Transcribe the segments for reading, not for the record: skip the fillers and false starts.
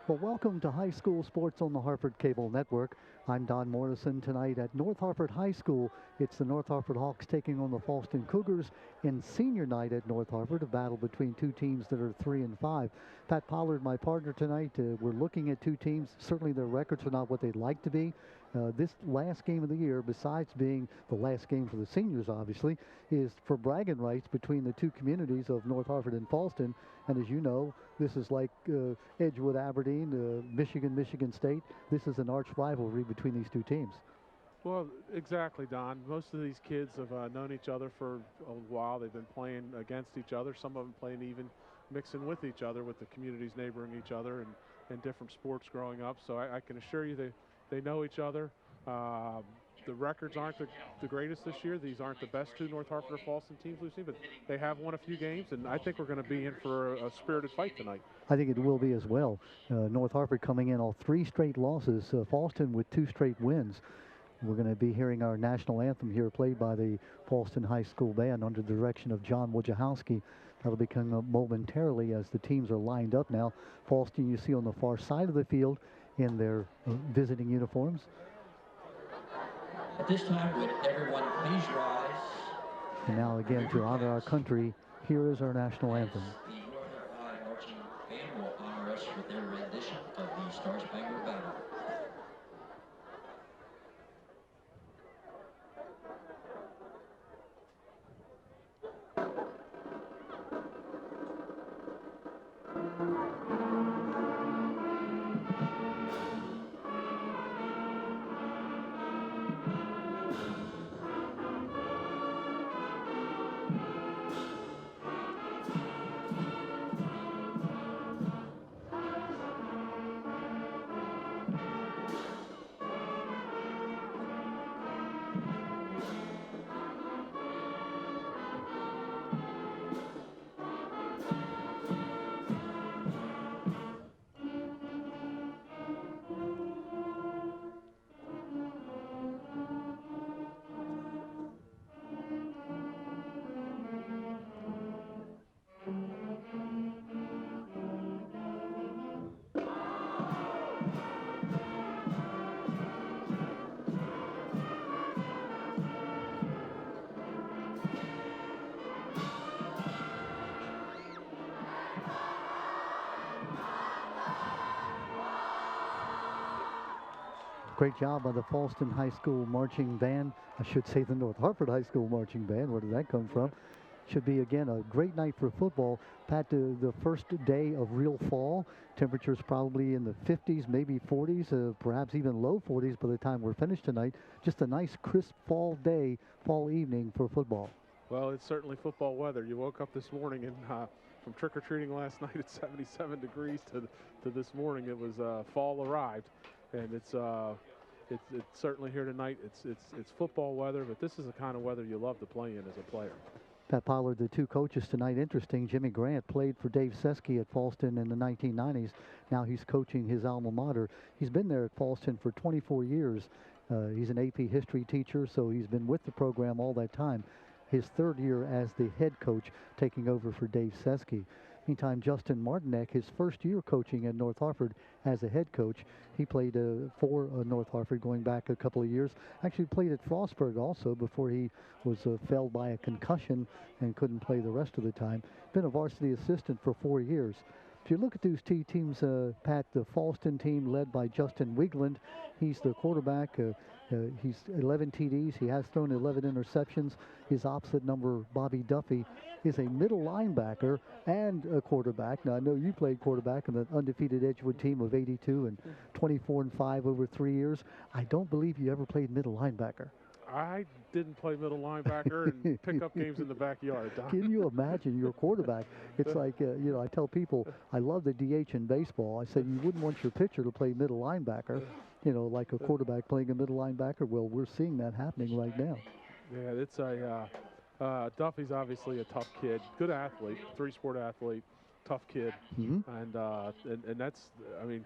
Well, welcome to High School Sports on the Harford Cable Network. I'm Don Morrison. Tonight at North Harford High School, it's the North Harford Hawks taking on the Fallston Cougars in senior night at North Harford, a battle between two teams that are 3 and 5. Pat Pollard, my partner tonight, we're looking at two teams. Certainly their records are not what they'd like to be. This last game of the year, besides being the last game for the seniors, obviously, is for bragging rights between the two communities of North Harford and Fallston. And as you know, this is like Edgewood, Aberdeen, Michigan State. This is an arch rivalry between these two teams. Well, exactly, Don. Most of these kids have known each other for a while. They've been playing against each other. Some of them playing even mixing with each other, with the communities neighboring each other and different sports growing up. So I can assure you they know each other. The records aren't the greatest this year. These aren't the best two North Harford or Fallston teams we've seen, but they have won a few games, and I think we're going to be in for a spirited fight tonight. I think it will be as well. North Harford coming in all 3 straight losses. Fallston with 2 straight wins. We're going to be hearing our national anthem here played by the Fallston High School Band under the direction of John Wojciechowski. That'll be coming up momentarily as the teams are lined up now. Fallston you see on the far side of the field in their visiting uniforms. At this time, would everyone please rise? And now again, to honor our country, here is our national anthem. The North Harford High Marching Band will honor us with their rendition of the Star Spangled Banner. Great job by the Fallston High School Marching Band. I should say the North Harford High School Marching Band. Where did that come from? Should be, again, a great night for football. Pat, the first day of real fall. Temperatures probably in the 50s, maybe 40s, perhaps even low 40s by the time we're finished tonight. Just a nice, crisp fall day, fall evening for football. Well, it's certainly football weather. You woke up this morning and from trick-or-treating last night at 77 degrees to this morning, it was fall arrived. And it's certainly here tonight. It's football weather, but this is the kind of weather you love to play in as a player. Pat Pollard, the two coaches tonight, interesting. Jimmy Grant played for Dave Seski at Fallston in the 1990s. Now he's coaching his alma mater. He's been there at Fallston for 24 years. He's an AP history teacher, so he's been with the program all that time. His 3rd year as the head coach, taking over for Dave Seski. Meantime, Justin Martinek, his 1st year coaching at North Harford as a head coach. He played for North Harford going back a couple of years. Actually played at Frostburg also before he was felled by a concussion and couldn't play the rest of the time. Been a varsity assistant for 4 years. If you look at those two teams, Pat, the Fallston team led by Justin Wigland. He's the quarterback. He's 11 TDs. He has thrown 11 interceptions. His opposite number, Bobby Duffy, is a middle linebacker and a quarterback. Now, I know you played quarterback on an undefeated Edgewood team of 82 and 24-5 over 3 years. I don't believe you ever played middle linebacker. I didn't play middle linebacker and pick up games in the backyard, Don. Can you imagine your quarterback? It's like, I tell people, I love the DH in baseball. I said you wouldn't want your pitcher to play middle linebacker, like a quarterback playing a middle linebacker. Well, we're seeing that happening right now. Yeah, it's Duffy's obviously a tough kid, good athlete, 3-sport athlete, tough kid, and that's, I mean,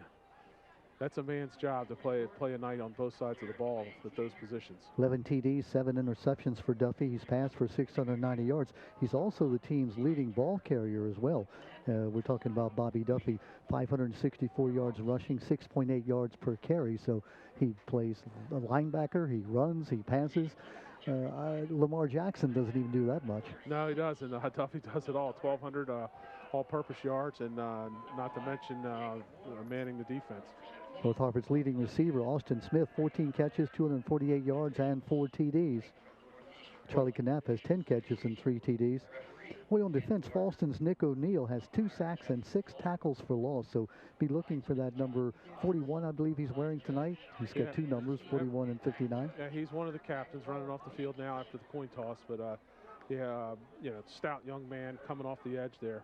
That's a man's job to play a night on both sides of the ball at those positions. 11 TDs, 7 interceptions for Duffy. He's passed for 690 yards. He's also the team's leading ball carrier as well. We're talking about Bobby Duffy, 564 yards rushing, 6.8 yards per carry. So he plays a linebacker, he runs, he passes. Lamar Jackson doesn't even do that much. No, he doesn't. Duffy does it all. 1,200 all-purpose yards, and not to mention manning the defense. North Harford's leading receiver, Austin Smith, 14 catches, 248 yards, and 4 TDs. Charlie Knapp has 10 catches and 3 TDs. Boy, on defense, Fallston's Nick O'Neill has 2 sacks and 6 tackles for loss. So be looking for that number 41, I believe he's wearing tonight. He's got 2 numbers, 41 and 59. Yeah, he's one of the captains running off the field now after the coin toss. But stout young man coming off the edge there.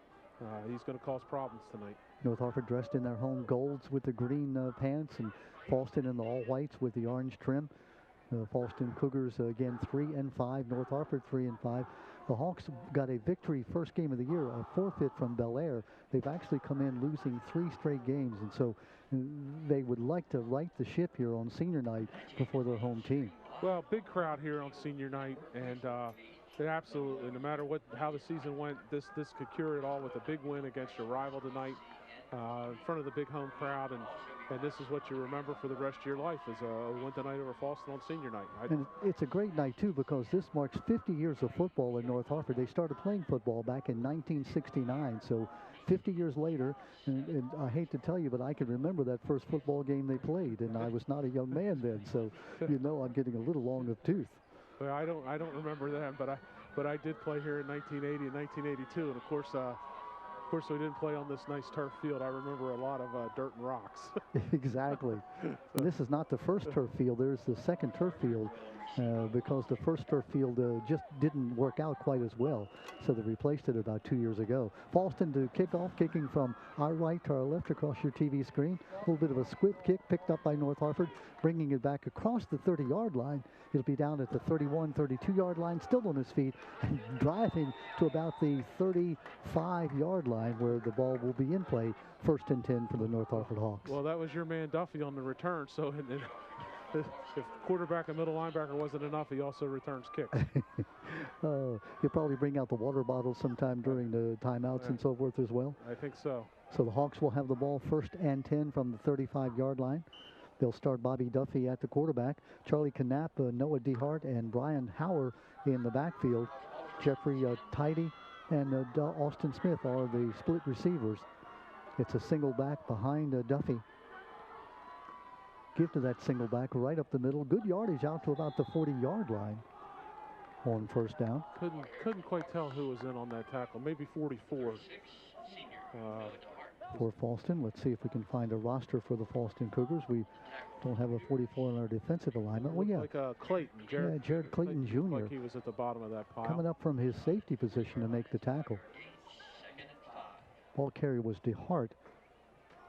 He's going to cause problems tonight. North Harford dressed in their home golds with the green pants, and Fallston in the all whites with the orange trim. Fallston Cougars again 3-5. North Harford 3-5. The Hawks got a victory first game of the year, a forfeit from Bel Air. They've actually come in losing 3 straight games, and so they would like to right the ship here on senior night before their home team. Well, big crowd here on senior night, and absolutely, no matter how the season went, this could cure it all with a big win against your rival tonight in front of the big home crowd, and this is what you remember for the rest of your life, is a win tonight over Fallston on senior night. And it's a great night, too, because this marks 50 years of football in North Harford. They started playing football back in 1969, so 50 years later, and I hate to tell you, but I can remember that first football game they played, and I was not a young man then, so you know I'm getting a little long of tooth. Well, I don't remember them, but I did play here in 1980 and 1982, and of course we didn't play on this nice turf field. I remember a lot of dirt and rocks. Exactly. And this is not the first turf field. There's the second turf field because the first turf field just didn't work out quite as well. So they replaced it about 2 years ago. Fallston to kick off, kicking from our right to our left across your TV screen. A little bit of a squib kick picked up by North Harford, bringing it back across the 30-yard line. He'll be down at the 31, 32-yard line, still on his feet, and driving to about the 35-yard line where the ball will be in play. 1st and 10 for the North Harford Hawks. Well, that was your man Duffy on the return, so if quarterback and middle linebacker wasn't enough, he also returns kicks. He'll probably bring out the water bottle sometime during the timeouts and so forth as well. I think so. So the Hawks will have the ball 1st and 10 from the 35-yard line. They'll start Bobby Duffy at the quarterback, Charlie Knapp, Noah DeHart, and Brian Hauer in the backfield. Jeffrey Tidy and Austin Smith are the split receivers. It's a single back behind Duffy. Give to that single back right up the middle. Good yardage out to about the 40-yard line on 1st down. Couldn't quite tell who was in on that tackle. Maybe 44. For Fallston, let's see if we can find a roster for the Fallston Cougars. We don't have a 44 in our defensive alignment. Well, yeah. Like Clayton. Jared Clayton Jr. Like he was at the bottom of that pile. Coming up from his safety position to make the tackle. Ball carrier was DeHart.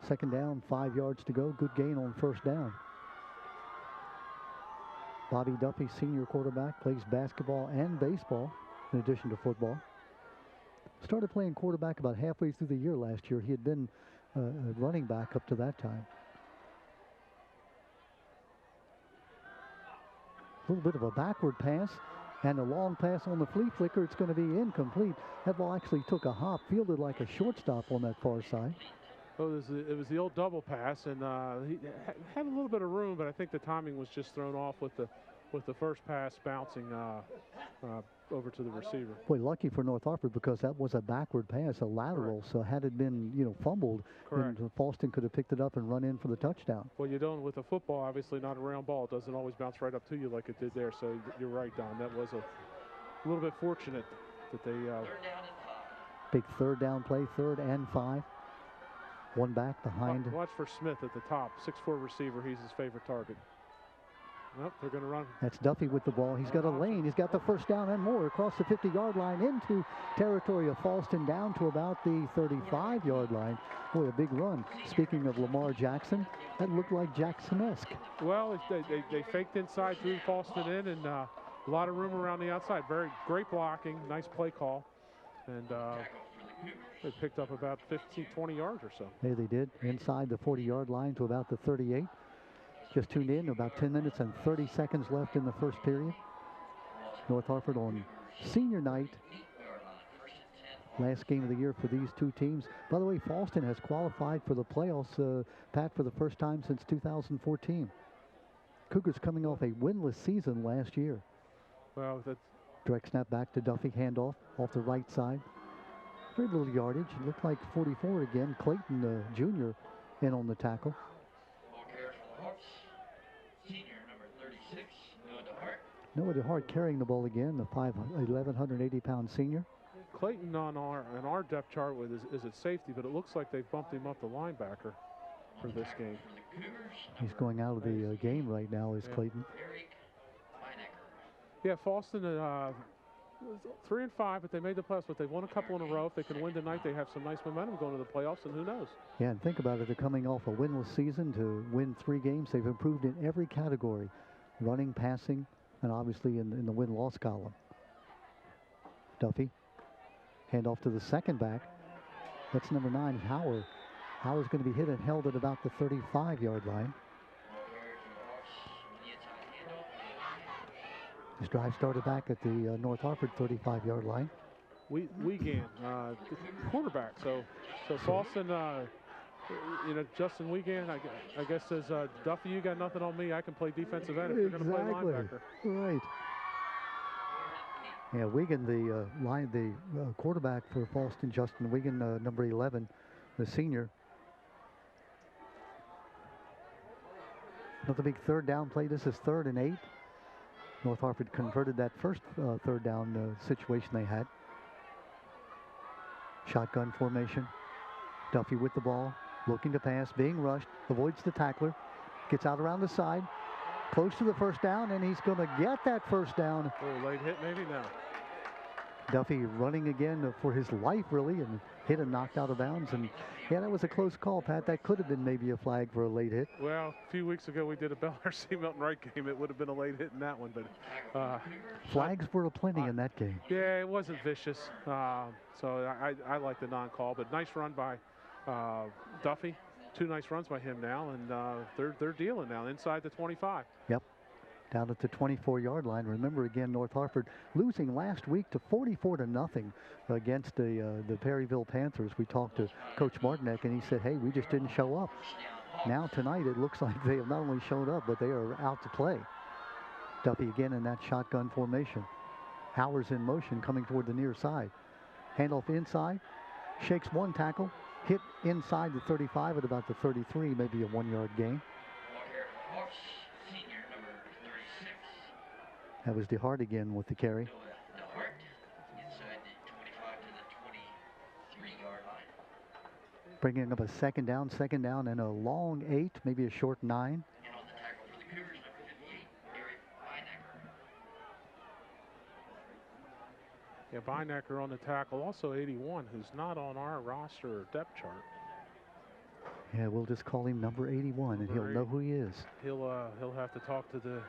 2nd down, 5 yards to go. Good gain on 1st down. Bobby Duffy, senior quarterback, plays basketball and baseball in addition to football. Started playing quarterback about halfway through the year last year. He had been a running back up to that time. A little bit of a backward pass and a long pass on the flea flicker. It's going to be incomplete. That ball actually took a hop, fielded like a shortstop on that far side. Oh, it was the old double pass, and he had a little bit of room, but I think the timing was just thrown off with the first pass bouncing over to the receiver. Boy, lucky for North Harford because that was a backward pass, a lateral. Correct. So had it been, fumbled, Correct. then Fallston could have picked it up and run in for the touchdown. Well, you don't with a football, obviously not a round ball. It doesn't always bounce right up to you like it did there. So you're right, Don. That was a little bit fortunate that they. Big 3rd down play, 3rd and 5. One back behind. Watch for Smith at the top, 6'4" receiver. He's his favorite target. Nope, they're going to run. That's Duffy with the ball. He's got a lane. He's got the 1st down and more across the 50-yard line into territory of Fallston, down to about the 35-yard line. Boy, a big run. Speaking of Lamar Jackson, that looked like Jackson-esque. Well, they faked inside, threw Fallston in, and a lot of room around the outside. Very great blocking, nice play call. And They picked up about 15, 20 yards or so. Hey, they did. Inside the 40-yard line to about the 38. Just tuned in, about 10 minutes and 30 seconds left in the first period. North Harford on senior night. Last game of the year for these two teams. By the way, Fallston has qualified for the playoffs, Pat, for the first time since 2014. Cougars coming off a winless season last year. Well, that's direct snap back to Duffy, handoff off the right side. Very little yardage. It looked like 44 again. Clayton, Jr., in on the tackle. Noah DeHart carrying the ball again, the 1,180-pound senior. Clayton on our depth chart is at safety, but it looks like they've bumped him up to linebacker for this game. He's going out of the game right now, is Clayton. Yeah, Fallston 3-5, but they made the playoffs. But they won a couple in a row. If they can win tonight, they have some nice momentum going to the playoffs, and who knows? Yeah, and think about it. They're coming off a winless season to win 3 games. They've improved in every category, running, passing, and obviously in the win-loss column. Duffy, hand off to the second back. That's number 9, Howard. Howard's going to be hit and held at about the 35-yard line. This drive started back at the North Harford 35-yard line. Wiegand, quarterback. So Fallston, Justin Wiegand, I guess says, Duffy, you got nothing on me. I can play defensive end if you're going to play linebacker. Right. Yeah, Wiegand, the quarterback for Fallston, Justin Wiegand, number 11, the senior. Another big third down play. This is 3rd and 8. North Harford converted that first third down situation they had. Shotgun formation. Duffy with the ball, looking to pass, being rushed, avoids the tackler, gets out around the side, close to the first down, and he's going to get that first down. Oh, late hit maybe now. Duffy running again for his life, really, and hit and knocked out of bounds. And yeah, that was a close call, Pat. That could have been maybe a flag for a late hit. Well, a few weeks ago we did a Bel Air C. Milton Wright game. It would have been a late hit in that one, but flags were aplenty in that game. Yeah, it wasn't vicious. So I like the non-call, but nice run by Duffy. 2 nice runs by him now, and they're dealing now inside the 25. Yep. Down at the 24-yard line. Remember, again, North Harford losing last week to 44-0 against the Perryville Panthers. We talked to Coach Martinek, and he said, hey, we just didn't show up. Now, tonight, it looks like they have not only shown up, but they are out to play. Duffy again in that shotgun formation. Howard's in motion coming toward the near side. Handoff inside. Shakes one tackle. Hit inside the 35 at about the 33, maybe a 1-yard gain. That was DeHart again with the carry. Bringing up a second down, and a long 8, maybe a short 9. Yeah, Beinecker on the tackle, also 81, who's not on our roster or depth chart. Yeah, we'll just call him number 81, and he'll know who he is. He'll have to talk to the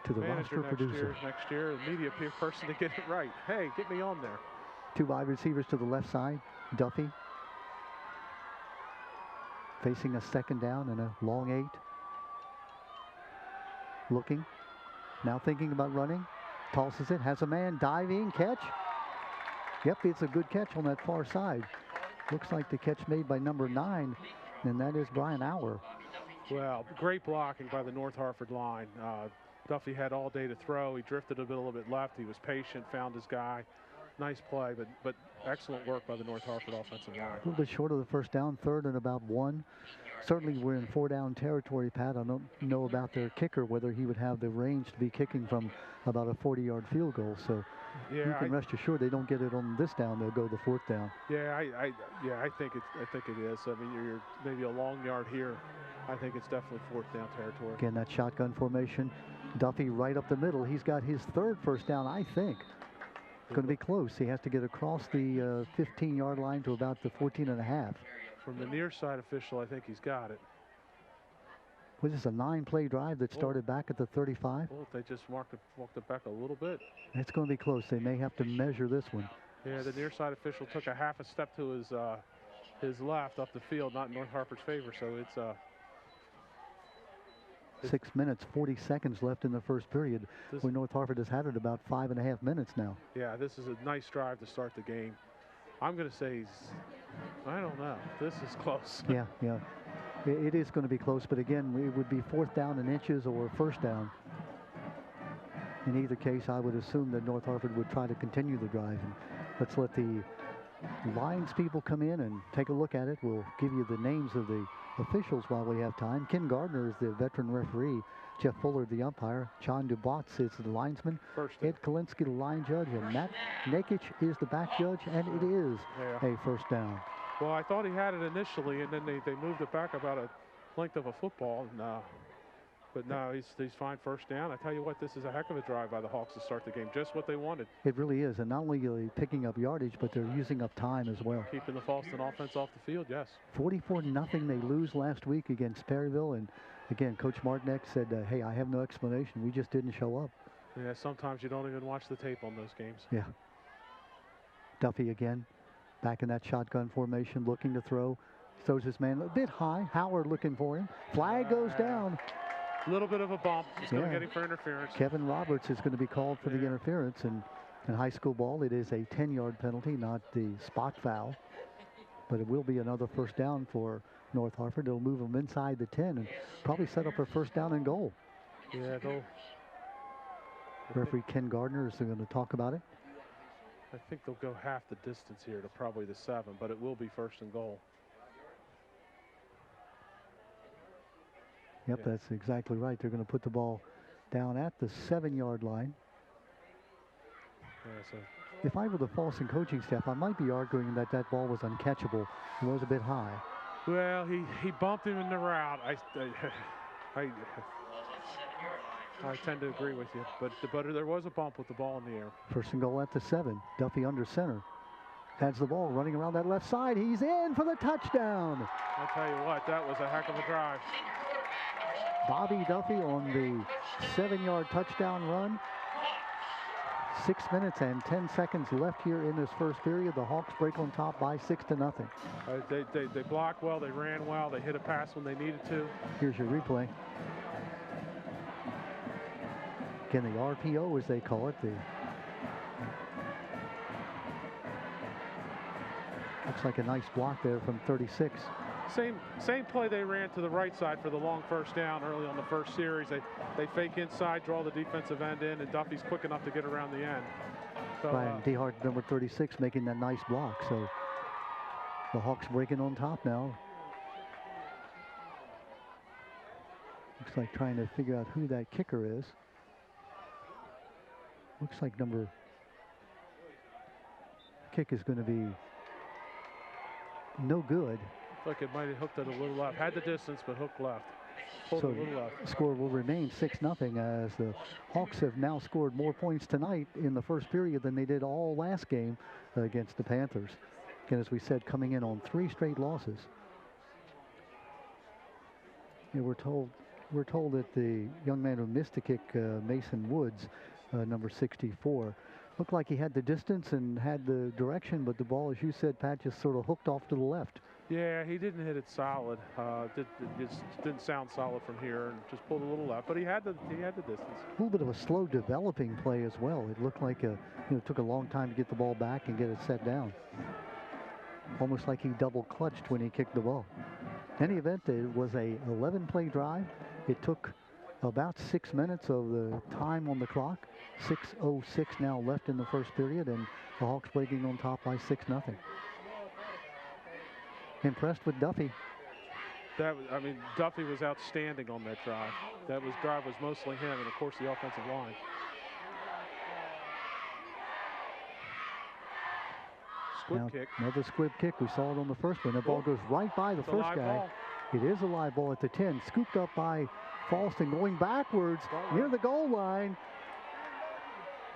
to the roster producer next year, the media person to get it right. Hey, get me on there. 2 wide receivers to the left side. Duffy facing a second down and a long 8. Looking, now thinking about running. Tosses it, has a man diving, catch. Yep, it's a good catch on that far side. Looks like the catch made by number 9, and that is Brian Auer. Well, great blocking by the North Harford line. Duffy had all day to throw. He drifted a little bit left. He was patient, found his guy. Nice play, but excellent work by the North Harford offensive line. A little bit short of the first down, 3rd and about 1. Certainly we're in 4-down territory, Pat. I don't know about their kicker, whether he would have the range to be kicking from about a 40-yard field goal. So yeah, you can rest assured they don't get it on this down. They'll go the 4th down. Yeah, I think it is. I mean, you're maybe a long yard here. I think it's definitely 4th down territory. Again, that shotgun formation. Duffy right up the middle. He's got his 3rd first down, I think. It's going to be close. He has to get across the 15-yard line to about the 14.5. From the near side official, I think he's got it. Was this a 9-play drive that started back at the 35? Well, they just walked it back a little bit. It's going to be close. They may have to measure this one. Yeah, the near side official took a half a step to his left up the field, not in North Harford's favor. So it's 6 minutes, 40 seconds left in the first period. Where North Harford has had it about 5.5 minutes now. Yeah, this is a nice drive to start the game. I'm going to say, I don't know. This is close. Yeah. It is going to be close, but again, it would be 4th down in inches or 1st down. In either case, I would assume that North Harford would try to continue the drive. And let's let the lines people come in and take a look at it. We'll give you the names of the officials while we have time. Ken Gardner is the veteran referee. Jeff Fuller, the umpire. John Dubots is the linesman. Ed Kalinsky, the line judge. And Matt Nakic is the back judge. And it is a 1st down. Well, I thought he had it initially, and then they moved it back about a length of a football. And, but no, he's fine 1st down. I tell you what, this is a heck of a drive by the Hawks to start the game. Just what they wanted. It really is. And not only are they picking up yardage, but they're using up time as well. Keeping the Fallston offense off the field, yes. 44-0 they lose last week against Perryville. And again, Coach Martinek said, hey, I have no explanation. We just didn't show up. Yeah, sometimes you don't even watch the tape on those games. Yeah. Duffy again. Back in that shotgun formation, looking to throw. Throws his man a bit high. Howard looking for him. Flag goes down. A little bit of a bump. He's going to get him for interference. Kevin Roberts is going to be called for the interference. And in high school ball, it is a 10-yard penalty, not the spot foul. But it will be another 1st down for North Harford. It'll move them inside the 10 and probably set up a 1st down and goal. Yeah, they'll. Referee Ken Gardner is going to talk about it. I think they'll go half the distance here to probably the 7, but it will be 1st and goal. Yep, that's exactly right. They're going to put the ball down at the 7-yard line. Yeah, so if I were the Fallston coaching staff, I might be arguing that that ball was uncatchable. It was a bit high. Well, he bumped him in the route. I tend to agree with you, but there was a bump with the ball in the air. 1st and goal at the 7. Duffy under center. Has the ball running around that left side. He's in for the touchdown. I'll tell you what, that was a heck of a drive. Bobby Duffy on the 7-yard touchdown run. 6 minutes and 10 seconds left here in this first period. The Hawks break on top by 6-0. They blocked well, they ran well, they hit a pass when they needed to. Here's your replay. Again, the RPO, as they call it. Looks like a nice block there from 36. Same play they ran to the right side for the long 1st down early on the 1st series. They fake inside, draw the defensive end in, and Duffy's quick enough to get around the end. So, Ryan DeHart, number 36, making that nice block. So the Hawks breaking on top now. Looks like trying to figure out who that kicker is. Looks like kick is going to be no good. Look, it might have hooked it a little left. Had the distance, but hooked left. Pulled So a little left. Score will remain 6-0 as the Hawks have now scored more points tonight in the first period than they did all last game against the Panthers. Again, as we said, coming in on 3 straight losses. And we're told that the young man who missed the kick, Mason Woods, number 64, looked like he had the distance and had the direction, but the ball, as you said, Pat, just sort of hooked off to the left. Yeah, he didn't hit it solid. It just didn't sound solid from here, and just pulled a little left. But he had the distance. A little bit of a slow developing play as well. It looked like it took a long time to get the ball back and get it set down. Almost like he double clutched when he kicked the ball. In any event, it was a 11-play drive. It took about 6 minutes of the time on the clock. 6:06 now left in the first period, and the Hawks breaking on top by 6-0. Impressed with Duffy. Duffy was outstanding on that drive. Drive was mostly him, and of course the offensive line. Squib kick. Another squib kick. We saw it on the first one. The ball goes right by the first guy. Ball. It is a live ball at the 10. Scooped up by Fallston, going backwards near the goal line.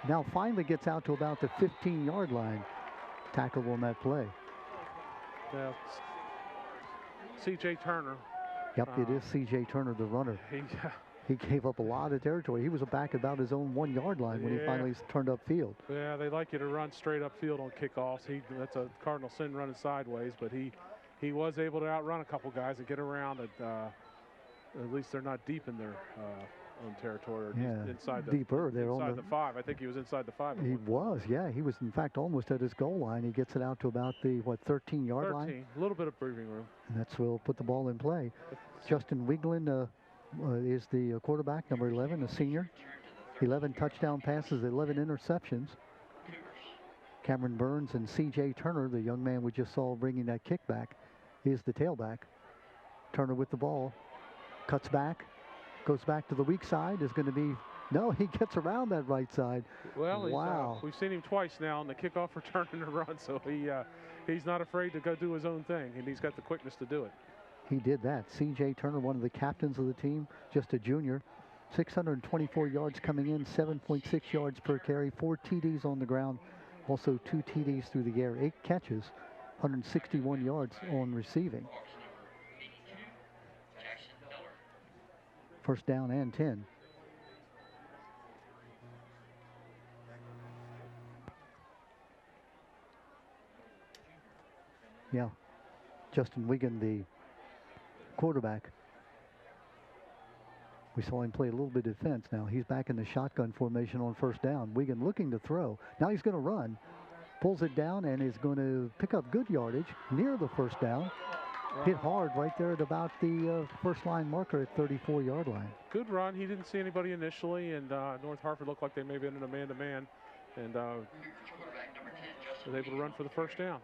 Now finally gets out to about the 15-yard line. Tackle on that play. Yeah. C.J. Turner. Yep, it is C.J. Turner, the runner. He gave up a lot of territory. He was back about his own 1 yard line when he finally turned upfield. Yeah, they like you to run straight upfield on kickoffs. That's a cardinal sin running sideways, but he was able to outrun a couple guys and get around it. At least they're not deep in their own territory, or inside the 5. I think he was inside the 5. He was, yeah. He was, in fact, almost at his goal line. He gets it out to about the, 13-yard line? A little bit of breathing room. And that's where we'll put the ball in play. Justin Wiegland is the quarterback, number 11, a senior. 11 touchdown passes, 11 interceptions. Cameron Burns and C.J. Turner, the young man we just saw bringing that kickback, is the tailback. Turner with the ball, cuts back, goes back to the weak side, is going to be, no, he gets around that right side. Well, wow. We've seen him twice now on the kickoff return and the run, so he's not afraid to go do his own thing, and he's got the quickness to do it. He did that. C.J. Turner, one of the captains of the team, just a junior. 624 yards coming in, 7.6 yards per carry, 4 TDs on the ground, also 2 TDs through the air, 8 catches, 161 yards on receiving. First down and 10. Yeah, Justin Wiegand, the quarterback. We saw him play a little bit of defense. Now he's back in the shotgun formation on first down. Wiegand looking to throw. Now he's going to run. Pulls it down and is going to pick up good yardage near the first down. Hit hard right there at about the first line marker at 34-yard line. Good run. He didn't see anybody initially, and North Harford looked like they may have been in a man-to-man, and was able to run for the first down.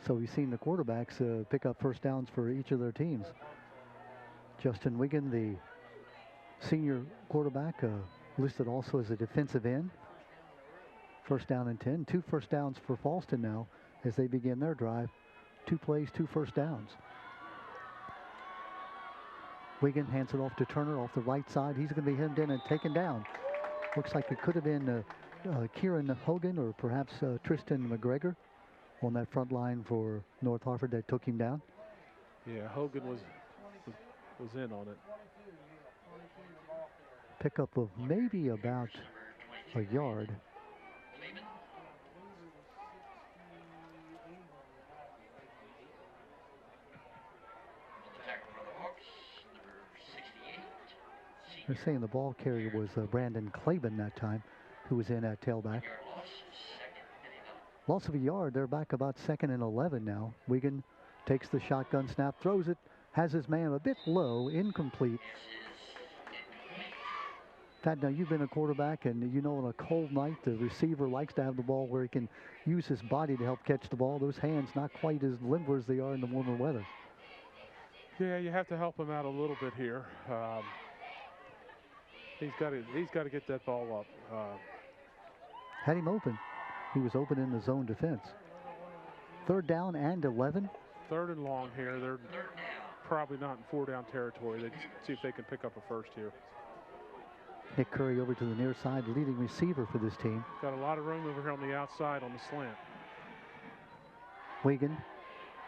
So we've seen the quarterbacks pick up first downs for each of their teams. Justin Wiegand, the senior quarterback, listed also as a defensive end. First down and 10. 2 first downs for Fallston now as they begin their drive. 2 plays, 2 first downs. Wiegand hands it off to Turner off the right side. He's going to be hemmed in and taken down. Looks like it could have been Kieran Hogan or perhaps Tristan McGregor on that front line for North Harford that took him down. Yeah, Hogan was in on it. Pickup of maybe about a yard. They're saying the ball carrier was Brandon Claiborne that time, who was in at tailback. Loss of a yard. They're back about 2nd and 11 now. Wiegand takes the shotgun snap, throws it, has his man a bit low, incomplete. Tad, now you've been a quarterback, and you know on a cold night the receiver likes to have the ball where he can use his body to help catch the ball. Those hands not quite as limber as they are in the warmer weather. Yeah, you have to help him out a little bit here. He's got to get that ball up. Had him open. He was open in the zone defense. 3rd down and 11. 3rd and long here. They're probably not in 4-down territory. They see if they can pick up a first here. Nick Curry over to the near side, leading receiver for this team. Got a lot of room over here on the outside on the slant. Wiegand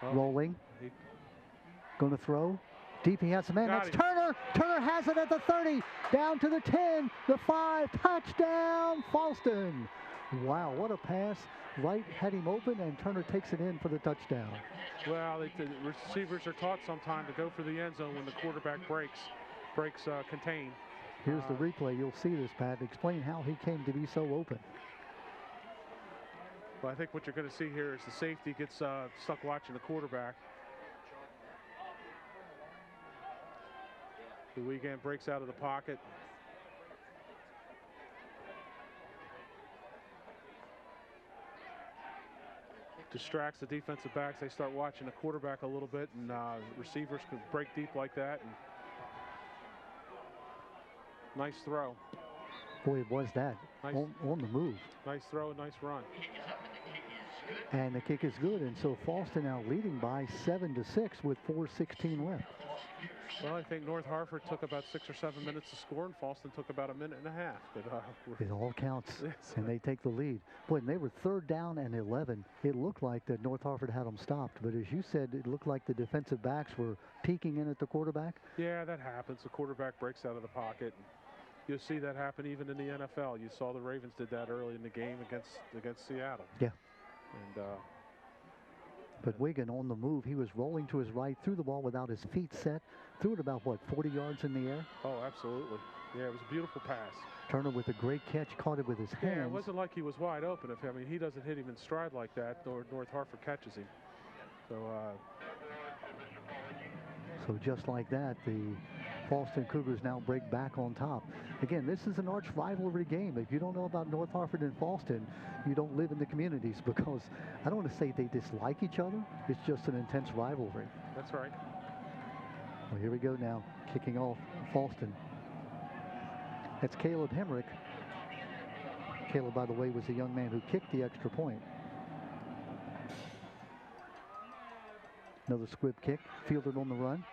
rolling. Going to throw. Deep, he has a man. That's Turner. Turner has it at the 30. Down to the 10, the 5. Touchdown, Fallston. Wow, what a pass. Right, had him open, and Turner takes it in for the touchdown. Well, the receivers are taught sometime to go for the end zone when the quarterback breaks contain. Here's the replay. You'll see this, Pat. Explain how he came to be so open. Well, I think what you're going to see here is the safety gets stuck watching the quarterback. The Wiegand breaks out of the pocket. Distracts the defensive backs. They start watching the quarterback a little bit, and receivers can break deep like that. And nice throw. Boy, it was that. Nice, on the move. Nice throw, nice run. And the kick is good, and so Fallston now leading by 7-6 with 4:16 left. Well, I think North Harford took about 6 or 7 minutes to score, and Fallston took about a minute and a half. But it all counts, yes. and they take the lead. Boy, and they were 3rd down and 11. It looked like that North Harford had them stopped, but as you said, it looked like the defensive backs were peeking in at the quarterback. Yeah, that happens. The quarterback breaks out of the pocket. You'll see that happen even in the NFL. You saw the Ravens did that early in the game against Seattle. Yeah. And but Wigan on the move. He was rolling to his right, threw the ball without his feet set, threw it about, what, 40 yards in the air? Oh, absolutely. Yeah, it was a beautiful pass. Turner with a great catch, caught it with his hands. Yeah, it wasn't like he was wide open. I mean, he doesn't hit him in stride like that, or North Harford catches him. So just like that, the Fallston Cougars now break back on top. Again, this is an arch rivalry game. If you don't know about North Harford and Fallston, you don't live in the communities, because I don't want to say they dislike each other. It's just an intense rivalry. That's right. Well, here we go now, kicking off Fallston. That's Caleb Hemrick. Caleb, by the way, was the young man who kicked the extra point. Another squib kick, fielded on the run.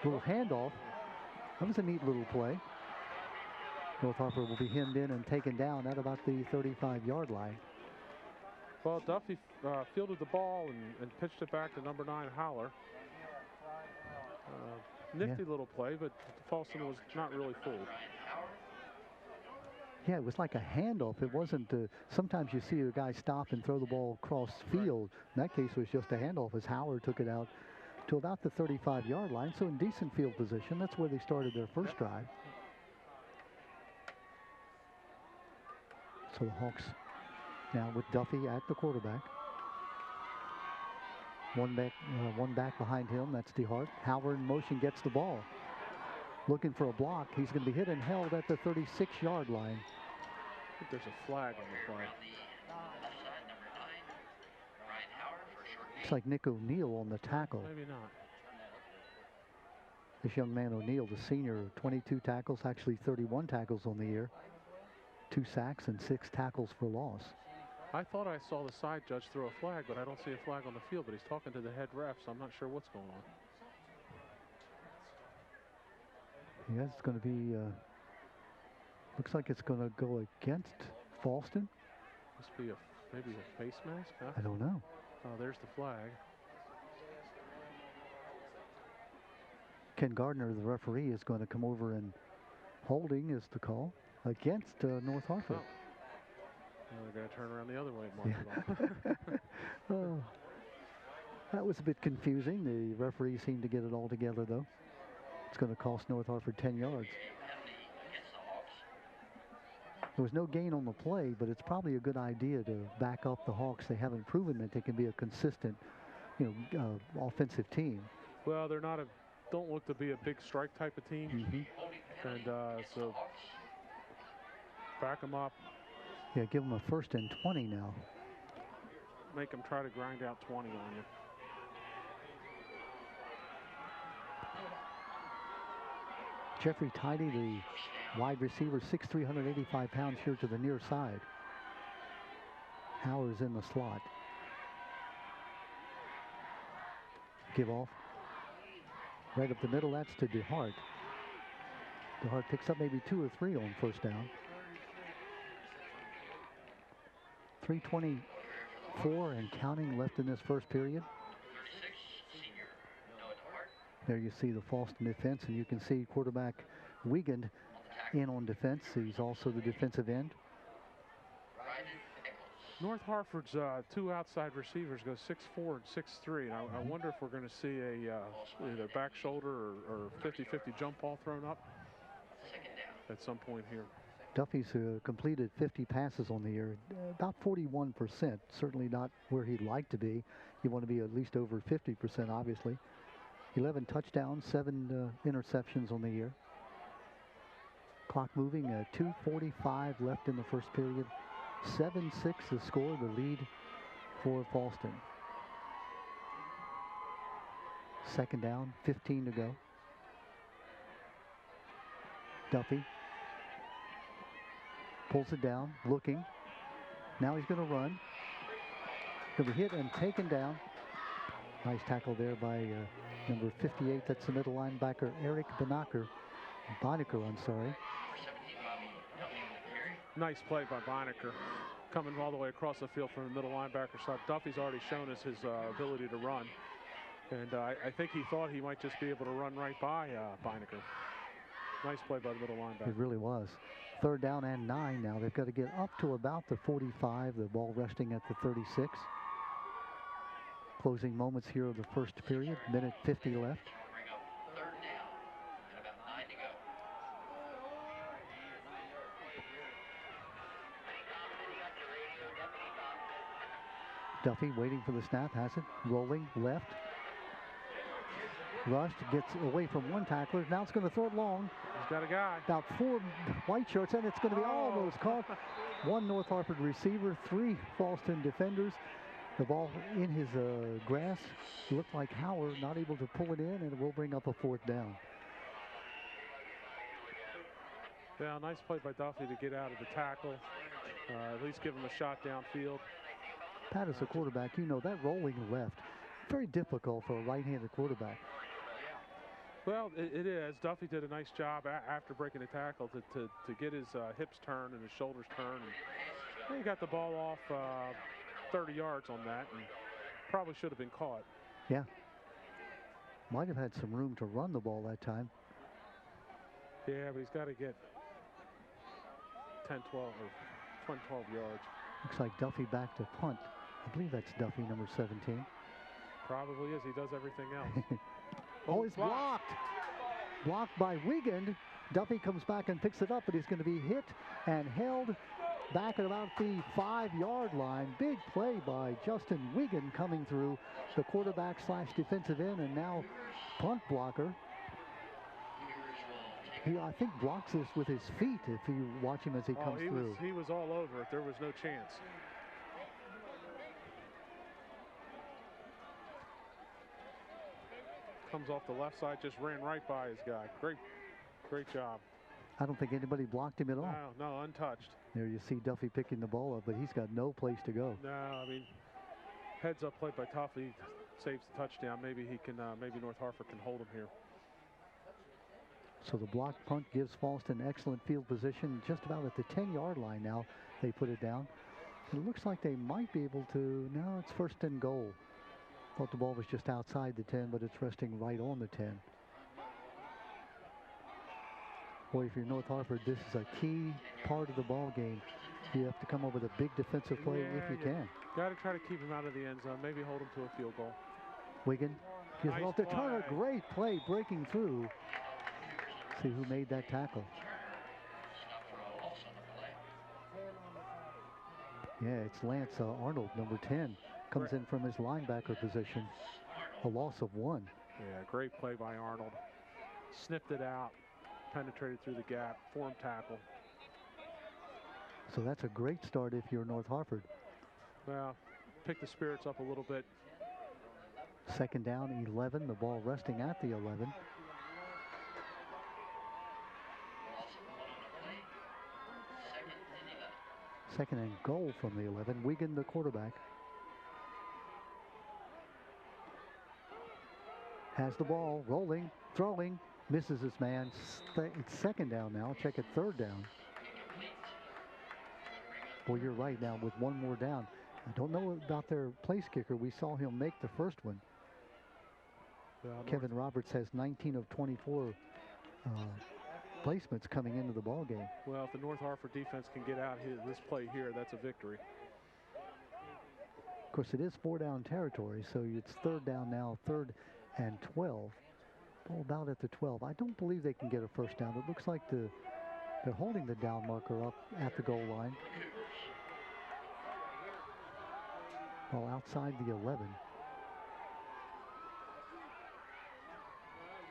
Little handoff. That was a neat little play. North Harford will be hemmed in and taken down at about the 35-yard line. Well, Duffy fielded the ball and pitched it back to number 9, Howler. Nifty little play, but Fallston was not really fooled. Yeah, it was like a handoff. It wasn't, sometimes you see a guy stop and throw the ball across field. In that case, it was just a handoff as Howard took it out to about the 35-yard line. So in decent field position, that's where they started their first drive. So the Hawks now with Duffy at the quarterback. One back behind him, that's DeHart. Howard in motion, gets the ball. Looking for a block. He's going to be hit and held at the 36-yard line. I think there's a flag on the play. Looks like Nick O'Neill on the tackle. Maybe not. This young man O'Neill, the senior, 22 tackles, actually 31 tackles on the year. 2 sacks and 6 tackles for loss. I thought I saw the side judge throw a flag, but I don't see a flag on the field. But he's talking to the head ref, so I'm not sure what's going on. Yeah, it's going to be, looks like it's going to go against Fallston. Must be maybe a face mask, huh? I don't know. Oh, there's the flag. Ken Gardner, the referee, is going to come over, and holding is the call against North Harford. Oh. Well, they're going to turn around the other way and mark it off. That was a bit confusing. The referee seemed to get it all together, though. It's going to cost North Harford 10 yards. There was no gain on the play, but it's probably a good idea to back up the Hawks. They haven't proven that they can be a consistent, offensive team. Well, they're not don't look to be a big strike type of team. Mm-hmm. And so back them up. Yeah, give them a 1st and 20 now. Make them try to grind out 20 on you. Jeffrey Tidy, the wide receiver, 6'3", 185 pounds, here to the near side. Howard's in the slot. Give off. Right up the middle, that's to DeHart. DeHart picks up maybe 2 or 3 on 1st down. 3:24 and counting left in this first period. There you see the Fallston defense, and you can see quarterback Wiegand in on defense. He's also the defensive end. North Harford's 2 outside receivers go 6'4" and 6'3". And I wonder if we're going to see either back shoulder or 50-50 jump ball thrown up at some point here. Duffy's completed 50 passes on the year, about 41%. Certainly not where he'd like to be. You want to be at least over 50%, obviously. 11 touchdowns, 7 interceptions on the year. Clock moving, 2:45 left in the first period. 7-6 the score, the lead for Fallston. 2nd down, 15 to go. Duffy pulls it down, looking. Now he's going to run. He'll be hit and taken down. Nice tackle there by Number 58, that's the middle linebacker, Eric Bonacker, I'm sorry. Nice play by Bonacker, coming all the way across the field from the middle linebacker side. Duffy's already shown us his ability to run, and I think he thought he might just be able to run right by Bonacker. Nice play by the middle linebacker. It really was. 3rd down and 9 now. They've got to get up to about the 45, the ball resting at the 36. Closing moments here of the first period, minute 50 left. 3rd down and about 9 to go. Duffy waiting for the snap, has it, rolling left. Rushed, gets away from one tackler. Now it's going to throw it long. He's got a guy. About 4 white shirts, and it's going to be almost caught. 1 North Harford receiver, 3 Fallston defenders. The ball in his grasp. Looked like Howard not able to pull it in, and it will bring up a 4th down. Yeah, nice play by Duffy to get out of the tackle. At least give him a shot downfield. Pat, as a quarterback, you know that rolling left, very difficult for a right-handed quarterback. Well, it is. Duffy did a nice job after breaking the tackle to get his hips turned and his shoulders turned. And he got the ball off 30 yards on that, and probably should have been caught. Yeah. Might have had some room to run the ball that time. Yeah, but he's got to get 10, 12, or 20, 12 yards. Looks like Duffy back to punt. I believe that's Duffy, number 17. Probably is. He does everything else. Oh, he's blocked. Blocked by Wiegand. Duffy comes back and picks it up, but he's going to be hit and held back at about the 5-yard line. Big play by Justin Wiegand coming through, the quarterback / defensive end, and now punt blocker. He, I think, blocks this with his feet if you watch him as he comes through. He was all over it. There was no chance. Comes off the left side, just ran right by his guy. Great job. I don't think anybody blocked him at all. No, untouched. There you see Duffy picking the ball up, but he's got no place to go. No, I mean, heads up play by Duffy saves the touchdown. Maybe he can. Maybe North Harford can hold him here. So the block punt gives Fallston excellent field position, just about at the 10-yard line now. They put it down. It looks like they might be able to. No, it's 1st and goal. Thought the ball was just outside the 10, but it's resting right on the 10. Boy, if you're North Harford, this is a key part of the ball game. You have to come up with a big defensive play if you can. Got to try to keep him out of the end zone. Maybe hold him to a field goal. Wiegand gives it off to Turner. Great play breaking through. See who made that tackle. Yeah, it's Lance Arnold, number 10. Comes in from his linebacker position. A loss of 1. Yeah, great play by Arnold. Snipped it out. Penetrated through the gap. Form tackle. So that's a great start if you're North Harford. Well, pick the spirits up a little bit. 2nd down, 11. The ball resting at the 11. Second and goal from the 11. Wiegand, the quarterback. Has the ball, rolling, throwing, misses his man. It's 2nd down now. Check it, 3rd down. Well, you're right now with 1 more down. I don't know about their place kicker. We saw him make the first one. Kevin Roberts has 19 of 24 placements coming into the ball game. Well, if the North Harford defense can get out here, this play here, that's a victory. Of course, it is 4-down territory, so it's 3rd down now, 3rd and 12. Ball about at the 12. I don't believe they can get a first down. It looks like they're holding the down marker up at the goal line. Ball outside the 11.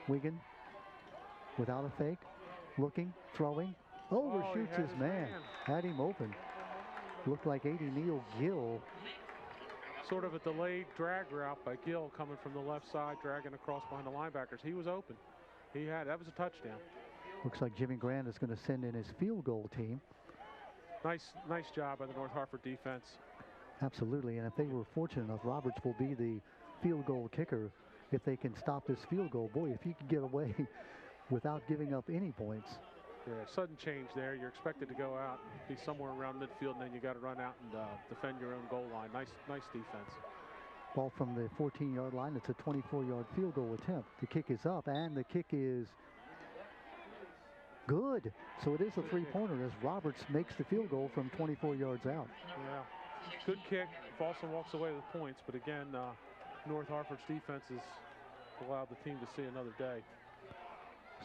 Wiegand without a fake, looking, throwing, overshoots his man. Had him open. Looked like A.D. Neal Gill. Sort of a delayed drag route by Gill coming from the left side, dragging across behind the linebackers. He was open. That was a touchdown. Looks like Jimmy Grant is going to send in his field goal team. Nice job by the North Harford defense. Absolutely, and if they were fortunate enough, Roberts will be the field goal kicker if they can stop this field goal. Boy, if you can get away without giving up any points. Yeah, sudden change there. You're expected to go out and be somewhere around midfield, and then you got to run out and defend your own goal line. Nice defense. Ball from the 14-yard line. It's a 24-yard field goal attempt. The kick is up, and the kick is good. So it is a three-pointer as Roberts makes the field goal from 24 yards out. Yeah, good kick. Fallston walks away with points, but again, North Harford's defense has allowed the team to see another day.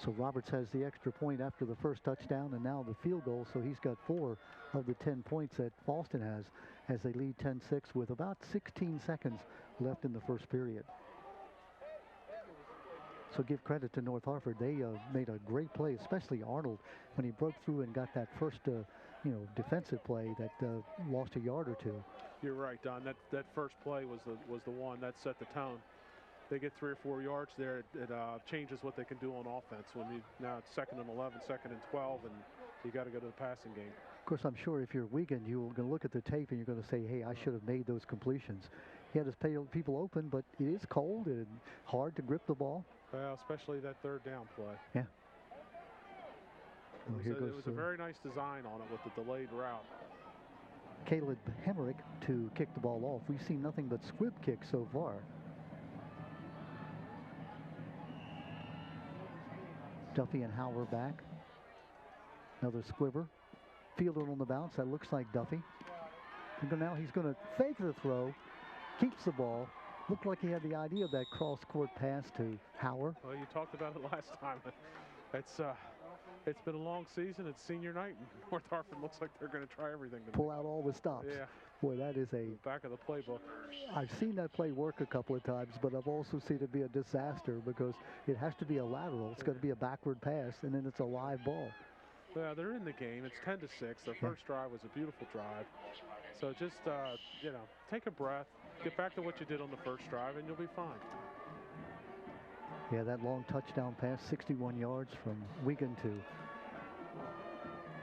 So Roberts has the extra point after the first touchdown and now the field goal, so he's got 4 of the 10 points that Fallston has as they lead 10-6 with about 16 seconds left in the first period. So give credit to North Harford. They made a great play, especially Arnold, when he broke through and got that first defensive play that lost a yard or two. You're right, Don. That first play was the one that set the tone. They get 3 or 4 yards there, it changes what they can do on offense. Now it's 2nd and 11, 2nd and 12, and you got to go to the passing game. Of course, I'm sure if you're Wigan, you're going to look at the tape and you're going to say, hey, I should have made those completions. He had his people open, but it is cold and hard to grip the ball. Well, especially that third down play. Yeah. It was a very nice design on it with the delayed route. Caleb Hemerick to kick the ball off. We've seen nothing but squib kicks so far. Duffy and Howard back. Another squibber. Fielder on the bounce. That looks like Duffy. And now he's going to fake the throw. Keeps the ball. Looked like he had the idea of that cross-court pass to Howard. Well, you talked about it last time. It's been a long season. It's senior night. North Harford looks like they're going to try everything. Pull out all the stops. Yeah. Boy, that is a... back of the playbook. I've seen that play work a couple of times, but I've also seen it be a disaster because it has to be a lateral. It's got to be a backward pass, and then it's a live ball. Yeah, they're in the game. It's 10-6. Their first drive was a beautiful drive. So just, take a breath. Get back to what you did on the first drive, and you'll be fine. Yeah, that long touchdown pass, 61 yards from Wigan to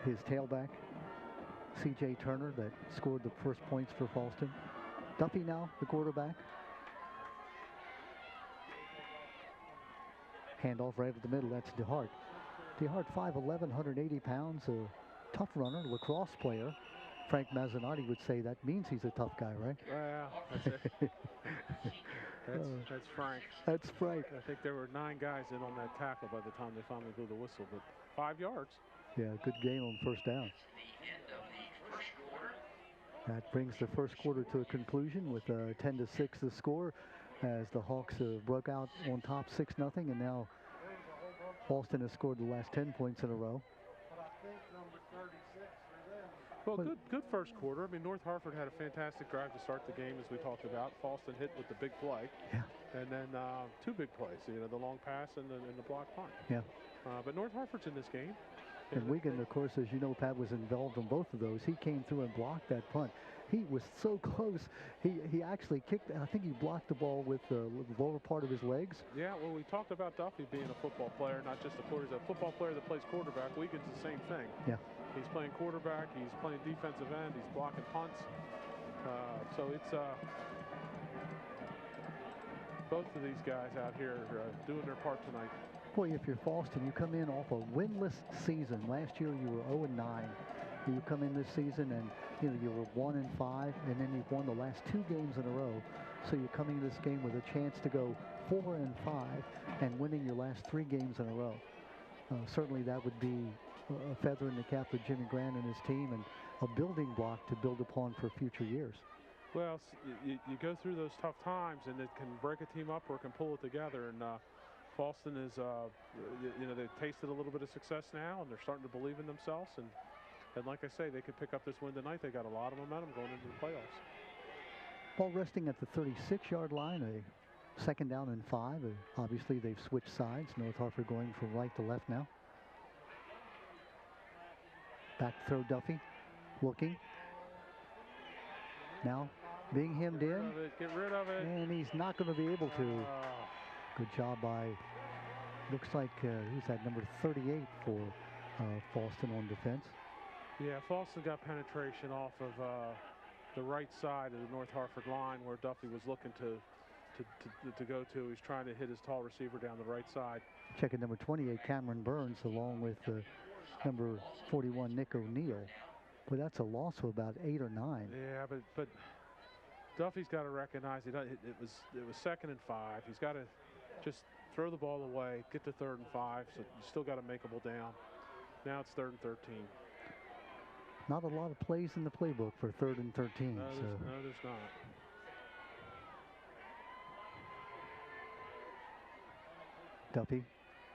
his tailback, C.J. Turner, that scored the first points for Fallston. Duffy now, the quarterback. Handoff right at the middle, that's DeHart. DeHart, 5'11", 180 pounds, a tough runner, lacrosse player. Frank Mazzanotti would say that means he's a tough guy, right? Yeah, that's it. That's Frank. That's Frank. I think there were 9 guys in on that tackle by the time they finally blew the whistle, but 5 yards. Yeah, good game on first down. That brings the first quarter to a conclusion with 10-6 the score as the Hawks broke out on top 6-0, and now Fallston has scored the last 10 points in a row. Well, good first quarter. I mean, North Harford had a fantastic drive to start the game, as we talked about. Fallston hit with the big play. Yeah. And then 2 big plays, the long pass and the block punt. Yeah. But North Harford's in this game. And Wigan, of course, as you know, Pat, was involved in both of those. He came through and blocked that punt. He was so close. He actually kicked, I think he blocked the ball with the lower part of his legs. Yeah, well, we talked about Duffy being a football player, not just a quarter. He's a football player that plays quarterback. Wigan's the same thing. Yeah. He's playing quarterback. He's playing defensive end. He's blocking punts. So it's both of these guys out here doing their part tonight. Boy, if you're Fallston, you come in off a winless season. Last year you were 0-9. You come in this season and you were 1-5, and then you've won the last 2 games in a row. So you're coming into this game with a chance to go 4-5 and winning your last 3 games in a row. Certainly that would be a feather in the cap for Jimmy Grant and his team, and a building block to build upon for future years. Well, you go through those tough times, and it can break a team up or it can pull it together. And Fallston is, they've tasted a little bit of success now, and they're starting to believe in themselves. And like I say, they could pick up this win tonight. They got a lot of momentum going into the playoffs. Ball resting at the 36-yard line, a 2nd down and 5. Obviously, they've switched sides. North Harford going from right to left now. Back to throw Duffy, looking. Now being hemmed in. Get rid of it. And he's not going to be able to. Good job by, looks like, who's that, number 38 for Fallston on defense. Yeah, Fallston got penetration off of the right side of the North Harford line where Duffy was looking to to go to. He's trying to hit his tall receiver down the right side. Checking number 28, Cameron Burns, along with number 41, Nick O'Neill. But that's a loss of about 8 or 9. Yeah, but Duffy's got to recognize it was 2nd and 5. He's got to just throw the ball away, get to 3rd and 5. So you still got to makeable down. Now it's 3rd and 13. Not a lot of plays in the playbook for 3rd and 13. No, there's not. Duffy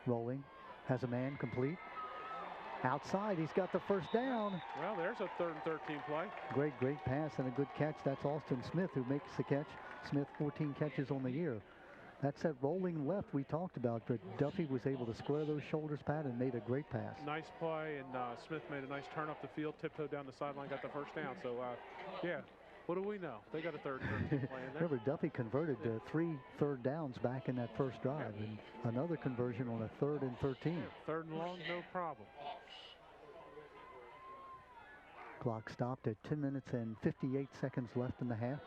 rolling, has a man complete. Outside, he's got the first down. Well, there's a 3rd and 13 play. Great pass and a good catch. That's Austin Smith who makes the catch. Smith, 14 catches on the year. That's that rolling left we talked about, but Duffy was able to square those shoulders, Pat, and made a great pass. Nice play, and Smith made a nice turn up the field, tiptoed down the sideline, got the first down. So, yeah, what do we know? They got a 3rd and 13 play in there. Remember, Duffy converted 3 third downs back in that first drive, and another conversion on a 3rd and 13. Yeah, 3rd and long, no problem. Clock stopped at 10 minutes and 58 seconds left in the half.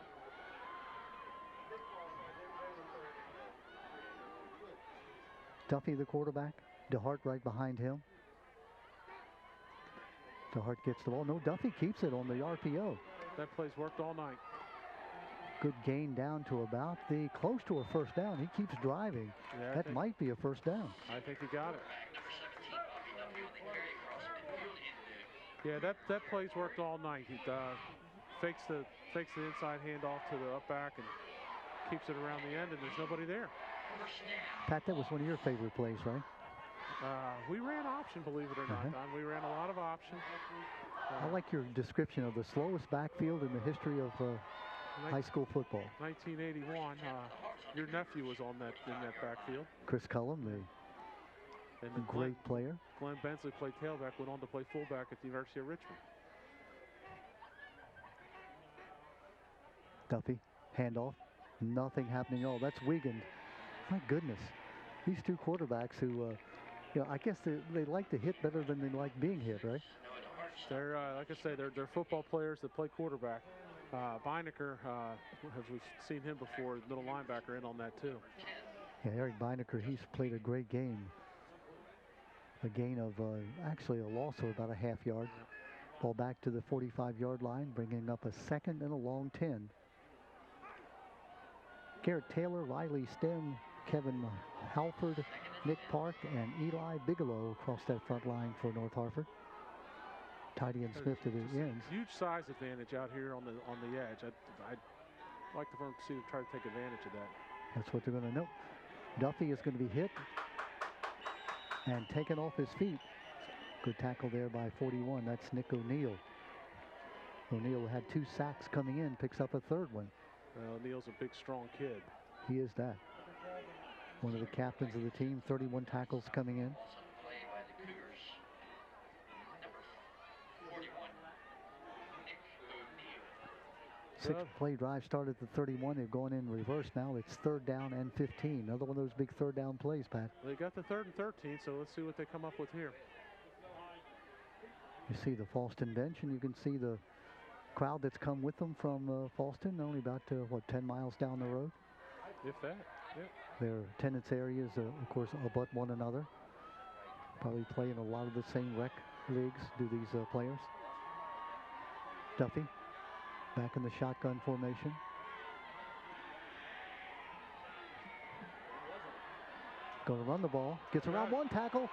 Duffy, the quarterback. DeHart right behind him. DeHart gets the ball. No, Duffy keeps it on the RPO. That play's worked all night. Good gain down to about close to a first down. He keeps driving. Yeah, that might be a first down. I think he got it. Yeah, that play's worked all night. He fakes the inside handoff to the up back and keeps it around the end, and there's nobody there. Pat, that was one of your favorite plays, right? We ran option, believe it or not, Don. We ran a lot of option. I like your description of the slowest backfield in the history of high school football. 1981. Your nephew was in that backfield. Chris Cullum, the great player. Glenn Bensley played tailback, went on to play fullback at the University of Richmond. Duffy, handoff, nothing happening at all. That's Wiegand. My goodness, these two quarterbacks who, I guess they like to hit better than they like being hit, right? They're, like I say, they're football players that play quarterback. Beinecker, we've seen him before, middle linebacker in on that too. Yeah, Eric Beinecker, he's played a great game. A gain of actually a loss of about a half yard. Ball back to the 45-yard line, bringing up a 2nd and a long 10. Garrett Taylor, Riley Stem, Kevin Halford, Nick Park, and Eli Bigelow across that front line for North Harford. Tidy and Smith to the ends. Huge size advantage out here on the edge. I'd like the firm to try to take advantage of that. That's what they're going to know. Duffy is going to be hit and taken off his feet. Good tackle there by 41. That's Nick O'Neill. O'Neill had 2 sacks coming in, picks up a 3rd one. Well, O'Neill's a big, strong kid. He is that. One of the captains of the team, 31 tackles coming in. Six-play drive started at the 31. They're going in reverse now. It's 3rd down and 15. Another one of those big 3rd down plays, Pat. They got the 3rd and 13, so let's see what they come up with here. You see the Fallston bench, and you can see the crowd that's come with them from Fallston, only about, 10 miles down the road. If that, yeah. Their attendance areas, of course, abut one another. Probably play in a lot of the same rec leagues, do these players. Duffy, back in the shotgun formation. Going to run the ball. Gets around one tackle.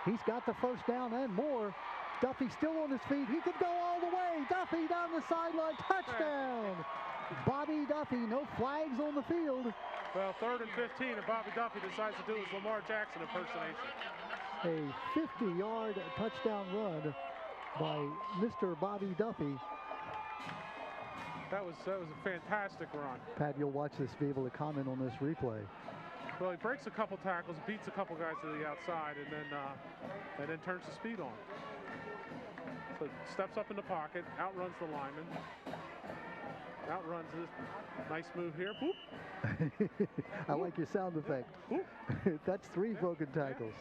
He's got the first down and more. Duffy still on his feet. He could go all the way. Duffy down the sideline. Touchdown. Bobby Duffy. No flags on the field. Well, 3rd and 15, and Bobby Duffy decides to do his Lamar Jackson impersonation. A 50-yard touchdown run by Mr. Bobby Duffy. That was a fantastic run. Pat, you'll watch this, be able to comment on this replay. Well, he breaks a couple tackles, beats a couple guys to the outside, and then turns the speed on. So steps up in the pocket, outruns the lineman, outruns this. Nice move here. Boop. I like your sound effect. That's 3 broken tackles.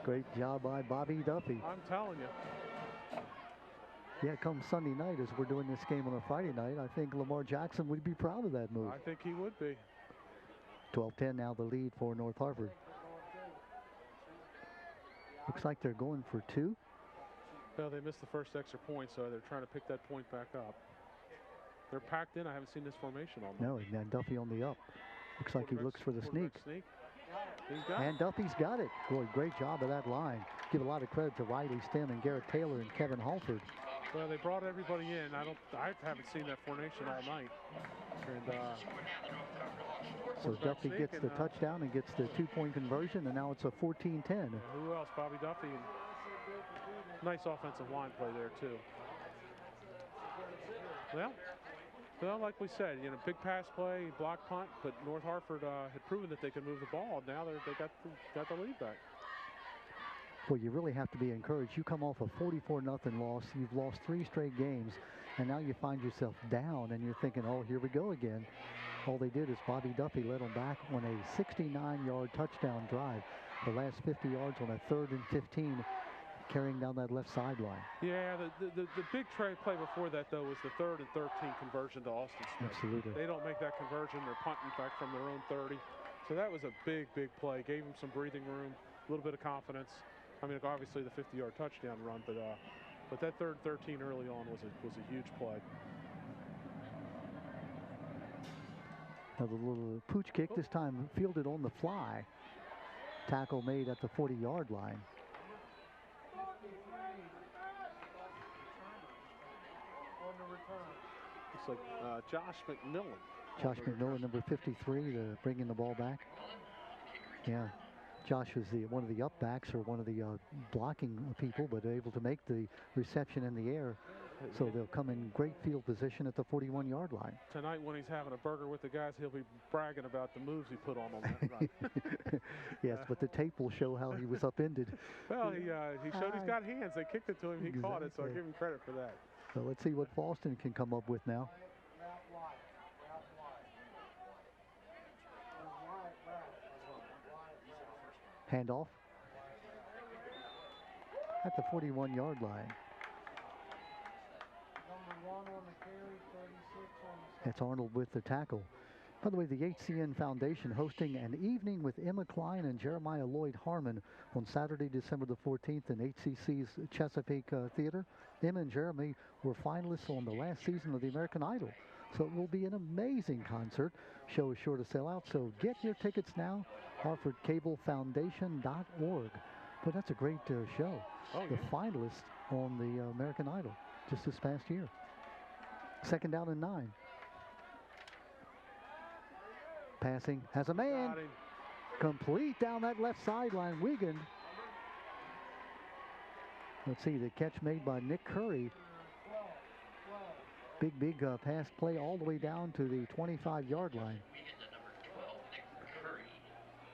Great job by Bobby Duffy. I'm telling you. Yeah, come Sunday night, as we're doing this game on a Friday night, I think Lamar Jackson would be proud of that move. I think he would be. 12-10 now the lead for North Harford. Looks like they're going for two. Well, they missed the first extra point, so they're trying to pick that point back up. They're packed in. I haven't seen this formation all night. No, and Duffy on the up. Looks like he looks for the sneak. And It. Duffy's got it. Boy, great job of that line. Give a lot of credit to Riley Stem and Garrett Taylor and Kevin Halford. Well, they brought everybody in. I haven't seen that formation all night. And so Duffy gets the touchdown and gets the two-point conversion, and now it's a 14-10. Who else? Bobby Duffy. And nice offensive line play there too. Well, like we said, big pass play, block punt, but North Harford had proven that they could move the ball. Now they got the lead back. Well, you really have to be encouraged. You come off a 44-0 loss. You've lost 3 straight games, and now you find yourself down, and you're thinking, oh, here we go again. All they did is Bobby Duffy led them back on a 69-yard touchdown drive. The last 50 yards on a 3rd and 15, carrying down that left sideline. Yeah, the big play before that, though, was the 3rd and 13 conversion to Austin Smith. Absolutely. They don't make that conversion. They're punting back from their own 30. So that was a big play. Gave them some breathing room, a little bit of confidence. I mean, obviously the 50-yard touchdown run, but that 3rd and 13 early on was a huge play. Now the little pooch kick, this time fielded on the fly. Tackle made at the 40-yard line. Looks like Josh McMillan. Josh McMillan, number 53, bringing the ball back. Yeah, Josh was one of the up backs or one of the blocking people, but able to make the reception in the air. So they'll come in great field position at the 41-yard line. Tonight when he's having a burger with the guys, he'll be bragging about the moves he put on that run. Yes, but the tape will show how he was upended. Well, he showed he's got hands. They kicked it to him. He caught it, so I give him credit for that. So let's see what Fallston can come up with now. Handoff at the 41-yard line. That's Arnold with the tackle. By the way, the HCN Foundation hosting an evening with Emma Klein and Jeremiah Lloyd Harmon on Saturday, December the 14th in HCC's Chesapeake Theater. Emma and Jeremy were finalists on the last season of the American Idol. So it will be an amazing concert. Show is sure to sell out, so get your tickets now. HarfordCableFoundation.org. But that's a great show. Oh, the yeah. finalists on the American Idol just this past year. 2nd down and 9. Passing has a man. Complete down that left sideline. Wiegand. Let's see, the catch made by Nick Curry. Big pass play all the way down to the 25-yard line.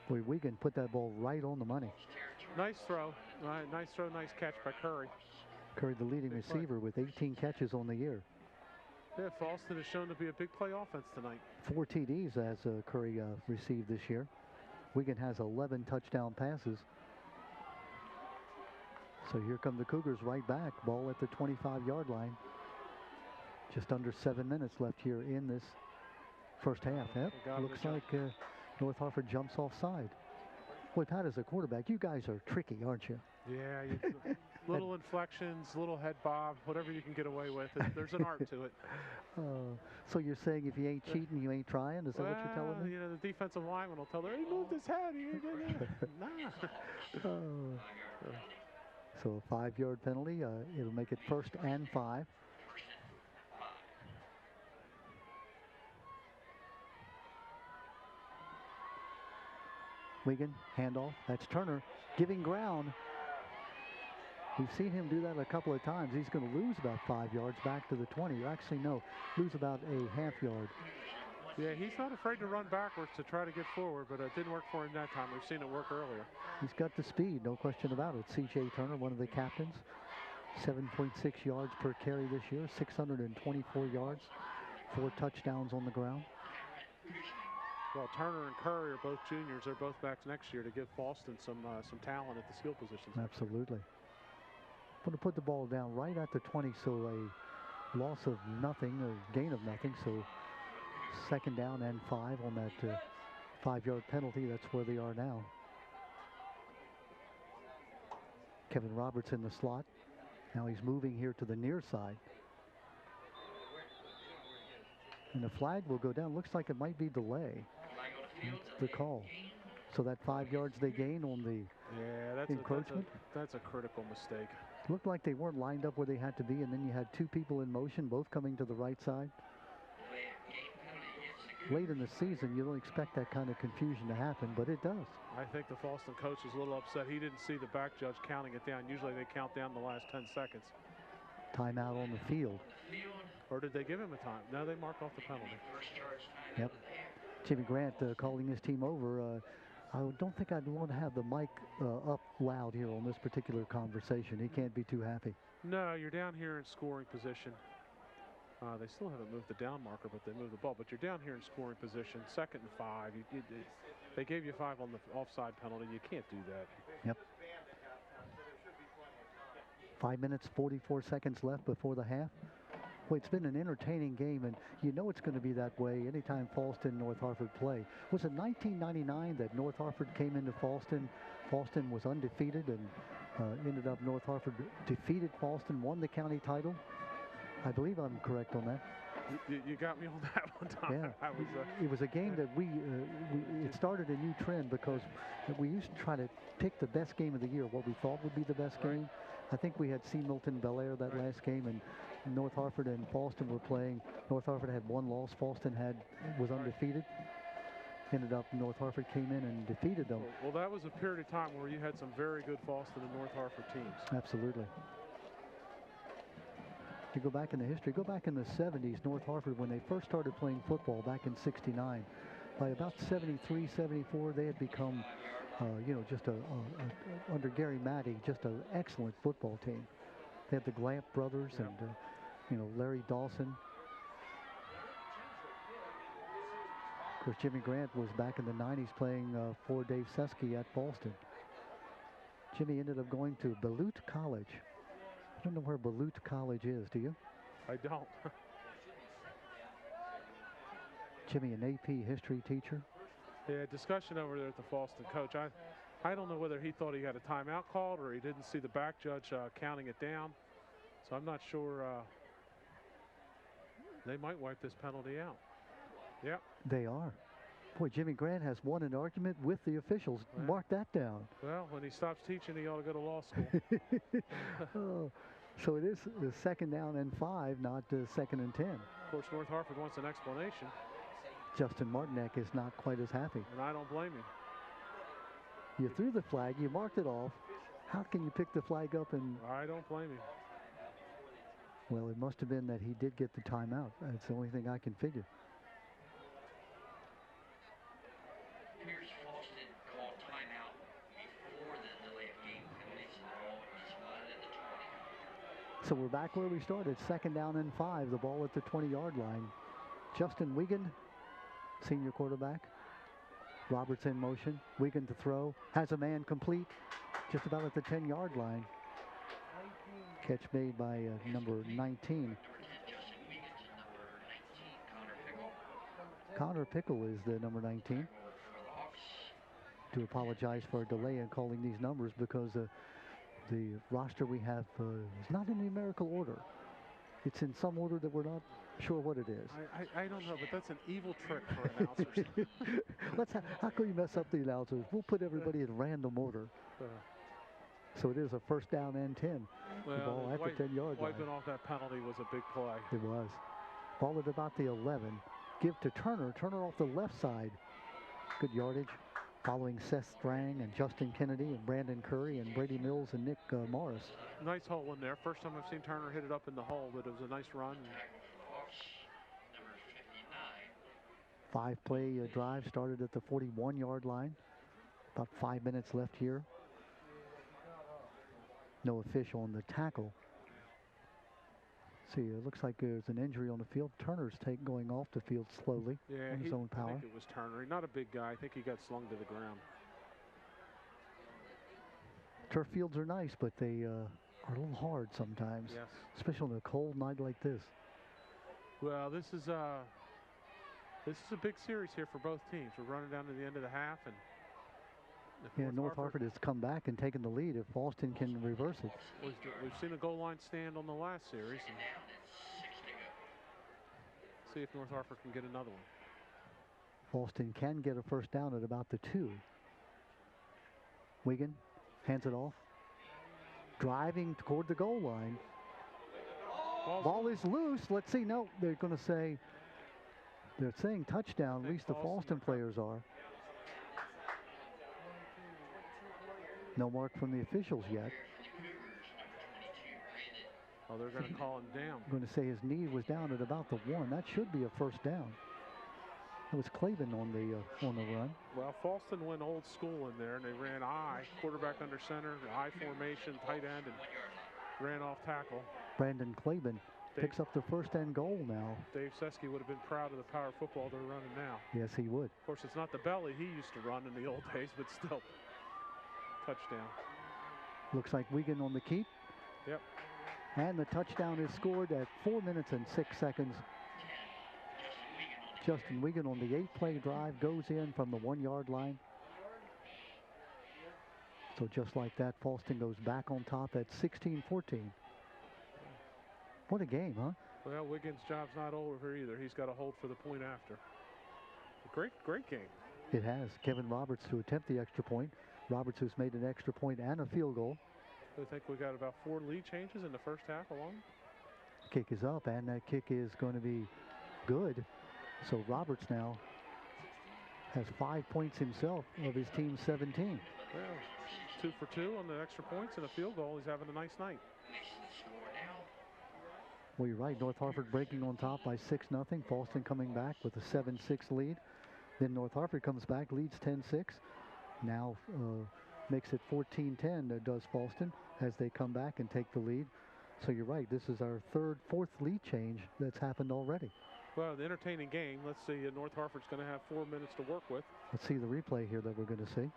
Boy, Wiegand put that ball right on the money. Nice throw. Nice throw, nice catch by Curry. Curry, the leading receiver with 18 catches on the year. Yeah, Fallston has shown to be a big play offense tonight. 4 TDs as Curry received this year. Wiegand has 11 touchdown passes. So here come the Cougars right back. Ball at the 25-yard line. Just under 7 minutes left here in this first half. Yep, looks like North Harford jumps offside. Boy, Pat, as a quarterback, you guys are tricky, aren't you? Yeah, little inflections, little head bob, whatever you can get away with. There's an art to it. So you're saying if you ain't cheating, you ain't trying? Is that what you're telling me? The defensive lineman will tell her, he moved his head. Nah. So a 5-yard penalty. It'll make it 1st and 5. Wiegand, handoff. That's Turner giving ground. We've seen him do that a couple of times. He's going to lose about 5 yards back to the 20. Actually, no, lose about a half yard. Yeah, he's not afraid to run backwards to try to get forward, but it didn't work for him that time. We've seen it work earlier. He's got the speed, no question about it. C.J. Turner, one of the captains, 7.6 yards per carry this year, 624 yards, 4 touchdowns on the ground. Well, Turner and Curry are both juniors. They're both back next year to give Fallston some talent at the skill positions. Absolutely. going to put the ball down right at the 20, so a loss of nothing or gain of nothing. So 2nd down and 5 on that 5-yard penalty. That's where they are now. Kevin Roberts in the slot. Now he's moving here to the near side. And the flag will go down. Looks like it might be delay. That's the call. So that 5 yards they gain on the encroachment. That's a critical mistake. Looked like they weren't lined up where they had to be, and then you had 2 people in motion, both coming to the right side. Late in the season, you don't expect that kind of confusion to happen, but it does. I think the Fallston coach is a little upset. He didn't see the back judge counting it down. Usually they count down the last 10 seconds. Timeout on the field. Or did they give him a time? No, they marked off the penalty. Yep. Jimmy Grant calling his team over. I don't think I'd want to have the mic up loud here on this particular conversation. He can't be too happy. No, you're down here in scoring position. They still haven't moved the down marker, but they moved the ball. But you're down here in scoring position, 2nd and 5. They gave you 5 on the offside penalty. You can't do that. Yep. 5 minutes, 44 seconds left before the half. Well, it's been an entertaining game, and you know it's going to be that way anytime Fallston and North Harford play. Was it 1999 that North Harford came into Fallston? Fallston was undefeated, and ended up North Harford defeated Fallston, won the county title. I believe I'm correct on that. You got me on that one, Tom. Yeah. It was a game that it started a new trend because we used to try to pick the best game of the year, what we thought would be the best game. I think we had C. Milton Bel Air that last game, and North Harford and Fallston were playing. North Harford had 1 loss. Fallston was undefeated. Ended up North Harford came in and defeated them. Well, that was a period of time where you had some very good Fallston and North Harford teams. Absolutely. You go back in the history, go back in the 70s, North Harford, when they first started playing football back in '69, by about 73, 74, they had become, just under Gary Matty, just an excellent football team. They had the Glamp brothers and, Larry Dawson. Of course, Jimmy Grant was back in the 90s playing for Dave Seski at Fallston. Jimmy ended up going to Beloit College. I don't know where Beloit College is, do you? I don't. Jimmy, an AP history teacher. Yeah, discussion over there at the Fallston coach. I don't know whether he thought he had a timeout called or he didn't see the back judge counting it down. So I'm not sure. They might wipe this penalty out. Yep. They are. Boy, Jimmy Grant has won an argument with the officials. Well, mark that down. Well, when he stops teaching, he ought to go to law school. Oh, so it is the 2nd down and 5, not 2nd and 10. Of course, North Harford wants an explanation. Justin Martinek is not quite as happy. And I don't blame him. You threw the flag, you marked it off. How can you pick the flag up and... I don't blame him. Well, it must have been that he did get the timeout. That's the only thing I can figure. Here's Fallston called timeout before the delay of game penalties, and the ball is spotted at the 20. So we're back where we started, 2nd down and 5, the ball at the 20-yard line. Justin Wiegand, senior quarterback. Roberts in motion. Wiegand to throw. Has a man complete just about at the 10-yard line. Catch made by number 19. Connor Pickle is the number 19. To apologize for a delay in calling these numbers because the roster we have is not in numerical order. It's in some order that we're not sure what it is. I don't know, but that's an evil trick for announcers. How can you mess up the announcers? We'll put everybody in random order. So it is a 1st down and 10. Well, the ball at the 10-yard line. Wiping off that penalty was a big play. It was. Ball at about the 11. Give to Turner. Turner off the left side. Good yardage. Following Seth Strang and Justin Kennedy and Brandon Curry and Brady Mills and Nick Morris. Nice hole in there. First time I've seen Turner hit it up in the hole, but it was a nice run. 5-play drive started at the 41-yard line. About 5 minutes left here. No official on the tackle. See, it looks like there's an injury on the field. Turner's going off the field slowly on his own power. I think it was Turner. Not a big guy. I think he got slung to the ground. Turf fields are nice, but they are are a little hard sometimes, Yes. especially on a cold night like this. Well, this is a big series here for both teams. We're running down to the end of the half, and Yeah, North Harford has come back and taken the lead if Fallston can reverse it. We've seen a goal line stand on the last series. And see if North Harford can get another one. Fallston can get a first down at about the 2. Wigan hands it off. Driving toward the goal line. Ball is loose. Let's see. No, they're going to say, they're saying touchdown. At least the Fallston players are. No mark from the officials yet. Oh, they're going to call him down. I'm going to say his knee was down at about the 1. That should be a first down. It was Clavin on the run. Well, Fallston went old school in there, and they ran I, quarterback under center, I formation, tight end, and ran off tackle. Brandon Clavin picks up the first and goal now. Dave Seske would have been proud of the power football they're running now. Yes, he would. Of course, it's not the belly he used to run in the old days, but still, touchdown. Looks like Wigan on the keep. Yep. And the touchdown is scored at 4 minutes and 6 seconds. Justin Wigan on the 8-play drive goes in from the 1-yard line. So just like that, Fallston goes back on top at 16-14. What a game, huh? Well, Wigan's job's not over either. He's got to hold for the point after. Great game. It has. Kevin Roberts to attempt the extra point. Roberts who's made an extra point and a field goal. I think we got about 4 lead changes in the first half alone. Kick is up, and that kick is going to be good. So Roberts now has 5 points himself of his team's 17. Well, 2 for 2 on the extra points and a field goal. He's having a nice night. Well, you're right. North Harford breaking on top by 6-0. Fallston coming back with a 7-6 lead. Then North Harford comes back, leads 10-6. Now makes it 14-10, does Fallston, as they come back and take the lead. So you're right. This is our fourth lead change that's happened already. Well, the entertaining game. Let's see. North Harford's going to have 4 minutes to work with. Let's see the replay here that we're going to see.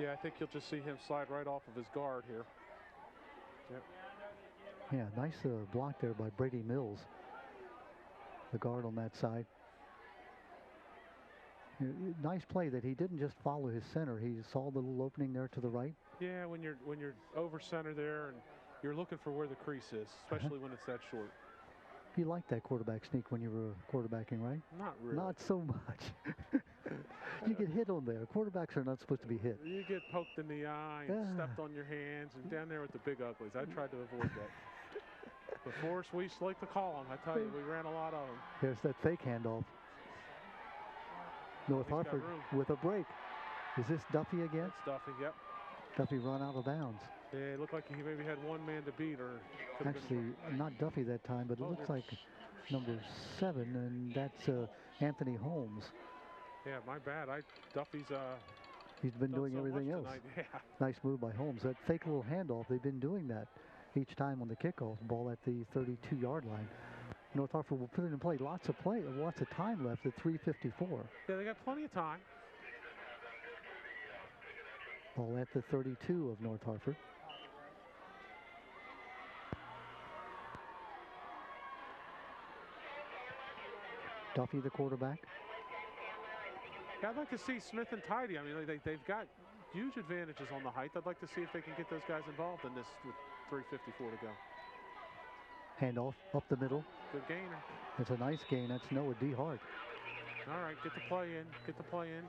Yeah, I think you'll just see him slide right off of his guard here. Yep. Yeah, nice block there by Brady Mills, the guard on that side. Nice play that he didn't just follow his center. He saw the little opening there to the right. Yeah, when you're over center there and you're looking for where the crease is, especially when it's that short. You liked that quarterback sneak when you were quarterbacking, right? Not really. Not so much. You get hit on there. Quarterbacks are not supposed to be hit. You get poked in the eye and stepped on your hands and down there with the big uglies. I tried to avoid that. But Forrest, we used to like to call them. I tell you, we ran a lot of them. There's that fake handoff. North Harford with a break. Is this Duffy again? It's Duffy, yep. Duffy run out of bounds. Yeah, it looked like he maybe had one man to beat. Or actually, not Duffy that time, but it looks like number 7, and that's Anthony Holmes. Yeah, my bad. Duffy's he's been doing everything else. Yeah. Nice move by Holmes. That fake little handoff, they've been doing that each time on the kickoff. Ball at the 32-yard line. North Harford will put it in play. Lots of time left at 3:54. Yeah, they got plenty of time. Ball at the 32 of North Harford. Duffy, the quarterback. Yeah, I'd like to see Smith and Tidy. I mean, they've got huge advantages on the height. I'd like to see if they can get those guys involved in this with 3:54 to go. Handoff up the middle. Good gainer. It's a nice gain. That's Noah D. Hart. All right, get the play in. Get the play in.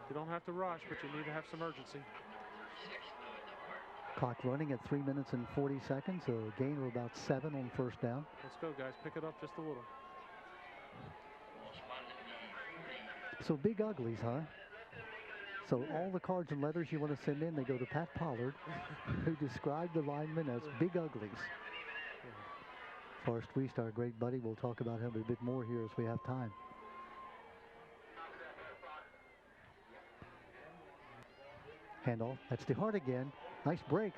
You don't have to rush, but you need to have some urgency. Clock running at 3 minutes and 40 seconds. A gain of about 7 on first down. Let's go, guys. Pick it up just a little. So big uglies, huh? So all the cards and letters you want to send in, they go to Pat Pollard, who described the linemen as big uglies. Forrest Wiest, our great buddy, we'll talk about him a bit more here as we have time. Handoff. That's DeHart again. Nice break.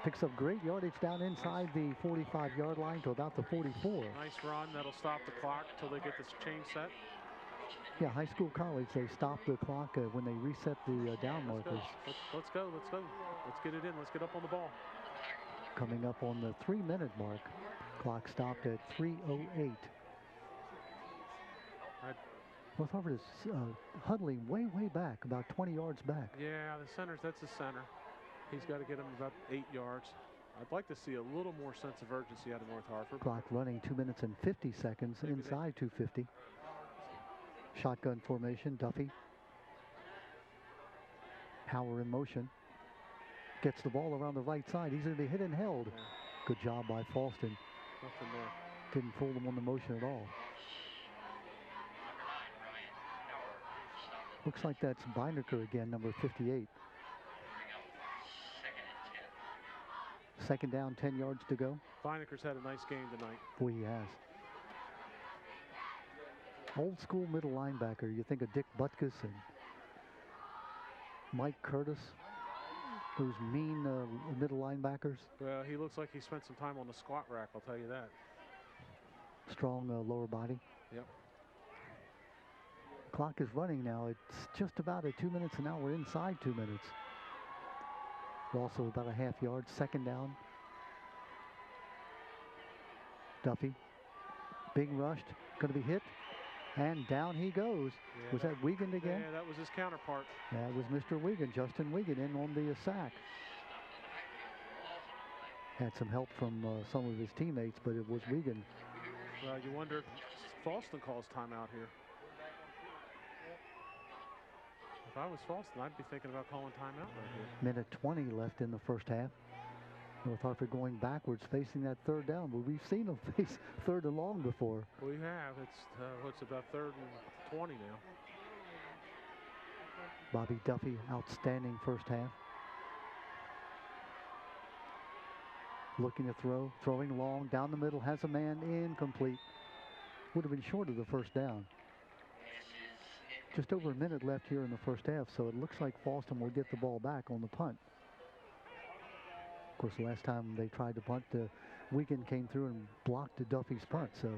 Picks up great yardage down inside the 45-yard line to about the 44. Nice run. That'll stop the clock until they get this chain set. Yeah, high school, college, they stop the clock when they reset the down markers. Let's go. Let's get it in. Let's get up on the ball. Coming up on the 3-minute mark. Clock stopped at 3:08. North Harford is huddling way back, about 20 yards back. Yeah, that's the center. He's got to get him about 8 yards. I'd like to see a little more sense of urgency out of North Harford. Clock running 2 minutes and 50 seconds inside 2:50. Shotgun formation, Duffy. Power in motion. Gets the ball around the right side. He's going to be hit and held. Yeah. Good job by Fallston. Nothing there. Didn't fool him on the motion at all. Looks like that's Beinecker again, number 58. Second down, 10 yards to go. Beinecker's had a nice game tonight. Boy, he has. Old school middle linebacker. You think of Dick Butkus and Mike Curtis. Those mean middle linebackers. Well, he looks like he spent some time on the squat rack, I'll tell you that. Strong lower body. Yep. Clock is running now. It's just about at 2 minutes, and now we're inside 2 minutes. We're also about a half yard. Second down. Duffy. Being rushed. Going to be hit. And down he goes. Yeah, was that Wiegand again? Yeah, that was his counterpart. That was Mr. Wiegand, Justin Wiegand, in on the sack. Had some help from some of his teammates, but it was Wiegand. Well, you wonder if Fallston calls timeout here. If I was Fallston, I'd be thinking about calling timeout right here. Minute 20 left in the first half. North Harford going backwards, facing that third down, but we've seen them face third and long before. We have. It's about 3rd and 20 now. Bobby Duffy, outstanding first half. Looking to throw, throwing long, down the middle, has a man, incomplete. Would have been short of the first down. Just over a minute left here in the first half, so it looks like Fallston will get the ball back on the punt. Of course, the last time they tried to punt, Wiegand came through and blocked Duffy's punt. So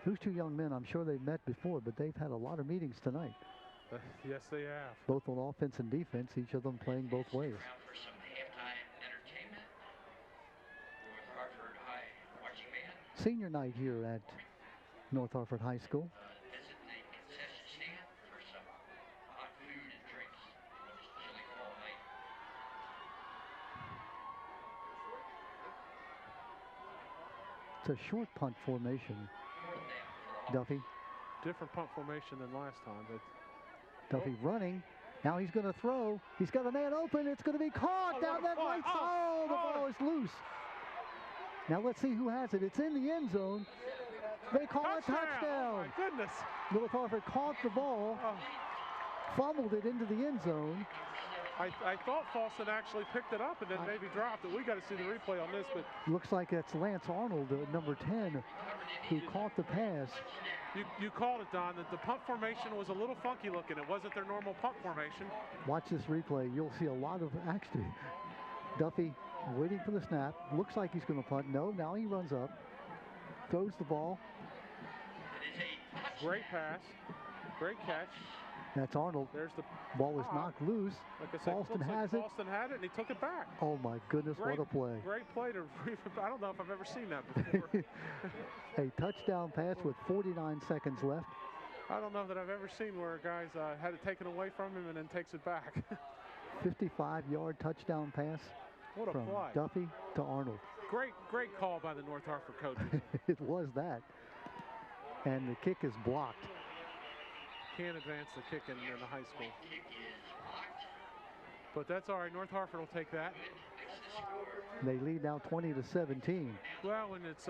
those two young men, I'm sure they've met before, but they've had a lot of meetings tonight. Yes, they have. Both on offense and defense, each of them playing both ways. For some halftime entertainment. North Harford High marching band. Senior night here at North Harford High School. Visit the concession stand for some hot food and drinks on this chilly fall night. It's a short punt formation. Duffy. Different punt formation than last time, but Duffy running. Now he's going to throw. He's got a man open. It's going to be caught down that right side. Oh, the ball is loose. Now let's see who has it. It's in the end zone. They call a touchdown. Oh, my goodness. North Harford caught the ball, fumbled it into the end zone. I thought Fallston actually picked it up and then maybe dropped it. We got to see the replay on this, but looks like it's Lance Arnold, number 10, who caught the pass. You called it, Don. That the punt formation was a little funky looking. It wasn't their normal punt formation. Watch this replay. You'll see a lot of actually. Duffy waiting for the snap. Looks like he's going to punt. No, now he runs up, throws the ball. Great pass, great catch. That's Arnold. There's the ball is knocked loose. Like I said, Fallston has it. Fallston had it, and he took it back. Oh my goodness, what a play! Great play to. I don't know if I've ever seen that before. A touchdown pass with 49 seconds left. I don't know that I've ever seen where a guy's had it taken away from him and then takes it back. 55-yard touchdown pass. What a from play. Duffy to Arnold. Great call by the North Harford coaches. It was that. And the kick is blocked. Can't advance the kick in the high school. But that's all right. North Harford will take that. They lead now 20-17. Well, when it's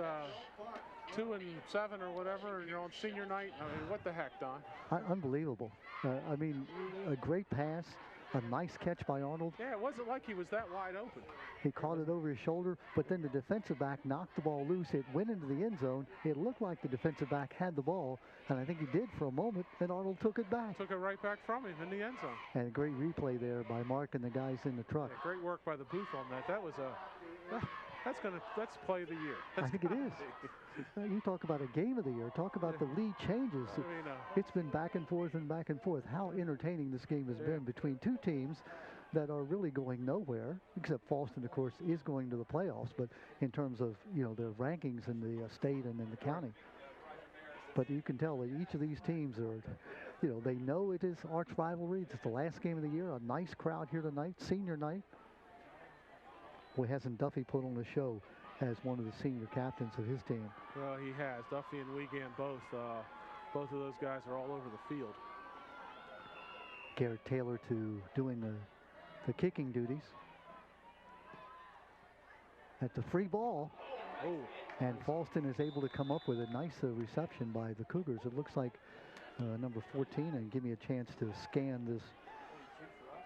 2 and 7 or whatever, you're on senior night. I mean, what the heck, Don? Unbelievable. I mean, a great pass. A nice catch by Arnold. Yeah, it wasn't like he was that wide open. He caught it over his shoulder, but then the defensive back knocked the ball loose. It went into the end zone. It looked like the defensive back had the ball, and I think he did for a moment, and Arnold took it back. Took it right back from him in the end zone. And a great replay there by Mark and the guys in the truck. Yeah, great work by the booth on that. That was that's play of the year. I think it is. You talk about a game of the year. Talk about the lead changes. I mean, it's been back and forth and back and forth. How entertaining this game has been between two teams that are really going nowhere, except Fallston, of course, is going to the playoffs, but in terms of, their rankings in the state and in the county. But you can tell that each of these teams are, they know it is arch rivalry. It's the last game of the year. A nice crowd here tonight, senior night. Boy, hasn't Duffy put on a show as one of the senior captains of his team? Well, he has. Duffy and Wiegand both. Both of those guys are all over the field. Garrett Taylor doing the kicking duties. At the free ball. Oh. And Fallston is able to come up with a nice reception by the Cougars. It looks like number 14, and give me a chance to scan this.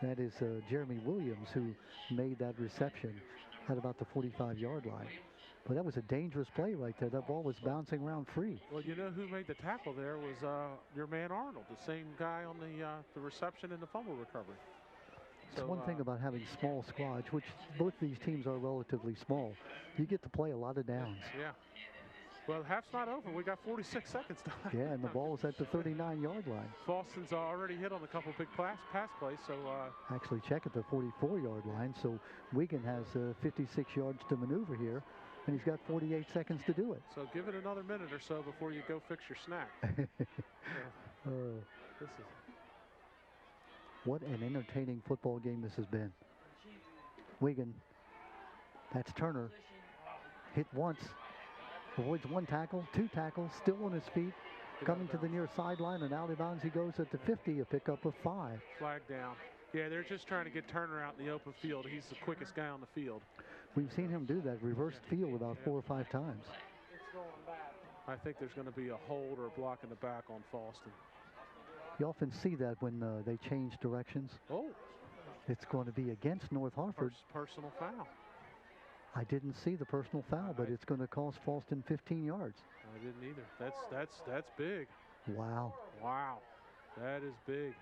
That is Jeremy Williams, who made that reception at about the 45-yard line. But that was a dangerous play right there. That ball was bouncing around free. Well, you know who made the tackle there was your man Arnold, the same guy on the reception and the fumble recovery. It's one thing about having small squads, which both these teams are relatively small. You get to play a lot of downs. Yeah. Well, half's not over. We got 46 seconds to Yeah, and the ball is at the 39-yard line. Fallston's already hit on a couple big pass plays, so... Actually, check at the 44-yard line, so Wiegand has 56 yards to maneuver here, and he's got 48 seconds to do it. So give it another minute or so before you go fix your snack. This is... What an entertaining football game this has been. Wiegand, that's Turner, hit once, avoids one tackle, two tackles, still on his feet, coming to the near sideline, and out of bounds he goes at the 50, a pickup of 5. Flag down. Yeah, they're just trying to get Turner out in the open field. He's the quickest guy on the field. We've seen him do that reversed field about 4 or 5 times. I think there's going to be a hold or a block in the back on Fallston. You often see that when they change directions. Oh. It's going to be against North Harford. Personal foul. I didn't see the personal foul, but it's going to cost Fallston 15 yards. I didn't either. That's big. Wow. Wow. That is big.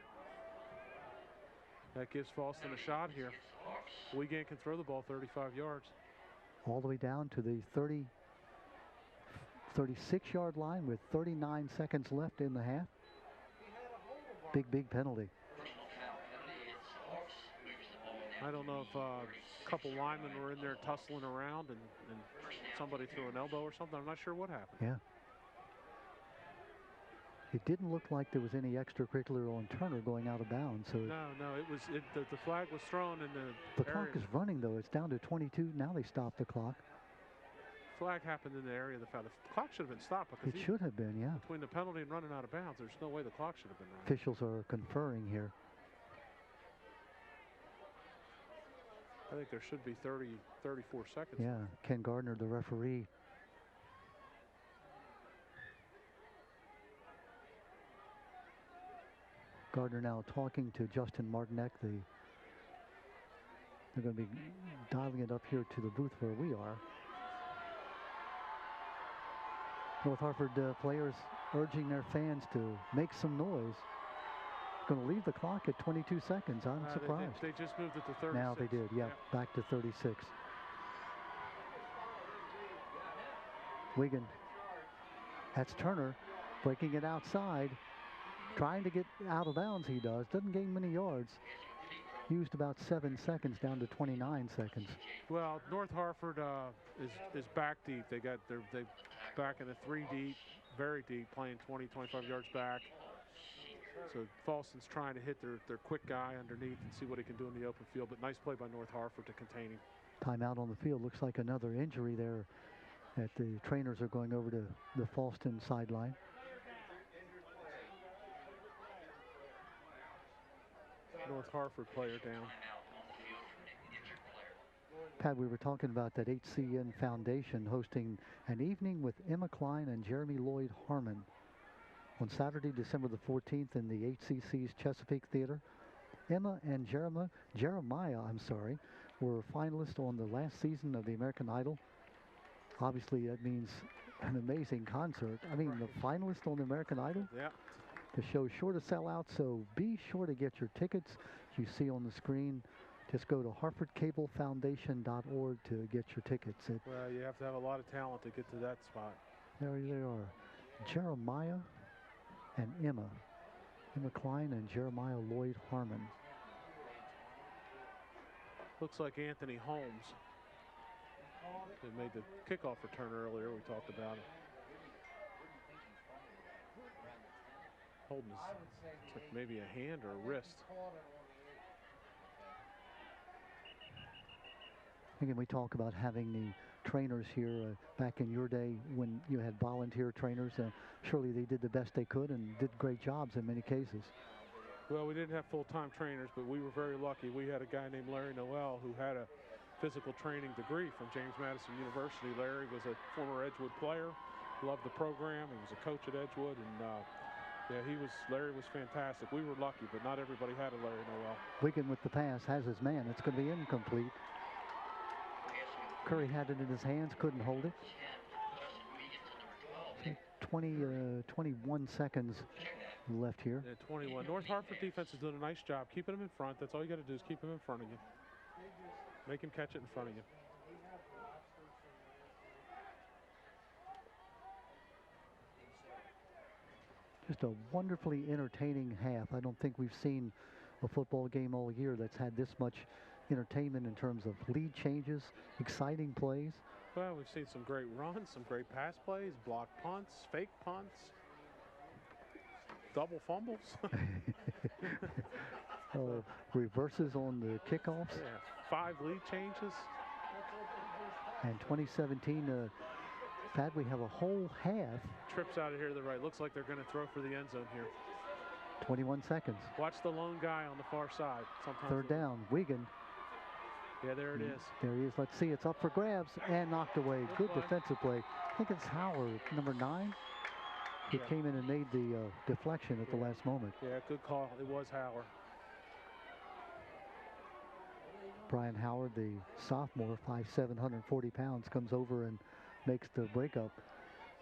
That gives Fallston a shot here. Wiegand can throw the ball 35 yards. All the way down to the 36-yard line with 39 seconds left in the half. Big penalty. I don't know if a couple linemen were in there tussling around and somebody threw an elbow or something. I'm not sure what happened. Yeah. It didn't look like there was any extracurricular on Turner going out of bounds. So no, the flag was thrown in the clock is running, though. It's down to 22. Now they stopped the clock. Flag happened in the area of the foul. The clock should have been stopped. Because it should have been, yeah. Between the penalty and running out of bounds, there's no way the clock should have been running. Officials are conferring here. I think there should be 34 seconds. Yeah, Ken Gardner, the referee. Gardner now talking to Justin Martinek. They're going to be dialing it up here to the booth where we are. North Harford players urging their fans to make some noise. Going to leave the clock at 22 seconds. I'm surprised. They just moved it to 36. Now they did, yeah, back to 36. Wiegand. That's Turner breaking it outside. Trying to get out of bounds, he does. Doesn't gain many yards. Used about 7 seconds down to 29 seconds. Well, North Harford is back deep. They back in the 3 deep, very deep, playing 20, 25 yards back. So Fallston's trying to hit their quick guy underneath and see what he can do in the open field. But nice play by North Harford to contain him. Timeout on the field. Looks like another injury there. That the trainers are going over to the Fallston sideline. North Harford player down. Pat, we were talking about that HCN Foundation hosting an evening with Emma Klein and Jeremy Lloyd Harmon on Saturday, December the 14th in the HCC's Chesapeake Theater. Emma and Jeremiah, were finalists on the last season of the American Idol. Obviously, that means an amazing concert. I mean, the finalist on the American Idol? Yeah. The show's sure to sell out, so be sure to get your tickets. You see on the screen. Just go to harfordcablefoundation.org to get your tickets. Well, you have to have a lot of talent to get to that spot. There they are. Jeremiah and Emma. Emma Klein and Jeremiah Lloyd Harmon. Looks like Anthony Holmes. They made the kickoff return earlier. We talked about it. Holding his, like maybe a hand or a wrist. Again, we talk about having the trainers here back in your day when you had volunteer trainers. Surely they did the best they could and did great jobs in many cases. Well, we didn't have full-time trainers, but we were very lucky. We had a guy named Larry Noel who had a physical training degree from James Madison University. Larry was a former Edgewood player, loved the program. He was a coach at Edgewood, and yeah, Larry was fantastic. We were lucky, but not everybody had a Larry Noel. Wigan with the pass has his man. It's going to be incomplete. Curry had it in his hands, couldn't hold it. 21 seconds left here. Yeah, 21. North Hartford defense is doing a nice job keeping him in front. That's all you got to do is keep him in front of you. Make him catch it in front of you. Just a wonderfully entertaining half. I don't think we've seen a football game all year that's had this much entertainment in terms of lead changes, exciting plays. Well, we've seen some great runs, some great pass plays, blocked punts, fake punts, double fumbles. Reverses on the kickoffs. Yeah, 5 lead changes. And 2017, Pat, we have a whole half. Trips out of here to the right. Looks like they're going to throw for the end zone here. 21 seconds. Watch the lone guy on the far side. Sometimes third down, Wigan. Yeah, there it is. There he is. Let's see. It's up for grabs and knocked away. Good defensive play. I think it's Howard, number 9. He came in and made the deflection at the last moment. Yeah, good call. It was Howard. Brian Howard, the sophomore, 5'7", 140 pounds, comes over and makes the breakup.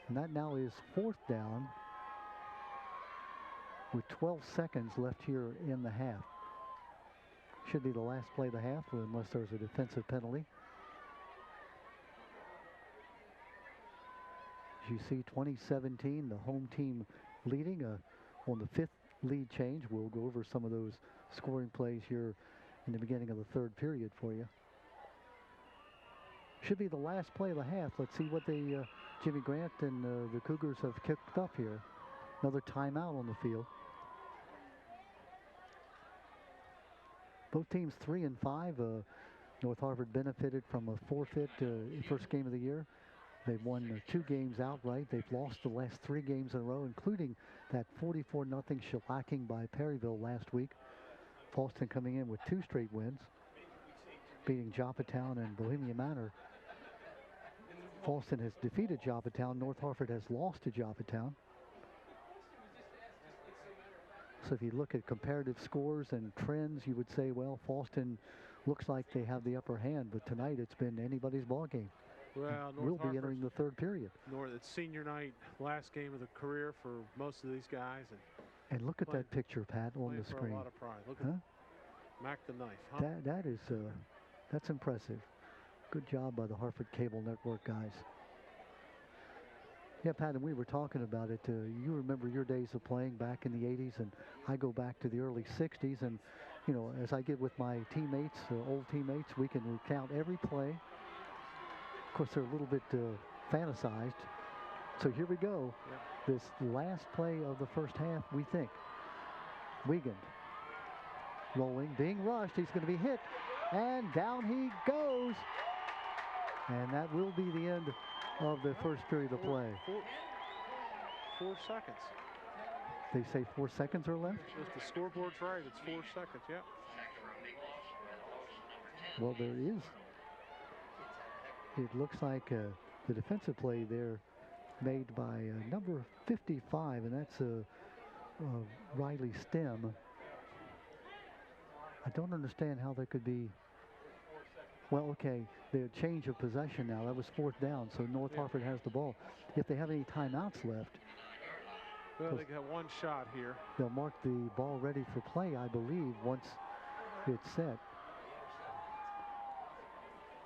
And that now is 4th down with 12 seconds left here in the half. Should be the last play of the half unless there's a defensive penalty. As you see, 2017, the home team leading on the 5th lead change. We'll go over some of those scoring plays here in the beginning of the 3rd period for you. Should be the last play of the half. Let's see what Jimmy Grant and the Cougars have kicked up here. Another timeout on the field. Both teams 3 and 5. North Harford benefited from a forfeit first game of the year. They've won 2 games outright. They've lost the last 3 games in a row, including that 44-0 shellacking by Perryville last week. Fallston coming in with 2 straight wins, beating Joppatown and Bohemia Manor. Fallston has defeated Joppatown. North Harford has lost to Joppatown. So if you look at comparative scores and trends, you would say, well, Fallston looks like they have the upper hand, but tonight it's been anybody's ball game. Well, we'll be entering the 3rd period. It's senior night, last game of the career for most of these guys. And look at that picture, Pat, on the screen. A lot of pride. Look at Mac the Knife. Huh? That is, that's impressive. Good job by the Harford Cable Network guys. Yeah, Pat, and we were talking about it. You remember your days of playing back in the 80s, and I go back to the early 60s. And, you know, as I get with my teammates, old teammates, we can recount every play. Of course, they're a little bit fantasized. So here we go. Yeah. This last play of the first half, we think. Wigan rolling, being rushed. He's going to be hit, and down he goes. And that will be the end of the first period of play. 4 seconds. They say 4 seconds are left? If the scoreboard's right, it's 4 seconds, yeah. Well, there is. It looks like the defensive play there made by number 55, and that's Riley Stem. I don't understand how there could be. Well, okay, the change of possession now. That was 4th down, so North Harford has the ball. If they have any timeouts left. Well, they got 1 shot here. They'll mark the ball ready for play, I believe, once it's set.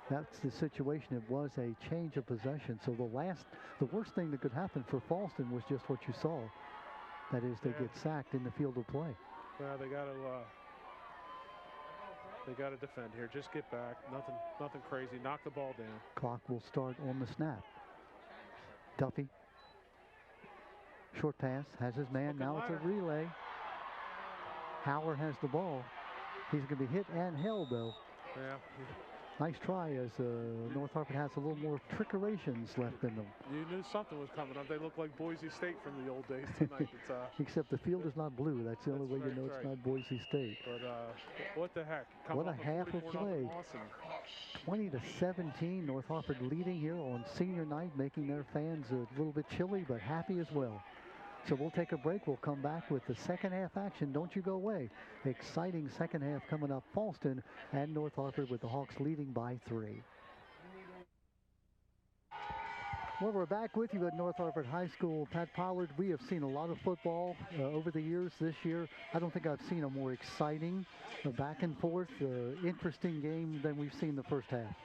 That's the situation. It was a change of possession. So the worst thing that could happen for Fallston was just what you saw. That is, they get sacked in the field of play. Well, they got to They got to defend here. Just get back. Nothing crazy. Knock the ball down. Clock will start on the snap. Duffy. Short pass. Has his man. Now it's a relay. Howard has the ball. He's going to be hit and held, though. Yeah. Nice try as North Harford has a little more trickerations left in them. You knew something was coming up. They look like Boise State from the old days tonight. Except the field is not blue. That's the only way you know it's not Boise State. But what the heck? What a half of play. 20-17. North Harford leading here on senior night, making their fans a little bit chilly, but happy as well. So we'll take a break. We'll come back with the second half action. Don't you go away. Exciting second half coming up. Fallston and North Harford with the Hawks leading by 3. Well, we're back with you at North Harford High School. Pat Pollard, we have seen a lot of football over the years. This year, I don't think I've seen a more exciting, back and forth, interesting game than we've seen the first half.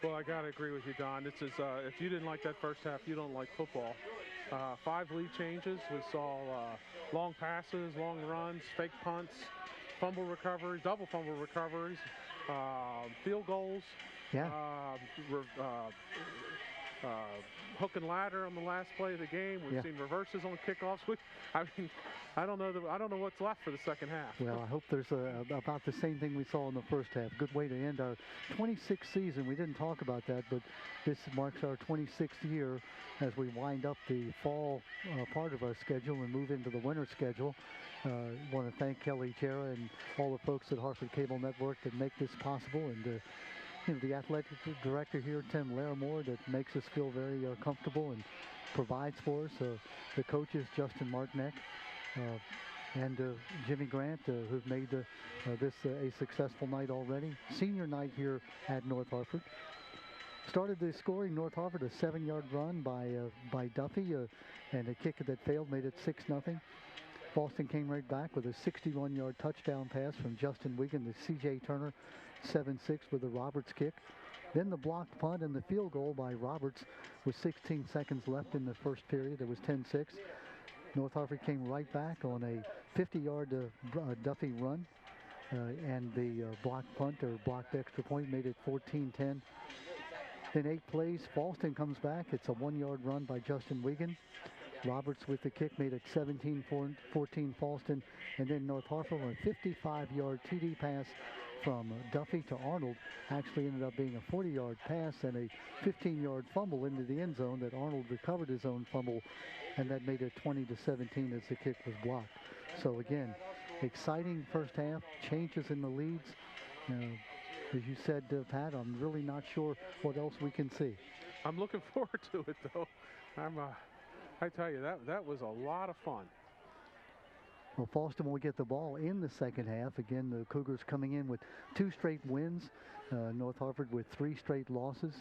Well, I got to agree with you, Don. This is, if you didn't like that first half, you don't like football. 5 lead changes. We saw long passes, long runs, fake punts, fumble recoveries, double fumble recoveries, field goals. Yeah. Hook and ladder on the last play of the game. We've seen reverses on kickoffs. I don't know what's left for the second half. Well, I hope there's about the same thing we saw in the first half. Good way to end our 26th season. We didn't talk about that, but this marks our 26th year as we wind up the fall part of our schedule and move into the winter schedule. Want to thank Kelly Chera and all the folks at Harford Cable Network that make this possible, and the athletic director here, Tim Larimore, that makes us feel very comfortable and provides for us. The coaches, Justin Martinek and Jimmy Grant, who've made this a successful night already. Senior night here at North Harford. Started the scoring, North Harford, a 7-yard run by Duffy, and a kick that failed made it 6-0. Fallston came right back with a 61-yard touchdown pass from Justin Wigan to C.J. Turner, 7-6 with a Roberts kick. Then the blocked punt and the field goal by Roberts with 16 seconds left in the first period. It was 10-6. North Harford came right back on a 50-yard Duffy run, and the blocked punt or blocked extra point made it 14-10. In 8 plays, Fallston comes back. It's a 1-yard run by Justin Wigan. Roberts with the kick made it 17-14 Fallston, and then North Harford on a 55-yard TD pass from Duffy to Arnold. Actually ended up being a 40-yard pass and a 15-yard fumble into the end zone that Arnold recovered his own fumble, and that made it 20-17 as the kick was blocked. So again, exciting first half, changes in the leads. As you said, Pat, I'm really not sure what else we can see. I'm looking forward to it, though. I tell you, that was a lot of fun. Well, Fallston will get the ball in the second half. Again, the Cougars coming in with 2 straight wins. North Harford with 3 straight losses.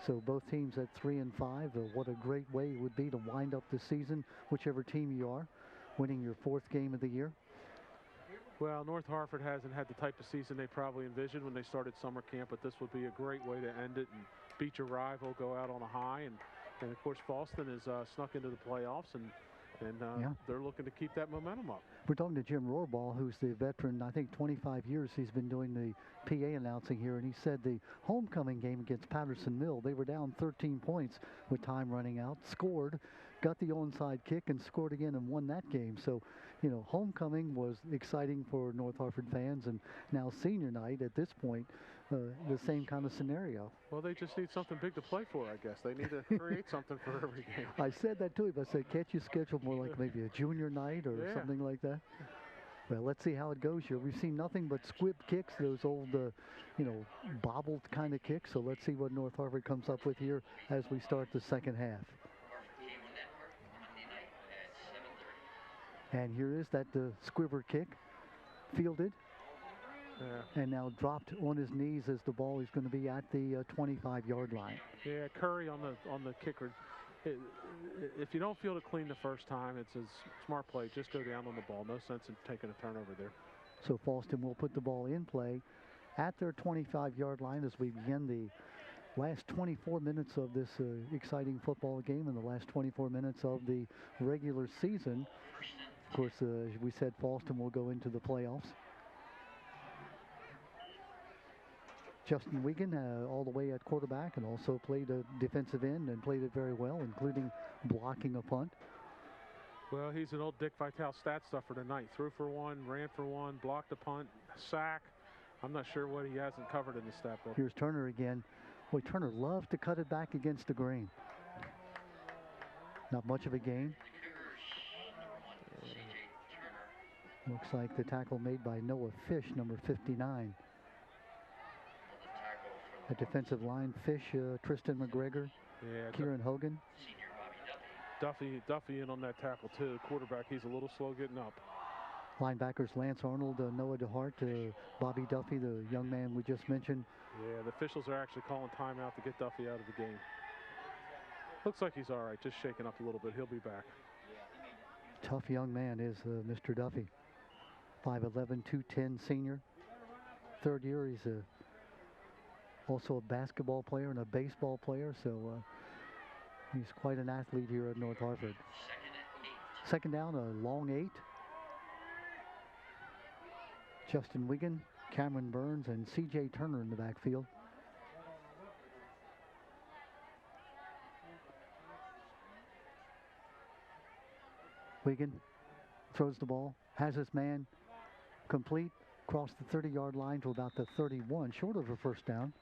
So both teams at 3-5. What a great way it would be to wind up the season, whichever team you are, winning your 4th game of the year. Well, North Harford hasn't had the type of season they probably envisioned when they started summer camp, but this would be a great way to end it and beat your rival, go out on a high. And of course, Fallston has snuck into the playoffs, and they're looking to keep that momentum up. We're talking to Jim Rohrball, who's the veteran. I think 25 years he's been doing the PA announcing here, and he said the homecoming game against Patterson Mill, they were down 13 points with time running out, scored, got the onside kick, and scored again and won that game. So, homecoming was exciting for North Harford fans, and now senior night at this point, the same kind of scenario. Well, they just need something big to play for, I guess. They need to create something for every game. I said that to him. I said, can't you schedule more like maybe a junior night or something like that? Well, let's see how it goes here. We've seen nothing but squib kicks, those old, bobbled kind of kicks. So let's see what North Harford comes up with here as we start the second half. And here is that squiver kick, fielded. Yeah. And now dropped on his knees as the ball is going to be at the 25-yard line. Yeah, Curry on the kicker. If you don't field it clean the first time, it's a smart play. Just go down on the ball. No sense in taking a turnover there. So Fallston will put the ball in play at their 25-yard line as we begin the last 24 minutes of this exciting football game and the last 24 minutes of the regular season. Of course, as we said, Fallston will go into the playoffs. Justin Wiegand all the way at quarterback and also played a defensive end and played it very well, including blocking a punt. Well, he's an old Dick Vitale stat stuffer tonight. Threw for one, ran for one, blocked a punt, sack. I'm not sure what he hasn't covered in the stat book. Here's Turner again. Boy, Turner loved to cut it back against the grain. Not much of a gain. Looks like the tackle made by Noah Fish, number 59. At defensive line, Fish, Tristan McGregor, Kieran Hogan. Duffy in on that tackle too. Quarterback, he's a little slow getting up. Linebackers Lance Arnold, Noah DeHart, Bobby Duffy, the young man we just mentioned. Yeah, the officials are actually calling timeout to get Duffy out of the game. Looks like he's all right, just shaking up a little bit. He'll be back. Tough young man is Mr. Duffy. 5'11", 210 senior. Third year, he's also a basketball player and a baseball player, so he's quite an athlete here at North Harford. Second down, a long 8. Justin Wiegand, Cameron Burns, and C.J. Turner in the backfield. Wiegand throws the ball, has his man complete, across the 30-yard line to about the 31, short of a first down.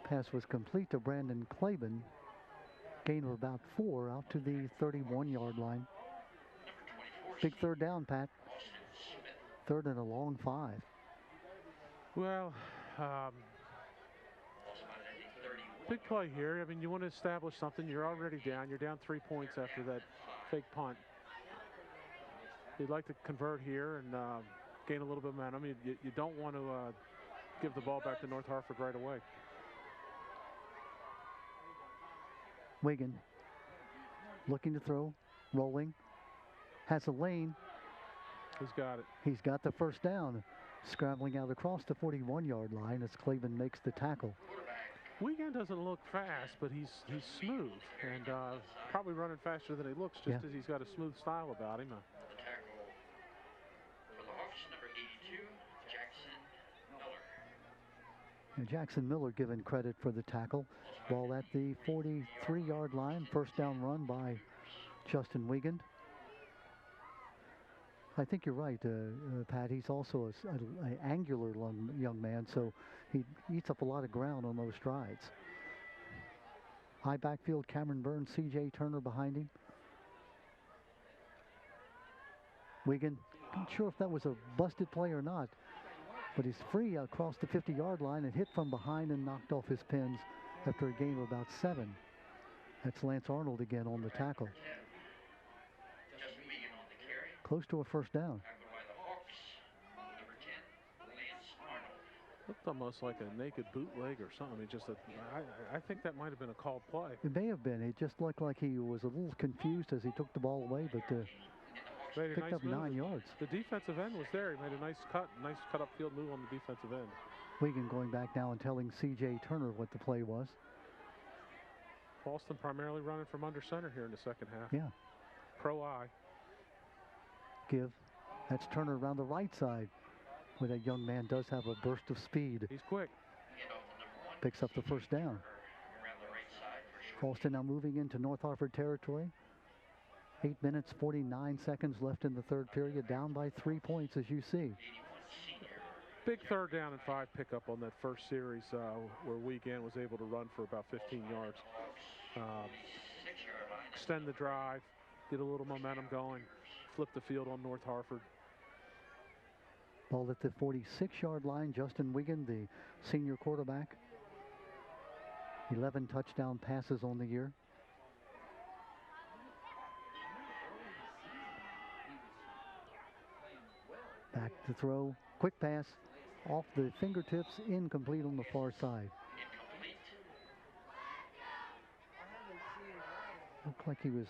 Pass was complete to Brandon Claiborne. Gain of about 4 out to the 31-yard line. Big third down, Pat. Third and a long 5. Well, big play here. I mean, you want to establish something. You're already down. You're down 3 points after that fake punt. You'd like to convert here and gain a little bit of momentum. You don't want to give the ball back to North Harford right away. Wiegand looking to throw, rolling, has a lane. He's got it. He's got the first down. Scrambling out across the 41-yard line as Claiborne makes the tackle. Wiegand doesn't look fast, but he's smooth and probably running faster than he looks, just as he's got a smooth style about him. The tackle for the Hawks, number 82, Jackson Miller. And Jackson Miller given credit for the tackle. Ball at the 43-yard line. First down run by Justin Wiegand. I think you're right, Pat. He's also an angular young man, so he eats up a lot of ground on those strides. High backfield, Cameron Burns, C.J. Turner behind him. Wiegand, not sure if that was a busted play or not, but he's free across the 50-yard line and hit from behind and knocked off his pins after a gain of about 7. That's Lance Arnold again on the tackle. Close to a first down. Looked almost like a naked bootleg or something. I mean, I think that might have been a called play. It may have been. It just looked like he was a little confused as he took the ball away, but picked up 9 yards. The defensive end was there. He made a nice cut upfield move on the defensive end. Wiegand going back now and telling C.J. Turner what the play was. Fallston primarily running from under center here in the second half. Yeah. Pro eye. Give. That's Turner around the right side, where that young man does have a burst of speed. He's quick. Picks up the first down. Fallston now moving into North Harford territory. 8 minutes, 49 seconds left in the third period, down by 3 points, as you see. Big third down and 5 pickup on that first series where Wiegand was able to run for about 15 yards. Extend the drive, get a little momentum going, flip the field on North Harford. Ball at the 46-yard line. Justin Wiegand, the senior quarterback. 11 touchdown passes on the year. Back to throw. Quick pass. Off the fingertips. Incomplete on the far side. Looked like he was...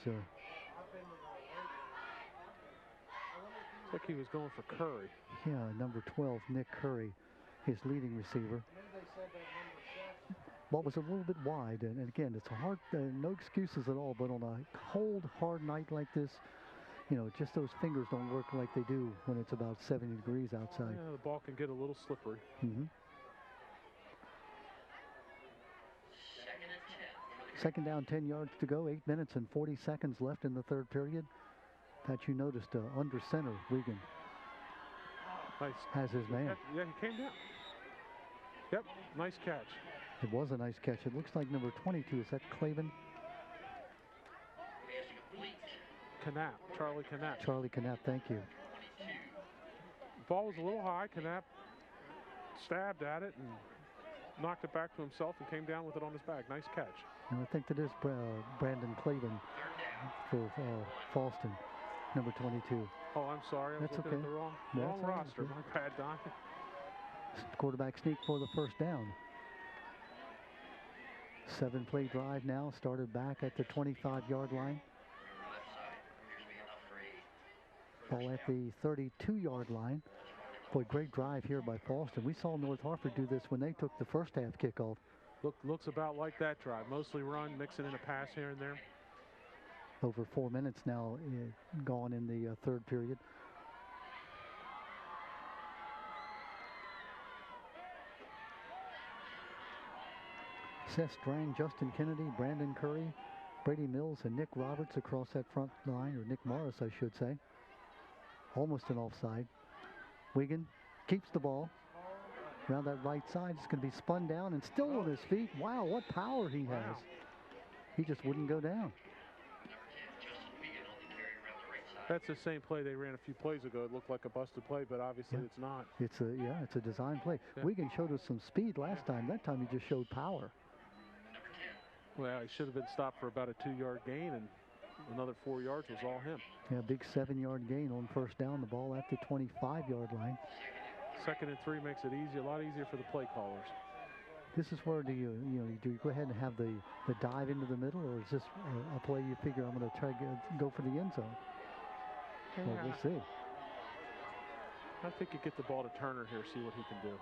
Like he was going for Curry. Yeah, number 12, Nick Curry, his leading receiver. Ball was a little bit wide, and again, it's a hard, no excuses at all, but on a cold, hard night like this, you know, just those fingers don't work like they do when it's about 70 degrees outside. Yeah, the ball can get a little slippery. Mm-hmm. Second and 10. Second down, 10 yards to go, 8 minutes and 40 seconds left in the third period. Pat, you noticed under center, Wigan Nice. has his man. Yeah, he came down. Yep, nice catch. It was a nice catch. It looks like number 22. Is that Clavin? Pass complete. Knapp, Charlie Knapp. Charlie Knapp, thank you. 22. Ball was a little high. Knapp stabbed at it and knocked it back to himself and came down with it on his back. Nice catch. And I think that is Brandon Clavin Third down. for Fallston, number 22. Oh, I'm sorry. I was That's looking okay. at the wrong That's all right. roster. My bad, Don. Quarterback sneak for the first down. 7-play drive now, started back at the 25-yard line. Left side. Appears to be enough for a Ball at the 32-yard line. Boy, great drive here by Fallston. We saw North Harford do this when they took the first half kickoff. Looks about like that drive. Mostly run, mixing in a pass here and there. Over 4 minutes now gone in the third period. Seth Strang, Justin Kennedy, Brandon Curry, Brady Mills, and Nick Roberts across that front line, or Nick Morris, I should say. Almost an offside. Wigan keeps the ball around that right side. It's going to be spun down and still on his feet. Wow, what power he has. He just wouldn't go down. number 10. Justin Wigan only carried around the right side. That's the same play they ran a few plays ago. It looked like a busted play, but obviously Yeah. it's not. It's a design play. Yeah. Wigan showed us some speed last time. That time he just showed power. Number 10. Well, he should have been stopped for about a 2-yard gain, and another 4 yards was all him. Yeah, big 7-yard gain on first down. The ball at the 25-yard line. Second and 3 makes it easy, a lot easier for the play callers. This is where do you go ahead and have the dive into the middle, or is this a play you figure I'm going to try to go for the end zone? Well, we'll see. I think you get the ball to Turner here, see what he can do.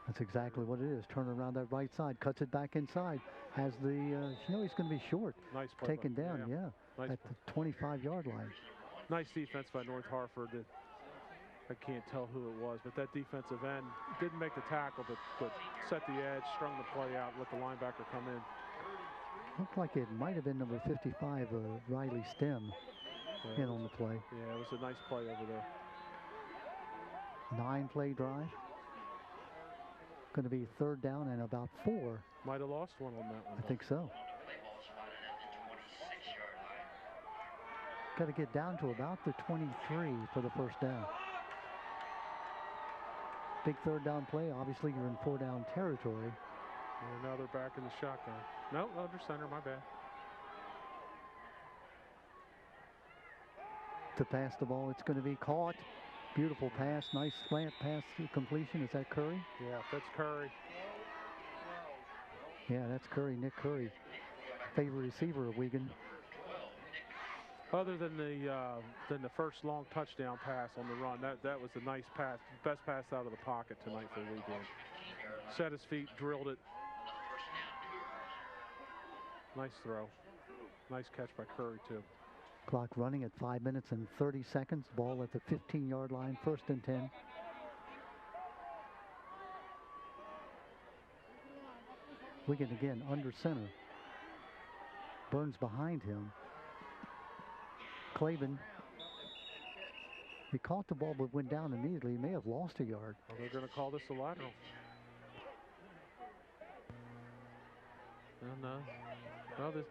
That's exactly what it is. Turn around that right side, cuts it back inside. Has the, he's going to be short. Nice play. Taken down, yeah, Nice at the 25-yard line. Nice defense by North Harford. I can't tell who it was, but that defensive end didn't make the tackle, but set the edge, strung the play out, let the linebacker come in. Looked like it might have been number 55, Riley Stem, in on the play. Yeah, it was a nice play over there. 9-play drive. Going to be third down and about 4. Might have lost one on that one. I think so. Play ball spotted at the 26-yard line. Got to get down to about the 23 for the first down. Big third down play. Obviously, you're in 4-down territory. And now they're back in the shotgun. No, under center, my bad. To pass the ball, it's going to be caught. Beautiful pass. Nice slant pass completion. Is that Curry? Yeah, that's Curry. Yeah, that's Curry. Nick Curry. Favorite receiver of Wigan. Other than the first long touchdown pass on the run, that was a nice pass, best pass out of the pocket tonight for Wigan. 15-yard line. Set his feet, drilled it. Another first down. Nice throw. Nice catch by Curry too. Clock running at 5 minutes and 30 seconds. Ball at the 15-yard line. First and 10. Wigan again under center. Burns behind him. Clavin. He caught the ball but went down immediately. He may have lost a yard. Well, they're going to call this a lateral.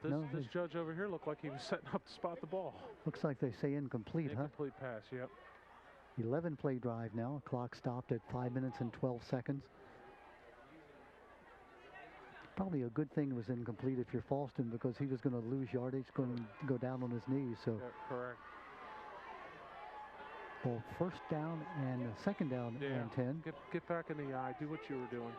No, this judge over here looked like he was setting up to spot the ball. Looks like they say incomplete, huh? Incomplete pass, yep. 11-play drive now. Clock stopped at 5 minutes and 12 seconds. Probably a good thing it was incomplete if you're Fallston, because he was going to lose yardage, going to go down on his knees. So, Yeah, correct. well, first down and second down and 10. Get back in the eye. Do what you were doing.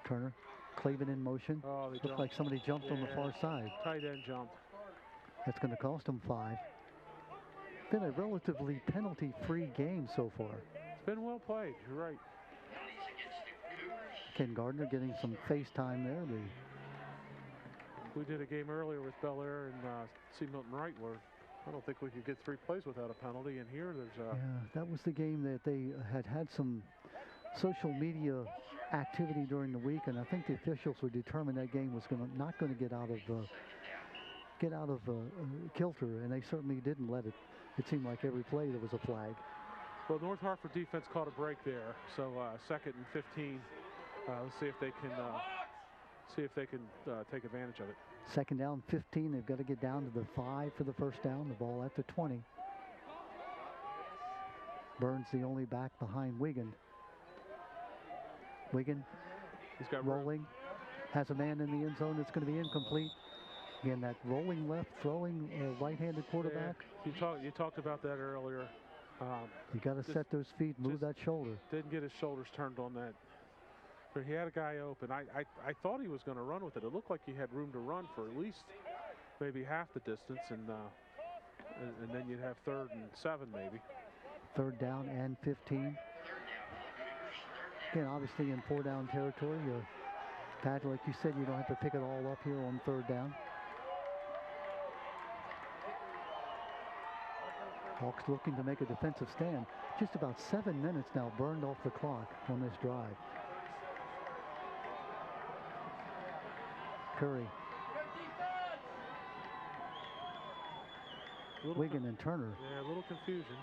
Turner, Clavin in motion. Oh, they Looked jumped. like somebody jumped on the far side. Tight end jumped. That's going to cost him 5. Been a relatively penalty-free game so far. It's been well played. You're right. Penalties against Ken Gardner getting some face time there. We did a game earlier with Bel Air and C. Milton Wright where I don't think we could get 3 plays without a penalty. And here there's yeah, that was the game that they had some social media activity during the week, and I think the officials were determined that game was not going to get out of kilter, and they certainly didn't let it. It seemed like every play there was a flag. Well, North Hartford defense caught a break there, so 2nd and 15. Let's see if they can take advantage of it. 2nd down, 15. They've got to get down to the 5 for the first down. The ball at the 20. Burns the only back behind Wigan. Wigan, he's got rolling, has a man in the end zone. It's going to be incomplete. Again, that rolling left, throwing right-handed quarterback. Yeah, you talked about that earlier. You got to set those feet, move that shoulder. Didn't get his shoulders turned on that. But he had a guy open. I thought he was going to run with it. It looked like he had room to run for at least maybe half the distance, and then you'd have 3rd and 7 maybe. 3rd down and 15. Again, obviously in 4-down territory. Pat, like you said, you don't have to pick it all up here on 3rd down. Hawks looking to make a defensive stand. Just about 7 minutes now burned off the clock on this drive. Curry. Wigan and Turner. Yeah, a little confusion.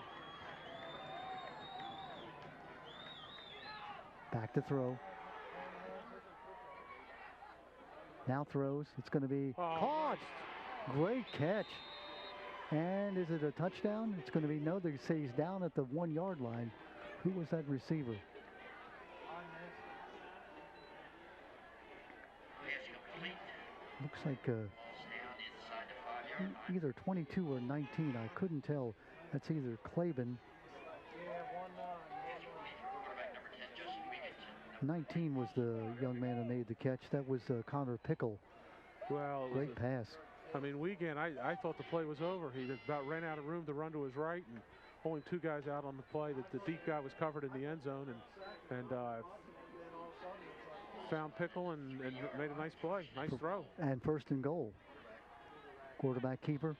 Back to throw. Now throws. It's going to be caught. Great catch. And is it a touchdown? It's going to be no. They say he's down at the 1-yard line. Who was that receiver? Looks like either 22 or 19. I couldn't tell. That's either Claben. 19 was the young man who made the catch. That was Connor Pickle. Well, great pass. I mean, Wiegand, I thought the play was over. He about ran out of room to run to his right, and only 2 guys out on the play. The deep guy was covered in the end zone, and found Pickle and made a nice play, nice throw. And 1st and goal. Quarterback keeper.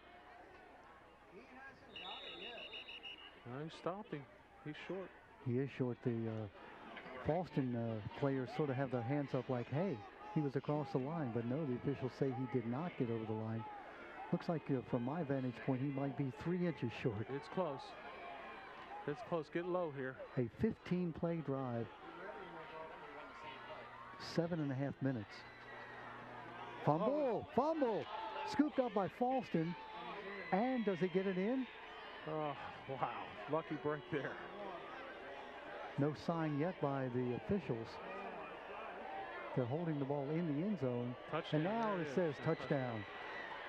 No, he stopped him. He's short. He is short. The Fallston players sort of have their hands up like, hey, he was across the line. But no, the officials say he did not get over the line. Looks like from my vantage point, he might be 3 inches short. It's close. It's close. Get low here. A 15-play drive. 7.5 minutes. Fumble! Fumble! Scooped up by Fallston. And does he get it in? Oh, wow. Lucky break there. No sign yet by the officials. They're holding the ball in the end zone. Touchdown. And now it says touchdown.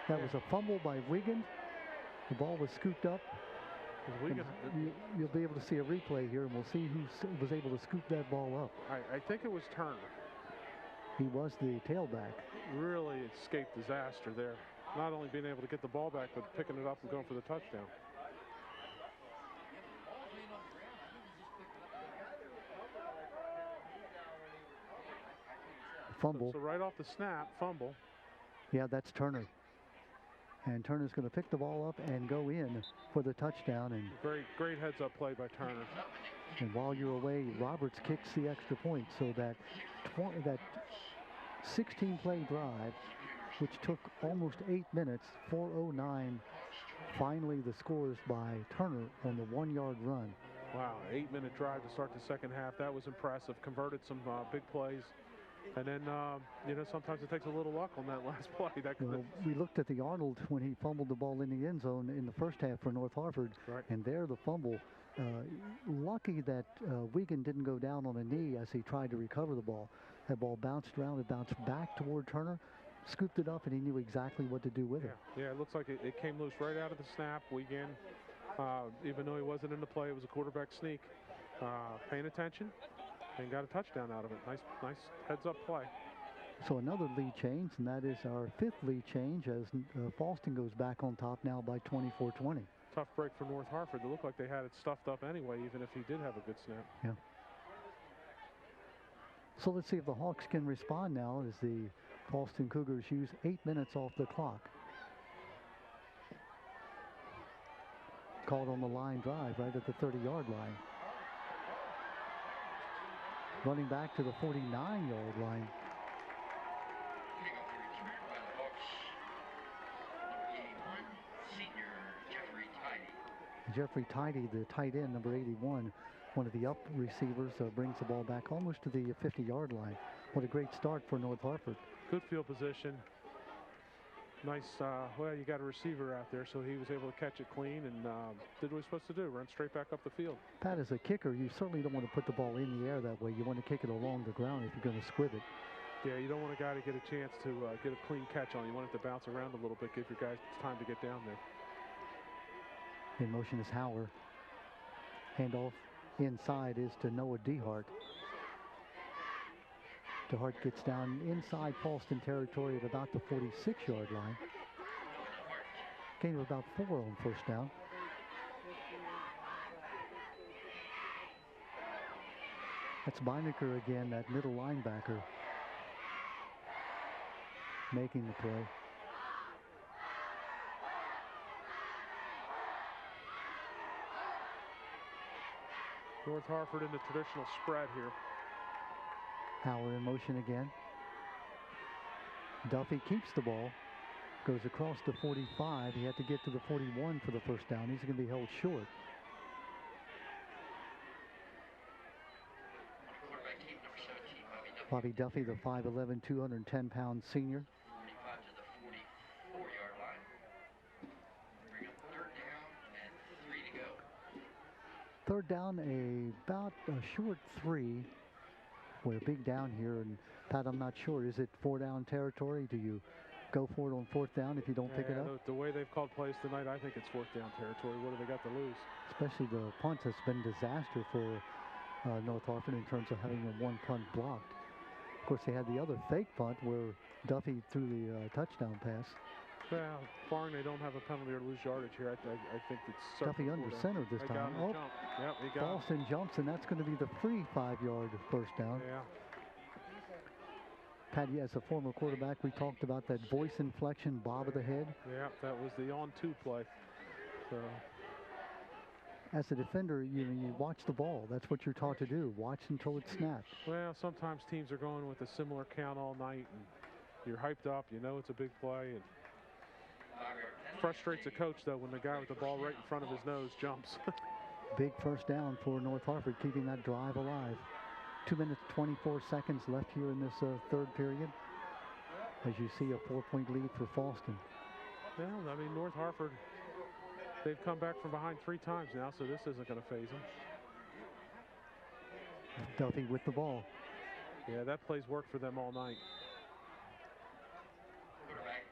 That was a fumble by Wiegand. The ball was scooped up. You'll be able to see a replay here, and we'll see who was able to scoop that ball up. I think it was Turner. He was the tailback. Really escaped disaster there. Not only being able to get the ball back, but picking it up and going for the touchdown. Fumble. So right off the snap, fumble. Yeah, that's Turner. And Turner's going to pick the ball up and go in for the touchdown. And great heads-up play by Turner. And while you're away, Roberts kicks the extra point. So that 16-play drive, which took almost 8 minutes, 4:09, finally the scores by Turner on the 1-yard run. Wow, 8-minute drive to start the 2nd half. That was impressive. Converted some big plays. And then, sometimes it takes a little luck on that last play. We looked at the Arnold when he fumbled the ball in the end zone in the first half for North Harford. Right. And there the fumble. Lucky that Wiegand didn't go down on a knee as he tried to recover the ball. That ball bounced around. It bounced back toward Turner, scooped it up, and he knew exactly what to do with it. Yeah, it looks like it came loose right out of the snap. Wiegand, even though he wasn't in the play, it was a quarterback sneak. Paying attention. And got a touchdown out of it. Nice heads-up play. So another lead change, and that is our 5th lead change as Fallston goes back on top now by 24-20. Tough break for North Harford. It looked like they had it stuffed up anyway, even if he did have a good snap. Yeah. So let's see if the Hawks can respond now as the Fallston Cougars use 8 minutes off the clock. Called on the line drive right at the 30-yard line. Running back to the 49-yard line. Kickoff return by the Hawks. Number 81, senior Jeffrey Tidy. Jeffrey Tidy, the tight end, number 81, one of the up receivers, brings the ball back almost to the 50-yard line. What a great start for North Harford. Good field position. Nice, well, you got a receiver out there, so he was able to catch it clean and did what he was supposed to do, run straight back up the field. Pat, as a kicker, you certainly don't want to put the ball in the air that way. You want to kick it along the ground if you're going to squib it. Yeah, you don't want a guy to get a chance to get a clean catch on. You want it to bounce around a little bit, give your guys time to get down there. In motion is Howard. Handoff inside is to Noah DeHart. DeHart gets down inside Fallston territory at about the 46-yard line. Gain of about 4 on first down. That's Beinecker again, that middle linebacker, making the play. North Harford in the traditional spread here. Howard in motion again. Duffy keeps the ball, goes across the 45. He had to get to the 41 for the first down. He's going to be held short. Quarterback team, number 17, Bobby Duffy, the 5'11", 210-pound senior. 45 to the 44-yard line. Bring up third down and 3 to go. Third down, about a short 3. We're big down here, and Pat, I'm not sure. Is it 4-down territory? Do you go for it on 4th down if you don't pick it up? The way they've called plays tonight, I think it's 4th down territory. What do they got to lose? Especially the punt has been disaster for North Harford in terms of having a 1 punt blocked. Of course, they had the other fake punt where Duffy threw the touchdown pass. Well, barring they don't have a penalty or lose yardage here, I think it's Duffy under center this time. Oh, yep, he got Fallston jumps, and that's going to be the free 5-yard first down. Yeah. Patty, as a former quarterback, we talked about that voice inflection, bob of the head. Yeah, that was the on-2 play. So, as a defender, you watch the ball. That's what you're taught to do. Watch until it's snapped. Well, sometimes teams are going with a similar count all night, and you're hyped up. You know it's a big play, and frustrates a coach, though, when the guy with the ball right in front of his nose jumps. Big first down for North Harford, keeping that drive alive. 2 minutes, 24 seconds left here in this third period. As you see, a 4-point lead for Fallston. Well, I mean, North Harford, they've come back from behind 3 times now, so this isn't going to faze them. Duffy with the ball. Yeah, that play's worked for them all night. Quarterback,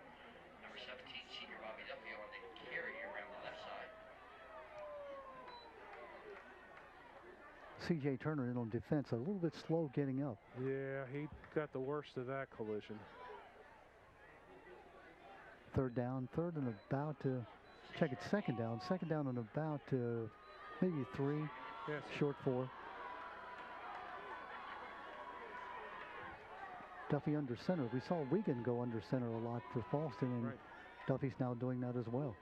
number 17, senior Bobby Duffy on the carry around the left side. C.J. Turner in on defense, a little bit slow getting up. Yeah, he got the worst of that collision. Third down, third and about to check it. Second down and about maybe 3. Yes. Short 4. Duffy under center. We saw Wigan go under center a lot for Fallston, and right. Duffy's now doing that as well.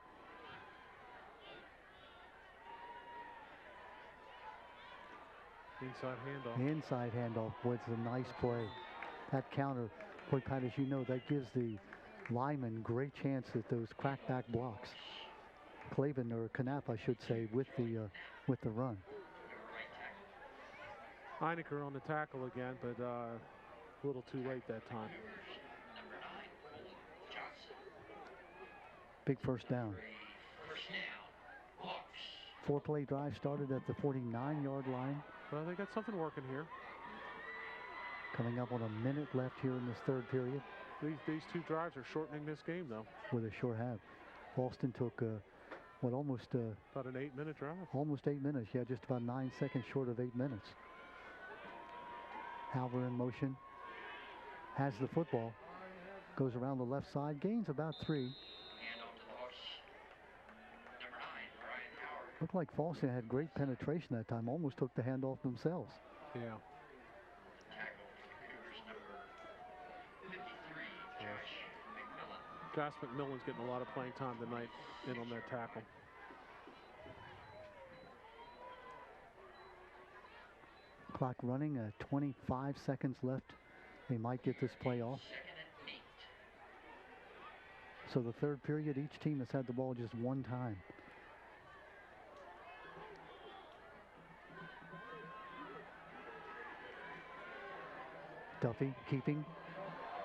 Inside handoff. Inside handoff was a nice play. That counter, boy, Pat, as you know, that gives the lineman great chance at those crackback blocks. Clavin, or Knapp, I should say, with the run. Heinecker on the tackle again, but a little too late that time. Number 9, Johnson. Big first down. First down, Hawks. 4-play drive started at the 49-yard line. Well, they got something working here. Coming up on a minute left here in this third period. These 2 drives are shortening this game, though. With a sure have. Fallston took almost about an 8-minute drive. Almost 8 minutes. Yeah, just about 9 seconds short of 8 minutes. Halver in motion. Has the football. Goes around the left side. Gains about 3. Hand off to the Hawks. Number 9, Brian Howard. Looked like Fallston had great penetration that time. Almost took the handoff themselves. Yeah. Tackle Josh McMillan's getting a lot of playing time tonight in on that tackle. Clock running, 25 seconds left. They might get this play off. So the third period, each team has had the ball just one time. Duffy keeping,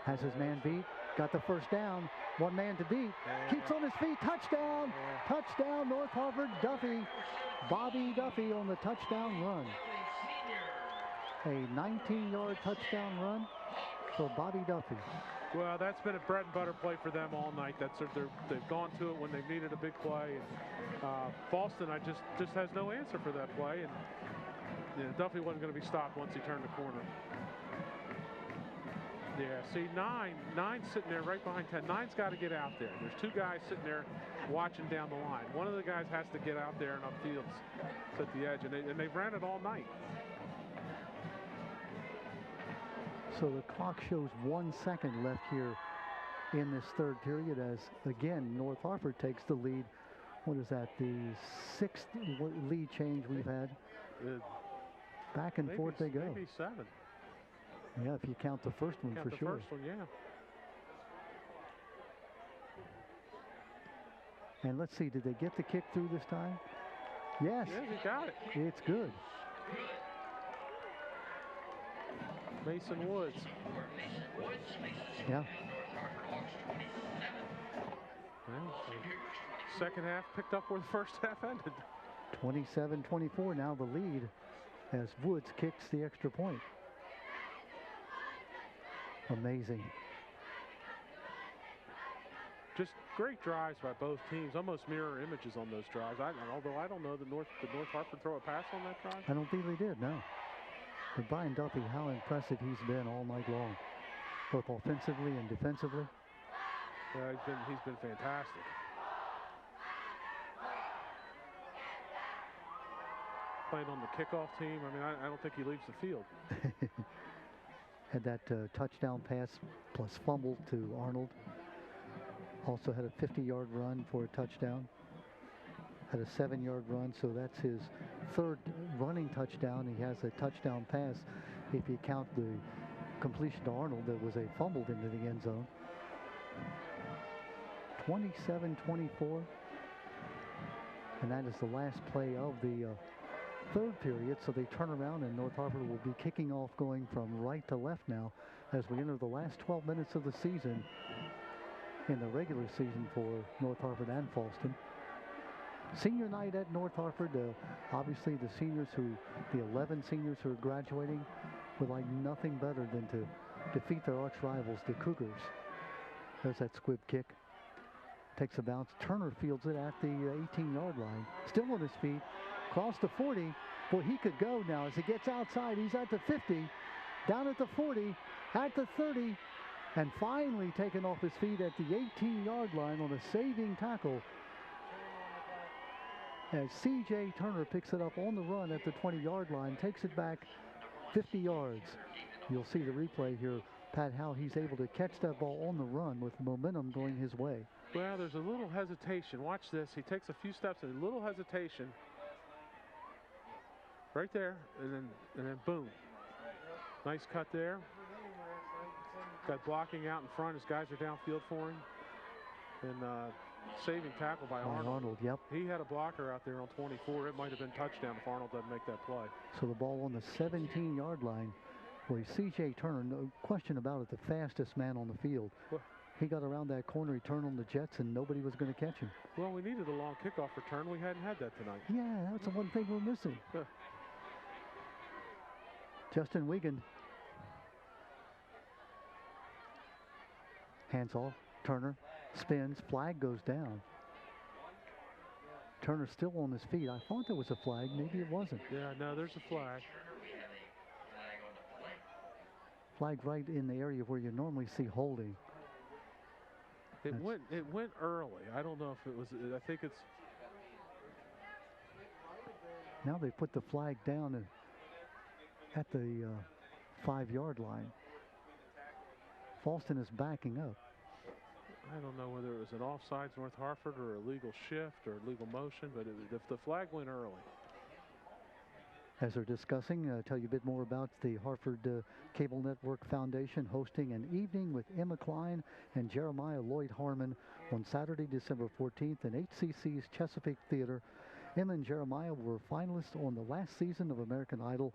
has his man beat, got the first down, one man to beat, keeps on his feet, touchdown, touchdown, North Harford, Duffy, Bobby Duffy on the touchdown run. A 19-yard touchdown run for Bobby Duffy. Well, that's been a bread and butter play for them all night. They've gone to it when they've needed a big play. And Fallston, just has no answer for that play. And Duffy wasn't going to be stopped once he turned the corner. Yeah, see, nine's sitting there right behind 10. Nine's got to get out there. There's two guys sitting there watching down the line. One of the guys has to get out there and upfield at the edge, and they've ran it all night. So the clock shows 1 second left here in this third period as, again, North Harford takes the lead. What is that, the sixth lead change we've had? Back and forth they go. Maybe 7. Yeah, if you count the first one, for sure. First one, yeah. And let's see, did they get the kick through this time? Yes. Yeah, he got it. It's good. Mason Woods. Yeah. Second half picked up where the first half ended. 27-24 now the lead as Woods kicks the extra point. Amazing. Just great drives by both teams, almost mirror images on those drives. Although I don't know, did North Harford throw a pass on that drive? I don't think they did, no. But Brian Duffy, how impressive he's been all night long, both offensively and defensively. Yeah, he's been fantastic. Playing on the kickoff team, I mean, I don't think he leaves the field. Had that touchdown pass plus fumble to Arnold. Also had a 50-yard run for a touchdown. Had a 7-yard run, so that's his third running touchdown. He has a touchdown pass if you count the completion to Arnold that was a fumbled into the end zone. 27-24. And that is the last play of the third period, so they turn around and North Harford will be kicking off going from right to left now as we enter the last 12 minutes of the season in the regular season for North Harford and Fallston. Senior night at North Harford. Obviously the 11 seniors who are graduating would like nothing better than to defeat their arch rivals, the Cougars. There's that squib kick. Takes a bounce. Turner fields it at the 18-yard line. Still on his feet. Cross the 40. Boy, he could go now as he gets outside. He's at the 50. Down at the 40. At the 30. And finally taken off his feet at the 18-yard line on a saving tackle. As C.J. Turner picks it up on the run at the 20-yard line. Takes it back 50 yards. You'll see the replay here, Pat, how he's able to catch that ball on the run with momentum going his way. Well, there's a little hesitation. Watch this. He takes a few steps and a little hesitation. Right there, and then boom. Nice cut there. Got blocking out in front. His guys are downfield for him. And saving tackle by Arnold. Arnold, yep. He had a blocker out there on 24. It might have been touchdown if Arnold doesn't make that play. So the ball on the 17-yard line. Boy, C.J. Turner, no question about it, the fastest man on the field. Well, he got around that corner, he turned on the jets, and nobody was going to catch him. Well, we needed a long kickoff return. We hadn't had that tonight. Yeah, that's the one thing we're missing. Justin Wiegand. Hands off. Turner spins. Flag goes down. Turner still on his feet. I thought there was a flag. Maybe it wasn't. Yeah, no, there's a flag. Flag right in the area where you normally see holding. It went early. I don't know if it was. I think it's. Now they put the flag down at the 5-yard line. Fallston is backing up. I don't know whether it was an offsides North Harford or a legal shift or legal motion, but the flag went early. As they're discussing, tell you a bit more about the Harford Cable Network Foundation hosting an evening with Emma Klein and Jeremiah Lloyd Harmon on Saturday, December 14th in HCC's Chesapeake Theater. Emma and Jeremiah were finalists on the last season of American Idol.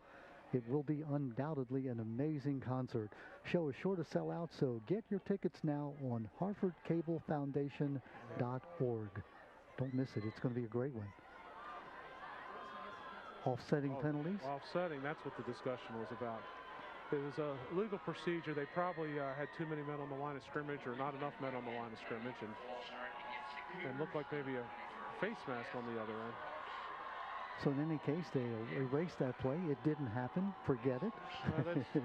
It will be undoubtedly an amazing concert. Show is sure to sell out, so get your tickets now on harfordcablefoundation.org. Don't miss it. It's going to be a great one. Offsetting penalties? Offsetting, that's what the discussion was about. It was a legal procedure. They probably had too many men on the line of scrimmage or not enough men on the line of scrimmage, and looked like maybe a face mask on the other end. So in any case, they erased that play. It didn't happen. Forget it.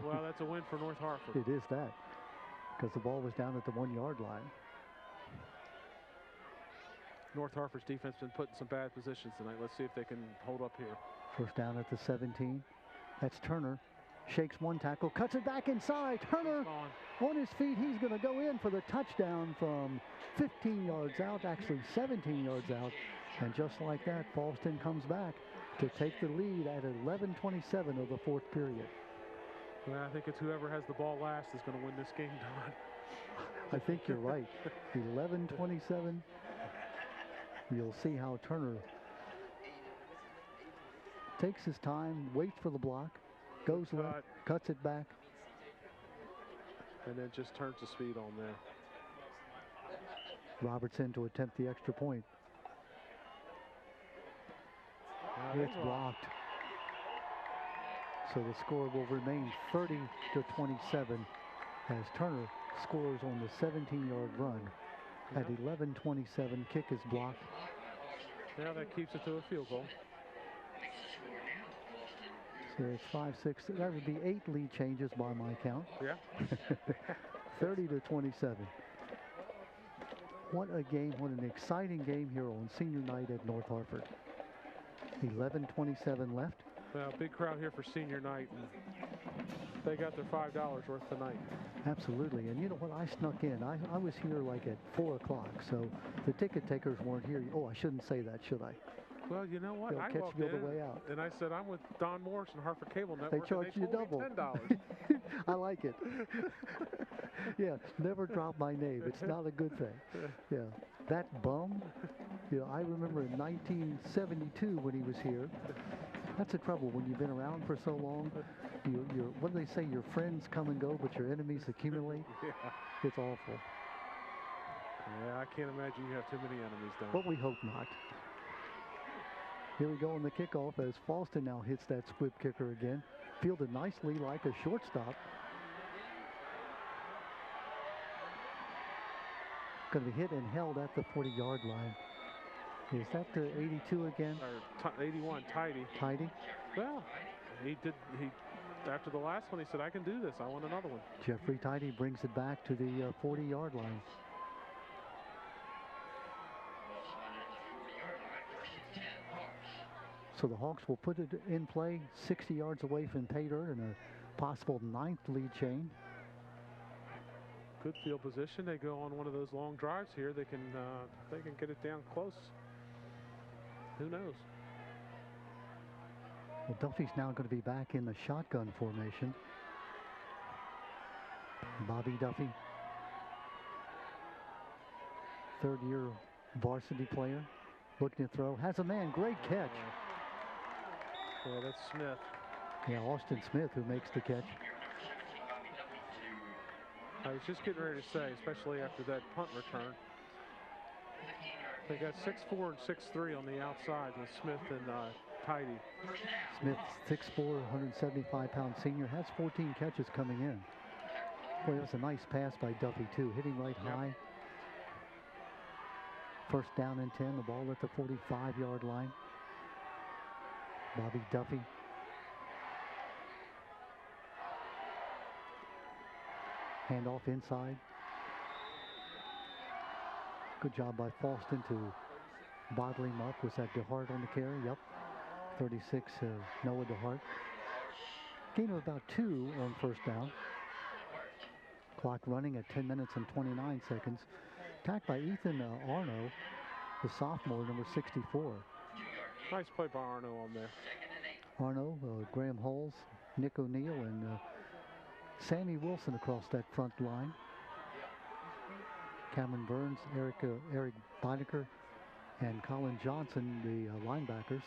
Well, that's a win for North Harford. It is that, because the ball was down at the 1-yard line. North Harford's defense been put in some bad positions tonight. Let's see if they can hold up here. First down at the 17. That's Turner. Shakes one tackle, cuts it back inside. Turner on his feet. He's going to go in for the touchdown from 15 yards out, actually 17 yards out. And just like that, Fallston comes back to take the lead at 11:27 of the fourth period. Well, I think it's whoever has the ball last is going to win this game, Don. I think you're right. 11:27. You'll see how Turner takes his time, waits for the block, goes left, cuts it back, and then just turns the speed on there. Robertson to attempt the extra point. It's blocked. So the score will remain 30-27 as Turner scores on the 17-yard run. At 11:27, kick is blocked. Now that keeps it to a field goal. So it's 5-6. That would be 8 lead changes by my count. Yeah. 30-27. What a game. What an exciting game here on senior night at North Harford. 11:27 left. Well, big crowd here for senior night. And they got their $5 worth tonight. Absolutely. And you know what? I snuck in. I was here like at 4 o'clock. So the ticket takers weren't here. Oh, I shouldn't say that, should I? Well, you know what? They'll I catch walked me in on the way out. And I said, I'm with Don Morris and Harford Cable Network. They charged you double. $10. I like it. Yeah, never drop my name. It's not a good thing. Yeah, that bum. You know, I remember in 1972 when he was here. That's the trouble when you've been around for so long. What do they say? Your friends come and go, but your enemies accumulate. Yeah. It's awful. Yeah, I can't imagine you have too many enemies, Don. But we hope not. Here we go on the kickoff as Fallston now hits that squib kicker again. Fielded nicely like a shortstop. Going to be hit and held at the 40-yard line. Is that the 82 again? Or 81, Tidy. Tidy? Well, after the last one, he said, I can do this. I want another one. Jeffrey Tidy brings it back to the 40-yard line. So the Hawks will put it in play 60 yards away from pay dirt and a possible 9th lead chain. Good field position. They go on one of those long drives here. They can get it down close. Who knows? Well, Duffy's now going to be back in the shotgun formation. Bobby Duffy, third-year varsity player, looking to throw. Has a man. Great catch. Yeah, that's Smith. Yeah, Austin Smith who makes the catch. I was just getting ready to say, especially after that punt return. They got 6'4" and 6'3" on the outside with Smith and Tidy. Smith, 6'4", 175-pound senior, has 14 catches coming in. Boy, that's a nice pass by Duffy, too, hitting right high. First down and 10, the ball at the 45-yard line. Bobby Duffy. Handoff inside. Good job by Fallston to bottle him up. Was that DeHart on the carry? Yep. 36, Noah DeHart. Gain of about 2 on first down. Clock running at 10 minutes and 29 seconds. Attacked by Ethan Arno, the sophomore, number 64. 2-yard gain. Nice play by Arno on there. 2nd and 8. Arno, Graham Halls, Nick O'Neill, and Sammy Wilson across that front line. Cameron Burns, Eric Bineker, and Colin Johnson, the linebackers.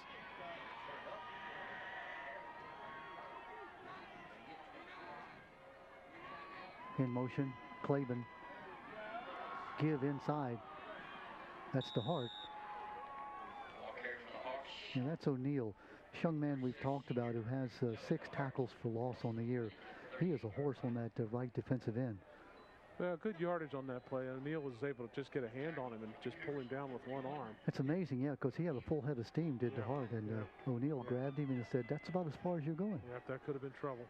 In motion, Claiborne. Give inside. That's to Hart. Ball carried for the Hawks. And that's O'Neill. This young man we've talked about who has 6 tackles for loss on the year. He is a horse on that right defensive end. Well, good yardage on that play. O'Neill was able to just get a hand on him and just pull him down with one arm. That's amazing, yeah, because he had a full head of steam, did to Hart, and O'Neill grabbed him and said, "That's about as far as you're going." Yeah, that could have been trouble.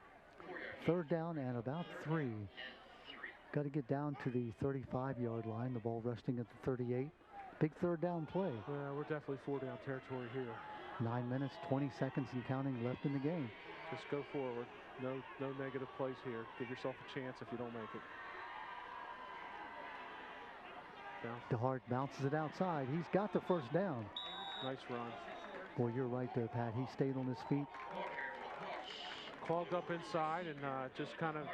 4-yard gain. 3rd down and about 3. Got to get down to the 35-yard line. The ball resting at the 38. Big 3rd down play. Well, we're definitely 4-down territory here. 9 minutes, 20 seconds and counting left in the game. Just go forward. No negative plays here. Give yourself a chance if you don't make it. Down. DeHart bounces it outside. He's got the 1st down. Nice run. Boy, you're right there, Pat. He stayed on his feet. Ball carried for the Hawks. Clogged up inside and just kind of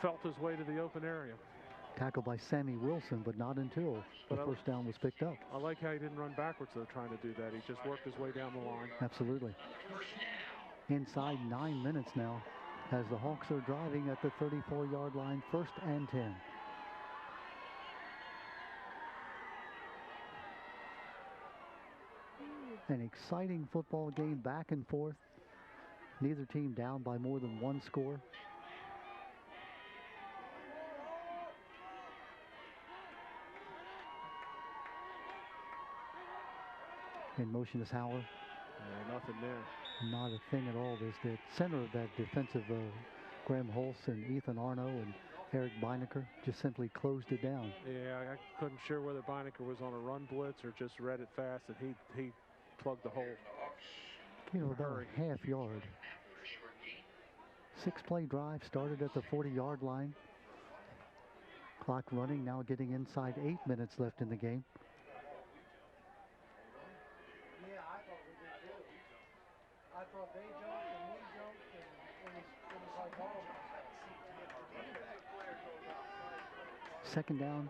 felt his way to the open area. Tackled by Sammy Wilson, but not until the 1st down was picked up. I like how he didn't run backwards, though, trying to do that. He just worked his way down the line. Absolutely. 1st down. Inside 9 minutes now as the Hawks are driving at the 34-yard line, 1st and 10. An exciting football game, back and forth. Neither team down by more than 1 score. In motion is Howard. Nothing there. Not a thing at all. There's the center of that defensive Graham Holst and Ethan Arno and Eric Bineker just simply closed it down. Yeah, I couldn't sure whether Bineker was on a run blitz or just read it fast, and he plugged the hole. You know, about a half yard. 6-play drive started at the 40-yard line. Clock running, now getting inside 8 minutes left in the game. Yeah, I thought we did too. I thought they jumped and we jumped, and it was like all of us. 2nd down,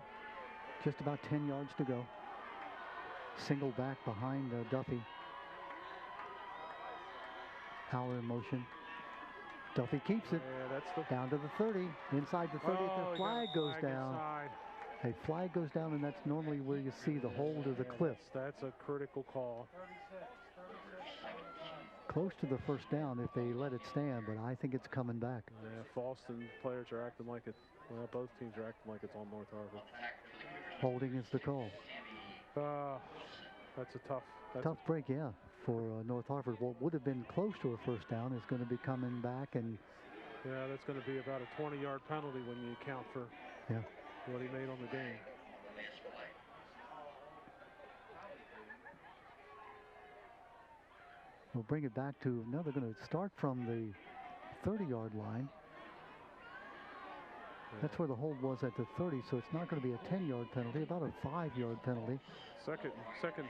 just about 10 yards to go. Single back behind Duffy. Howler in motion. Duffy keeps it. Yeah, that's the Down to the 30. Inside the 30, the flag goes down. Inside. A flag goes down, and that's normally where you see the hold of the clip. That's a critical call. 36. Close to the 1st down if they let it stand, but I think it's coming back. Yeah, Fallston players are acting like it. Well, both teams are acting like it's on North Harford. Holding is the call. That's a tough. Tough break, yeah, for North Harford. What would have been close to a 1st down is going to be coming back, and yeah, that's going to be about a 20-yard penalty when you account for what he made on the game. we'll bring it back to, no, they're going to start from the 30-yard line. That's where the hold was at the 30, so it's not going to be a 10-yard penalty, about a 5-yard penalty. Second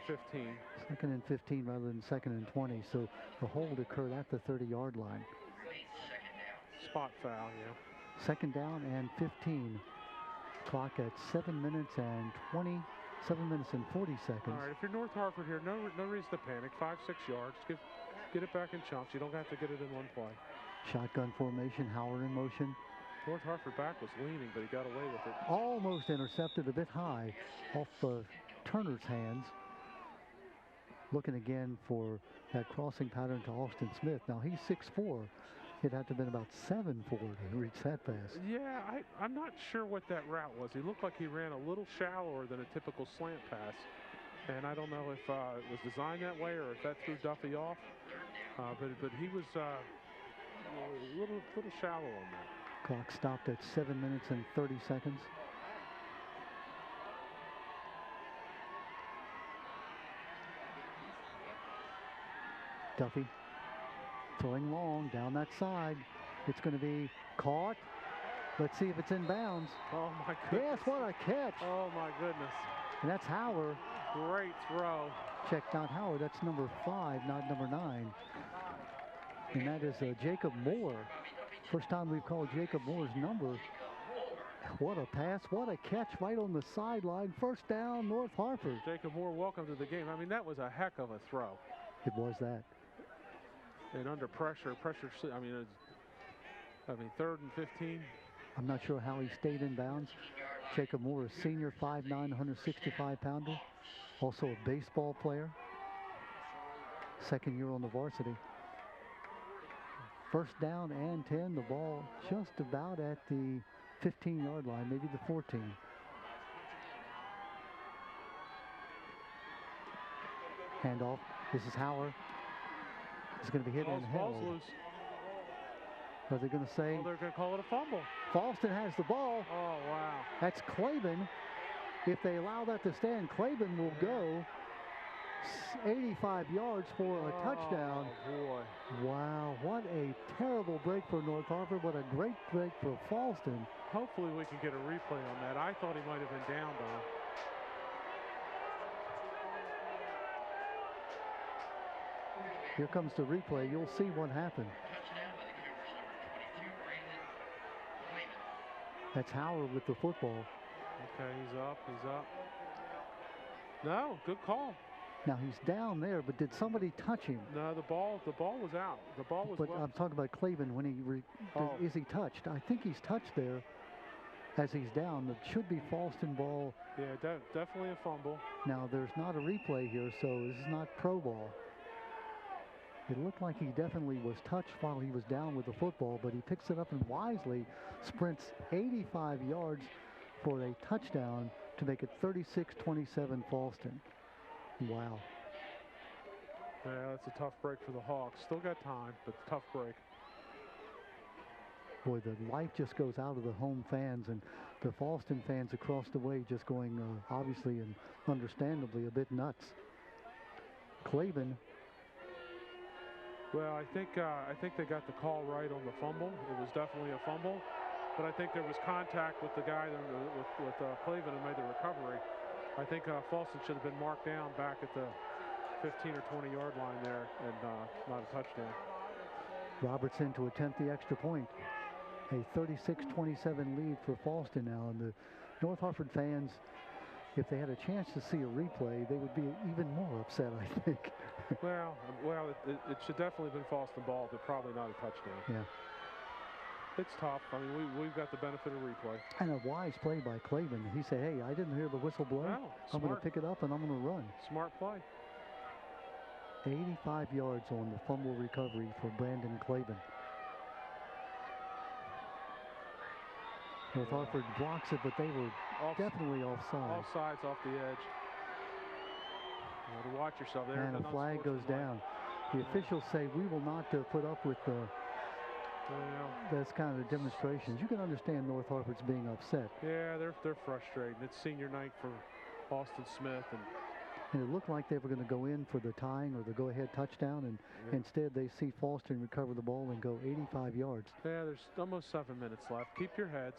15. 2nd and 15 rather than 2nd and 20, so the hold occurred at the 30-yard line. Spot foul, yeah. 2nd down and 15. Clock at 7 minutes and 40 seconds. All right, if you're North Harford here, no reason to panic. 5-6 yards. Get it back in chunks. You don't have to get it in one play. Shotgun formation, Howard in motion. North Harford back was leaning, but he got away with it. Almost intercepted a bit high off Turner's hands. Looking again for that crossing pattern to Austin Smith. Now he's 6'4". He'd have to have been about 7'4" to reach that pass. Yeah, I'm not sure what that route was. He looked like he ran a little shallower than a typical slant pass. And I don't know if it was designed that way or if that threw Duffy off. But he was a little shallow on that. Clock stopped at 7 minutes and 30 seconds. Duffy throwing long down that side. It's going to be caught Let's see if it's in bounds. Oh, my goodness. Yes, what a catch. Oh, my goodness. And that's Howard. Great throw. Check not Howard. That's number 5, not number 9. And that is Jacob Moore. First time we've called Jacob Moore's number. What a pass. What a catch right on the sideline. First down, North Harford. Jacob Moore, welcome to the game. I mean, that was a heck of a throw. It was that. And under pressure, I mean, 3rd and 15. I'm not sure how he stayed in bounds. Jacob Moore, a senior, 5'9", 165-pounder. Also a baseball player. Second year on the varsity. First down and 10. The ball just about at the 15-yard line, maybe the 14. Handoff. This is Howard. It's going to be hit and held. Ball's loose. Are they going to say? Well, they're going to call it a fumble. Fallston has the ball. Oh, wow. That's Claiborne. If they allow that to stand, Claiborne will go 85 yards for a touchdown. Oh, boy. Wow, what a terrible break for North Harford. What a great break for Fallston. Hopefully we can get a replay on that. I thought he might have been down, though. Here comes the replay. You'll see what happened. Touchdown by the Cougars, number 22, Brandon Clayman. That's Howard with the football. Okay, he's up. He's up. No, good call. Now he's down there, but did somebody touch him? No, the ball was out. The ball was. But well. I'm talking about Claiborne when he is he touched? I think he's touched there as he's down. It should be Fallston ball. Yeah, definitely a fumble. Now there's not a replay here, so this is not pro ball. It looked like he definitely was touched while he was down with the football, but he picks it up and wisely sprints 85 yards for a touchdown to make it 36-27 Fallston. Wow. Yeah, that's a tough break for the Hawks. Still got time, but tough break. Boy, the life just goes out of the home fans, and the Fallston fans across the way just going, obviously and understandably, a bit nuts. Claiborne. Well, I think they got the call right on the fumble. It was definitely a fumble, but I think there was contact with the guy with Claiborne who made the recovery. I think Fallston should have been marked down back at the 15 or 20-yard line there, and not a touchdown. Robertson to attempt the extra point. A 36-27 lead for Fallston now, and the North Harford fans, if they had a chance to see a replay, they would be even more upset, I think. well, it should definitely have been Fallston ball, but probably not a touchdown. Yeah. It's tough. I mean, we've got the benefit of replay. And a wise play by Claiborne. He said, hey, I didn't hear the whistle blow. No, I'm going to pick it up and I'm going to run. Smart play. 85 yards on the fumble recovery for Brandon Claiborne. North Harford blocks it, but they were definitely offside. Offsides off the edge. You have to watch yourself there. And a flag goes down. The officials say we will not put up with that's kind of demonstrations. You can understand North Harford's being upset. Yeah, they're frustrated. It's senior night for Austin Smith, and it looked like they were going to go in for the tying or the go-ahead touchdown, and instead they see Fallston recover the ball and go 85 yards. Yeah, there's almost 7 minutes left. Keep your heads.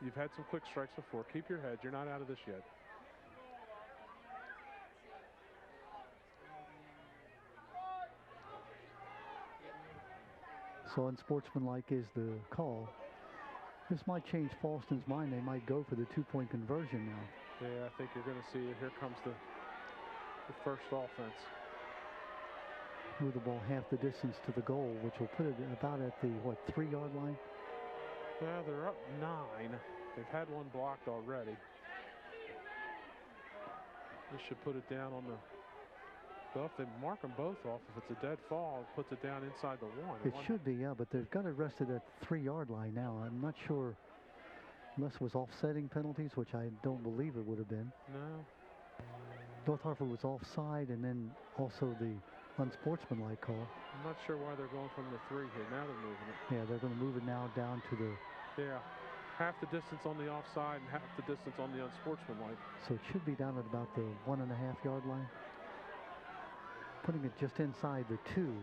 You've had some quick strikes before. Keep your heads. You're not out of this yet. So unsportsmanlike is the call. This might change Fallston's mind. They might go for the two-point conversion now. Yeah, I think you're going to see it. Here comes the first offense. Move the ball half the distance to the goal, which will put it about at the, 3-yard line? Yeah, they're up 9. They've had one blocked already. This should put it down on the... Well, if they mark them both off, if it's a dead fall, it puts it down inside the 1. It should be, yeah, but they've got it rested at 3-yard line now. I'm not sure, unless it was offsetting penalties, which I don't believe it would have been. No. North Harford was offside, and then also the unsportsmanlike call. I'm not sure why they're going from the 3 here. Now they're moving it. Yeah, they're going to move it now down to the... Yeah, half the distance on the offside and half the distance on the unsportsmanlike. So it should be down at about the 1.5-yard line. Putting it just inside the 2.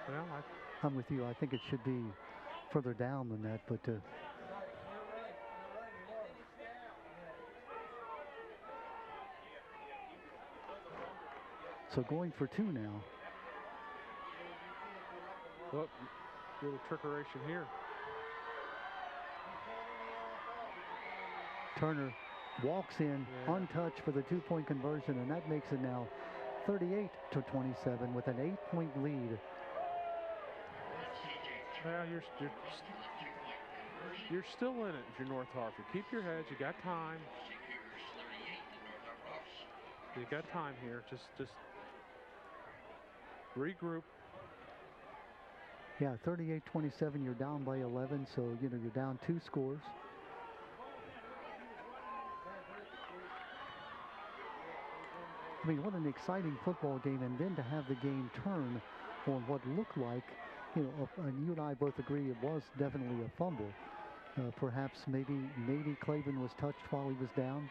Well, I'm with you. I think it should be further down than that, but Right, you're right, he was. so going for 2 now. Well, little trickeration here. Turner walks in untouched for the 2-point conversion, and that makes it now 38-27 with an 8-point lead. Well, you're still in it if you're North Harford. Keep your heads. You got time. You got time here. Just regroup. Yeah, 38-27. You're down by 11, so you're down 2 scores. I mean, what an exciting football game, and then to have the game turn on what looked like, and you and I both agree it was definitely a fumble. Perhaps maybe Clavin was touched while he was down,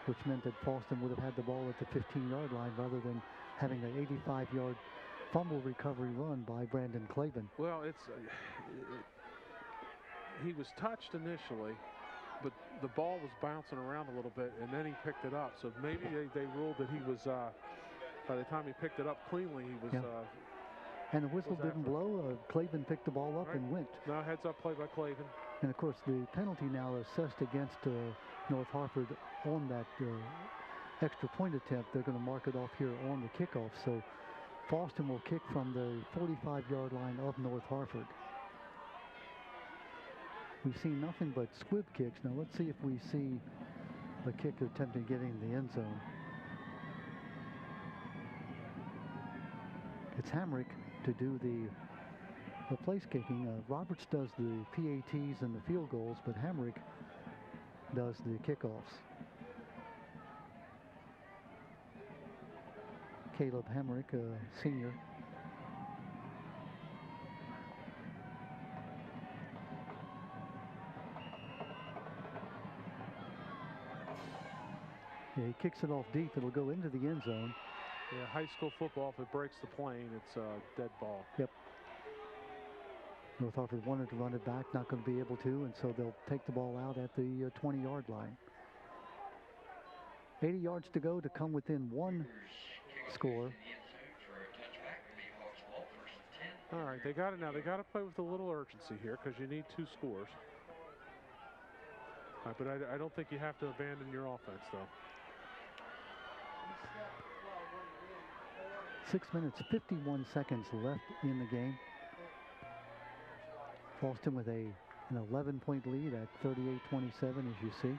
which meant that Fallston would have had the ball at the 15-yard line rather than having an 85-yard fumble recovery run by Brandon Clavin. Well, he was touched initially, but the ball was bouncing around a little bit, and then he picked it up. So maybe they ruled that he was, by the time he picked it up cleanly, he was... and the whistle didn't blow. Clavin picked the ball up and went. Now heads-up play by Clavin. And, of course, the penalty now assessed against North Harford on that extra point attempt. They're going to mark it off here on the kickoff. So Fallston will kick from the 45-yard line of North Harford. We've seen nothing but squib kicks. Now let's see if we see a kick attempting to get in the end zone. It's Hamrick to do the place kicking. Roberts does the PATs and the field goals, but Hamrick does the kickoffs. Caleb Hamrick, senior. Yeah, he kicks it off deep. It'll go into the end zone. Yeah, high school football, if it breaks the plane, it's a dead ball. Yep. North Harford wanted to run it back, not going to be able to, and so they'll take the ball out at the 20-yard line. 80 yards to go to come within 1 score. All right, they got it now. They got to play with a little urgency here because you need 2 scores. But I don't think you have to abandon your offense, though. 6 minutes, 51 seconds left in the game. Fallston with an 11-point lead at 38-27, as you see.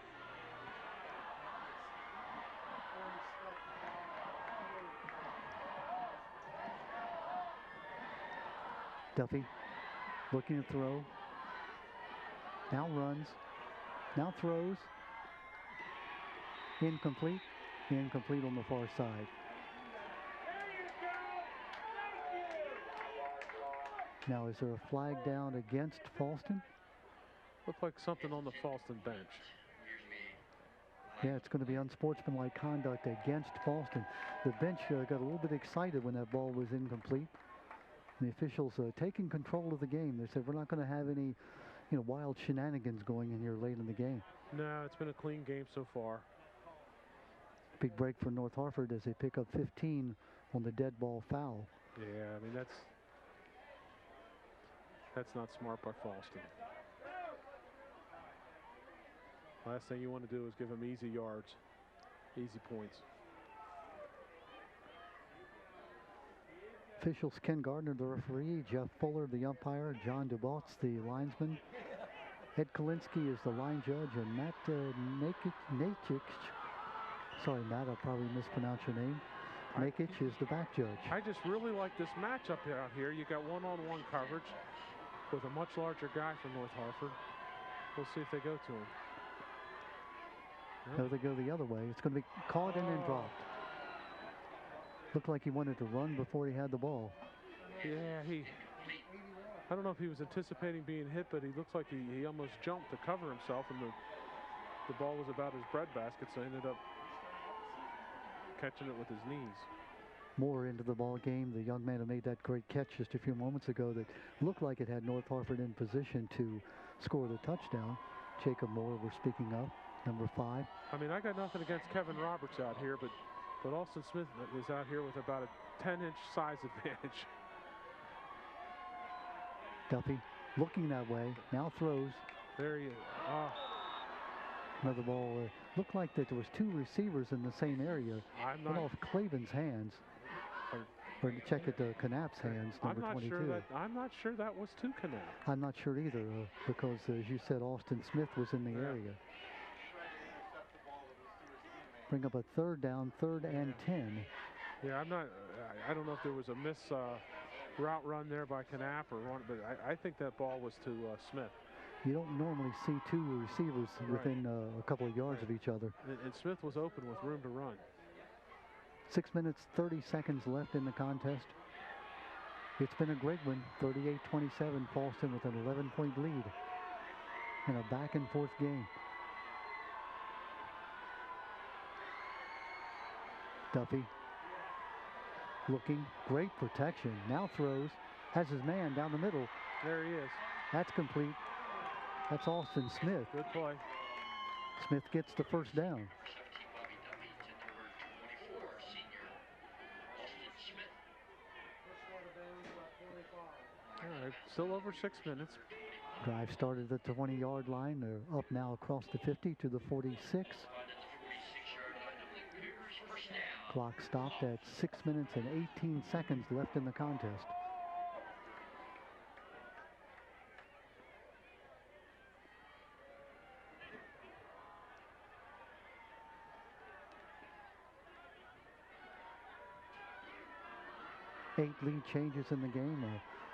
Duffy looking to throw. Now runs. Now throws. Incomplete. Incomplete on the far side. Now, is there a flag down against Fallston? Looked like something on the Fallston bench. Yeah, it's going to be unsportsmanlike conduct against Fallston. The bench got a little bit excited when that ball was incomplete. And the officials taking control of the game. They said, we're not going to have any, wild shenanigans going in here late in the game. No, it's been a clean game so far. Big break for North Harford as they pick up 15 on the dead ball foul. Yeah, I mean, that's not smart by Fallston. Last thing you want to do is give them easy yards, easy points. Officials: Ken Gardner, the referee; Jeff Fuller, the umpire; John Dubotz, the linesman; Ed Kalinsky is the line judge; and Matt Nakic. Sorry, Matt, I probably mispronounced your name. Nakic is the back judge. I just really like this matchup out here. You got one-on-one coverage with a much larger guy from North Harford. We'll see if they go to him. No, they go the other way. It's going to be caught and then dropped. Looked like he wanted to run before he had the ball. Yeah, I don't know if he was anticipating being hit, but he looks like he almost jumped to cover himself, and the ball was about his breadbasket, so he ended up catching it with his knees. more into the ball game. The young man who made that great catch just a few moments ago that looked like it had North Harford in position to score the touchdown. Jacob Moore, we're speaking of, number 5. I mean, I got nothing against Kevin Roberts out here, but Austin Smith is out here with about a 10-inch size advantage. Duffy looking that way, now throws. There he is. Oh. Another ball. Looked like that there was 2 receivers in the same area. Went off Clavin's hands. Or to check at Knapp's hands, number 22. I'm not sure that was to Knapp. I'm not sure either, because as you said, Austin Smith was in the area. Bring up a 3rd down, 3rd and 10. Yeah, I don't know if there was a miss route run there by Knapp or one, but I think that ball was to Smith. You don't normally see 2 receivers within a couple of yards of each other. And Smith was open with room to run. 6 minutes, 30 seconds left in the contest. It's been a great one, 38-27, Fallston with an 11-point lead in a back-and-forth game. Duffy looking, great protection, now throws, has his man down the middle. There he is. That's complete. That's Austin Smith. Good play. Smith gets the first down. All right, still over 6 minutes. Drive started at the 20-yard line. They're up now across the 50 to the 46. Clock stopped at 6 minutes and 18 seconds left in the contest. Eight lead changes in the game.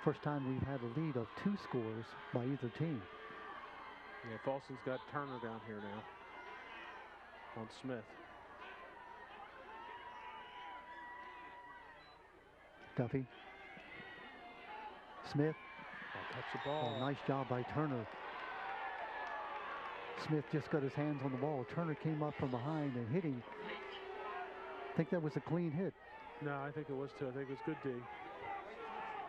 First time we've had a lead of 2 scores by either team. Yeah, Fallston's got Turner down here now on Smith. Duffy. Smith. Touch the ball. Oh, nice job by Turner. Smith just got his hands on the ball. Turner came up from behind and hit him. I think that was a clean hit. No, I think it was too. I think it was good D.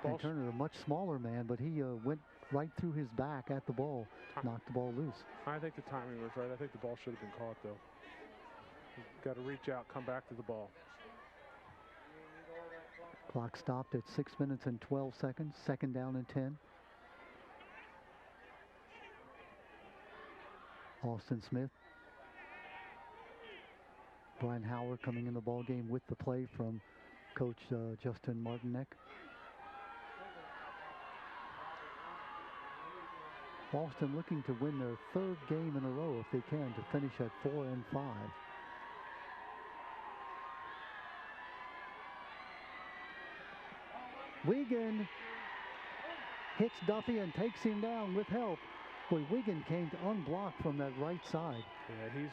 And Turner, a much smaller man, but he went right through his back at the ball, knocked the ball loose. I think the timing was right. I think the ball should have been caught, though. Got to reach out, come back to the ball. Clock stopped at 6 minutes and 12 seconds. 2nd down and 10. Austin Smith. Brian Howard coming in the ball game with the play from Coach Justin Martinek. Fallston looking to win their 3rd game in a row if they can to finish at 4-5. Wigan hits Duffy and takes him down with help. Boy, Wigan came to unblock from that right side. Yeah,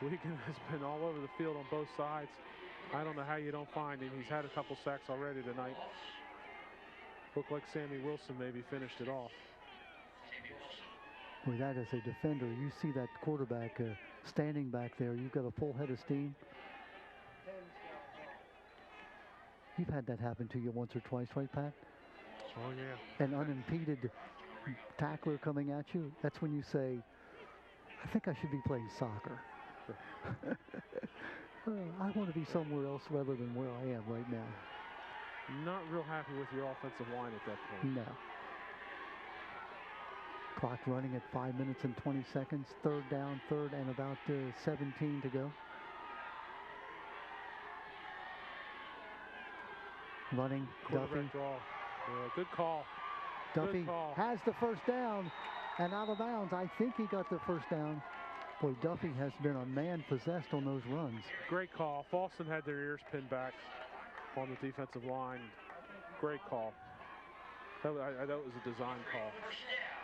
Wigan has been all over the field on both sides. I don't know how you don't find him. He's had a couple sacks already tonight. Looked like Sammy Wilson maybe finished it off. Boy, that is a defender. You see that quarterback standing back there. You've got a full head of steam. You've had that happen to you once or twice, right, Pat? Oh, yeah. An unimpeded tackler coming at you. That's when you say, I think I should be playing soccer. I want to be somewhere else rather than where I am right now. Not real happy with your offensive line at that point. No. Clock running at 5 minutes and 20 seconds. 3rd down, 3rd and about 17 to go. Running, Duffy. Draw. Yeah, good call. Duffy good call. Has the first down and out of bounds. I think he got the first down. Boy, Duffy has been a man possessed on those runs. Great call. Fallston had their ears pinned back on the defensive line. Great call. That was a design call.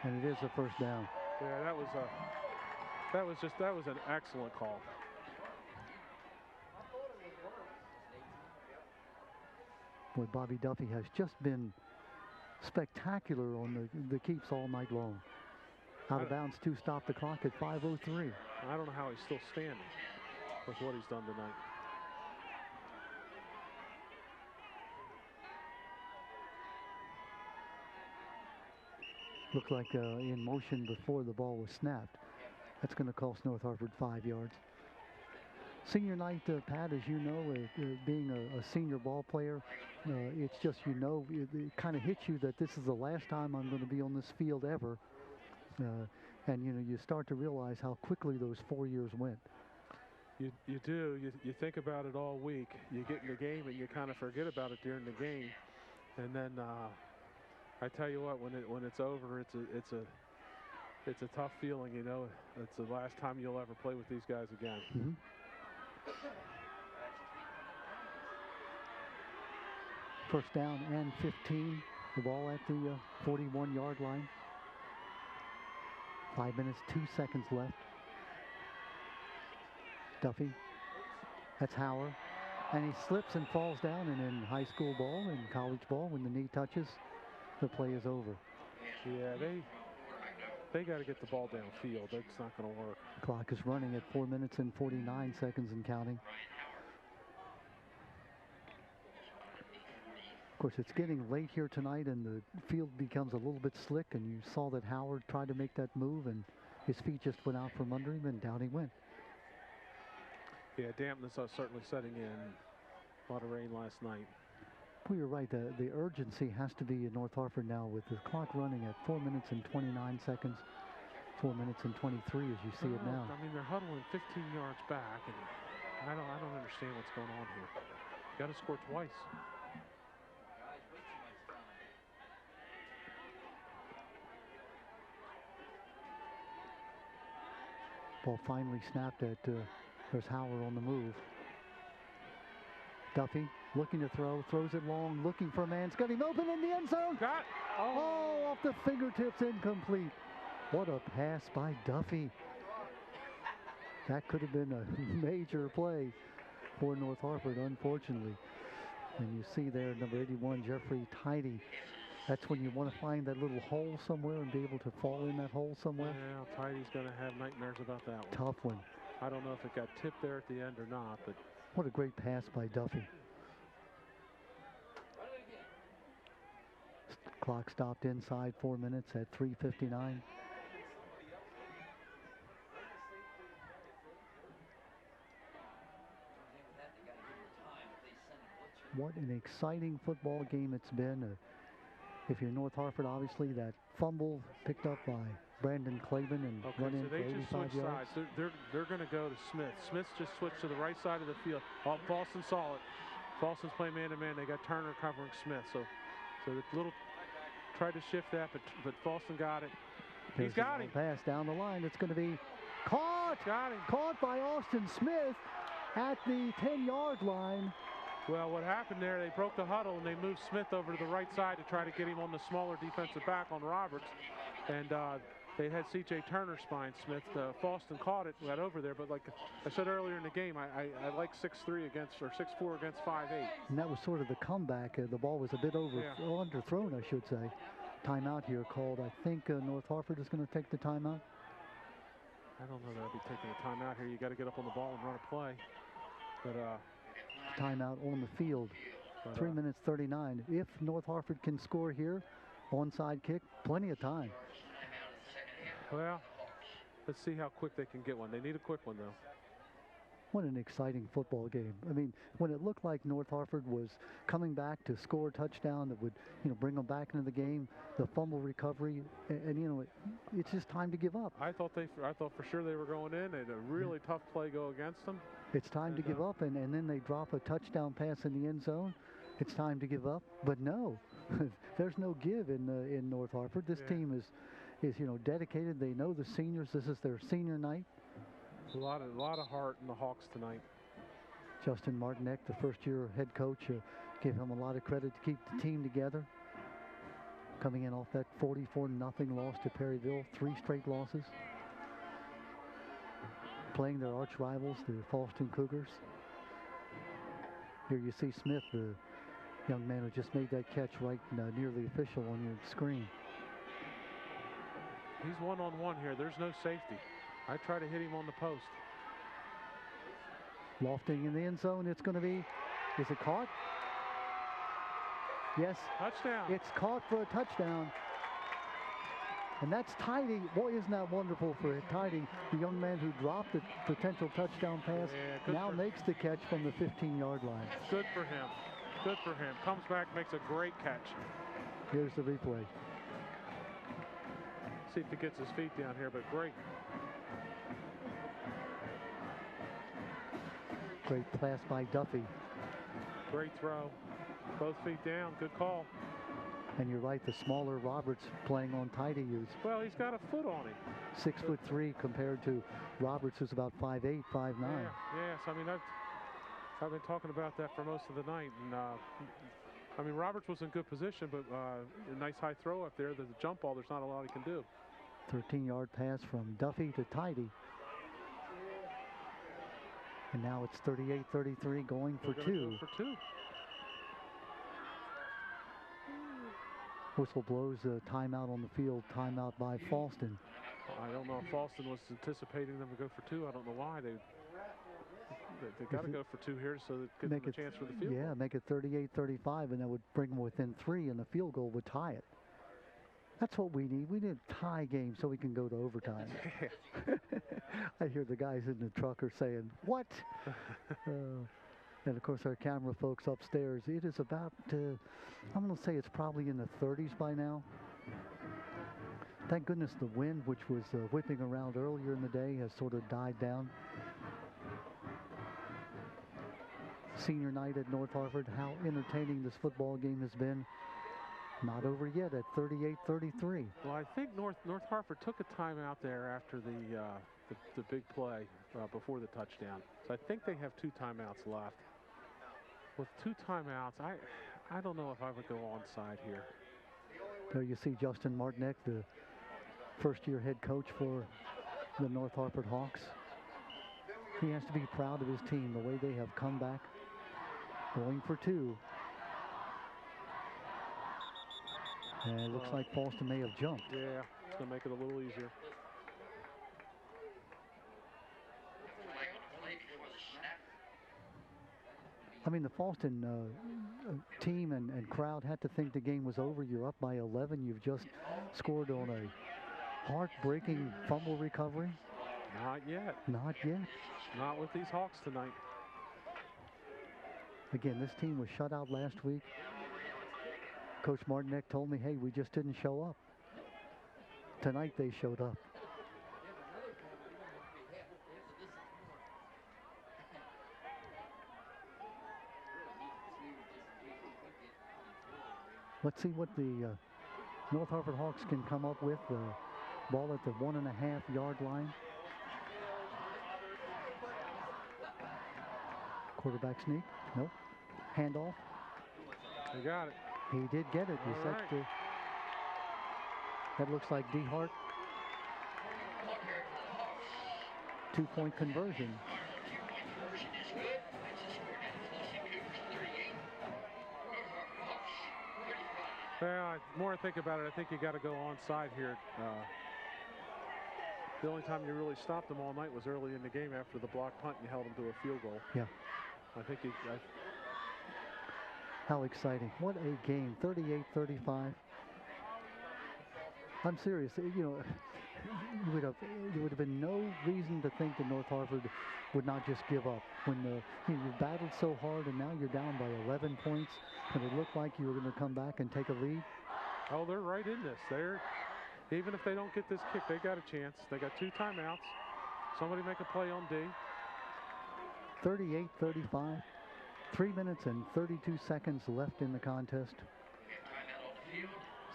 And it is a first down. Yeah, that was an excellent call. Boy, Bobby Duffy has just been spectacular on the keeps all night long. Out of bounds to stop the clock at 5:03. I don't know how he's still standing with what he's done tonight. Looked like in motion before the ball was snapped. That's going to cost North Harford 5 yards. Senior night, Pat, as you know, being a senior ball player, it's just, you know, it kind of hits you that this is the last time I'm going to be on this field ever. And, you know, you start to realize how quickly those 4 years went. You do. You think about it all week. You get in the game and you kind of forget about it during the game. And then I tell you what, when it's over, it's a tough feeling, you know. It's the last time you'll ever play with these guys again. Mm-hmm. First down and 15. The ball at the 41-yard line. 5 minutes, 2 seconds left. Duffy. That's Howard. And he slips and falls down, and in high school ball and college ball, when the knee touches, the play is over. Yeah, they got to get the ball downfield. That's not going to work. The clock is running at 4 minutes and 49 seconds and counting. Of course, it's getting late here tonight, and the field becomes a little bit slick, and you saw that Howard tried to make that move, and his feet just went out from under him, and down he went. Yeah, dampness is certainly setting in. A lot of rain last night. Well, you're right. The urgency has to be in North Harford now with the clock running at 4 minutes and 29 seconds. 4 minutes and 23 as you see it now. I mean, they're huddling 15 yards back, and I don't understand what's going on here. Got to score twice. Ball finally snapped at, there's Howard on the move. Duffy looking to throw, throws it long, looking for a man. It's got him open in the end zone. Oh, off the fingertips, incomplete. What a pass by Duffy. That could have been a major play for North Harford, unfortunately. And you see there, number 81, Jeffrey Tidy. That's when you want to find that little hole somewhere and be able to fall in that hole somewhere. Yeah, Tidy's going to have nightmares about that one. Tough one. I don't know if it got tipped there at the end or not, but what a great pass by Duffy. Clock stopped inside 4 minutes at 3:59. What an exciting football game it's been. If you're North Harford, obviously that fumble picked up by Brandon Clavin and run in so for 85 just switched yards. Sides. They're going to go to Smith. Smith just switched to the right side of the field. Oh, Fallston saw it. Fallston's playing man-to-man. They got Turner covering Smith. So the little tried to shift that, but Fallston got it. He's got him. Pass down the line. It's going to be caught. Got him. Caught by Austin Smith at the 10-yard line. Well, what happened there, they broke the huddle and they moved Smith over to the right side to try to get him on the smaller defensive back on Roberts. And they had C.J. Turner spine Smith. Fallston caught it, got over there. But like I said earlier in the game, I like 6'3" against, or 6'4" against 5'8". And that was sort of the comeback. The ball was a bit underthrown, I should say. Timeout here called. I think North Harford is going to take the timeout. I don't know that I'll be taking a timeout here. You got to get up on the ball and run a play. But timeout on the field. 3 minutes 39. If North Harford can score here, onside kick, plenty of time. Well, let's see how quick they can get one. They need a quick one, though. What an exciting football game. I mean, when it looked like North Harford was coming back to score a touchdown that would, bring them back into the game, the fumble recovery, and it's just time to give up. I thought for sure they were going in, and a really tough play go against them. It's time to give up, and then they drop a touchdown pass in the end zone. It's time to give up, but no, there's no give in North Harford. This team is dedicated. They know the seniors. This is their senior night. A lot of heart in the Hawks tonight. Justin Martinek, the first-year head coach, gave him a lot of credit to keep the team together. Coming in off that 44-0 loss to Perryville, 3 straight losses. Playing their arch rivals, the Fallston Cougars. Here you see Smith, the young man who just made that catch right near the official on your screen. He's one-on-one here. There's no safety. I try to hit him on the post. Lofting in the end zone. It's going to be, is it caught? Yes. Touchdown. It's caught for a touchdown. And that's Tidy. Boy, isn't that wonderful for Tidy, the young man who dropped the potential touchdown pass, now makes the catch from the 15-yard line. Good for him. Good for him. Comes back, makes a great catch. Here's the replay. See if he gets his feet down here, but great. Great pass by Duffy. Great throw. Both feet down. Good call. And you're right, the smaller Roberts playing on Tidy is. Well, he's got a foot on him. 6'3" compared to Roberts, who's about 5'8", 5'9". Yes, I mean, I've been talking about that for most of the night. And, I mean, Roberts was in good position, but a nice high throw up there. There's a jump ball. There's not a lot he can do. 13-yard pass from Duffy to Tidy. And now it's 38-33 going for two. Go for two. Whistle blows a timeout on the field. Timeout by Fallston. I don't know if Fallston was anticipating them to go for two. I don't know why. They got to go for two here so that give them a chance for the field goal. Yeah, make it 38-35, and that would bring them within 3, and the field goal would tie it. That's what we need. We need a tie game so we can go to overtime. I hear the guys in the truck are saying, what? And, of course, our camera folks upstairs, it is about, I'm going to say it's probably in the 30s by now. Thank goodness the wind, which was whipping around earlier in the day, has sort of died down. Senior night at North Harford, how entertaining this football game has been. Not over yet at 38-33. Well, I think North Harford took a timeout there after the big play before the touchdown. So I think they have 2 timeouts left. With 2 timeouts, I don't know if I would go onside here. There you see Justin Martinek, the first-year head coach for the North Harford Hawks. He has to be proud of his team, the way they have come back, going for 2. And it looks like Fallston may have jumped. Yeah, it's going to make it a little easier. I mean, the Fallston team and crowd had to think the game was over. You're up by 11. You've just scored on a heartbreaking fumble recovery. Not yet. Not yet. Not with these Hawks tonight. Again, this team was shut out last week. Coach Martinek told me, hey, we just didn't show up. Tonight they showed up. Let's see what the North Harford Hawks can come up with. The ball at the 1.5-yard line. Quarterback sneak. Nope. Handoff. They got it. He did get it. All right. That looks like DeHart. 2-point conversion. Well, the more I think about it, I think you got to go onside here. The only time you really stopped them all night was early in the game after the block punt, and you held them to a field goal. Yeah. I think How exciting. What a game. 38-35. I'm serious. You know, there would have been no reason to think that North Harford would not just give up. When you battled so hard and now you're down by 11 points and it looked like you were going to come back and take a lead. Oh, they're right in this. Even if they don't get this kick, they got a chance. They got 2 timeouts. Somebody make a play on D. 38-35. 3 minutes and 32 seconds left in the contest.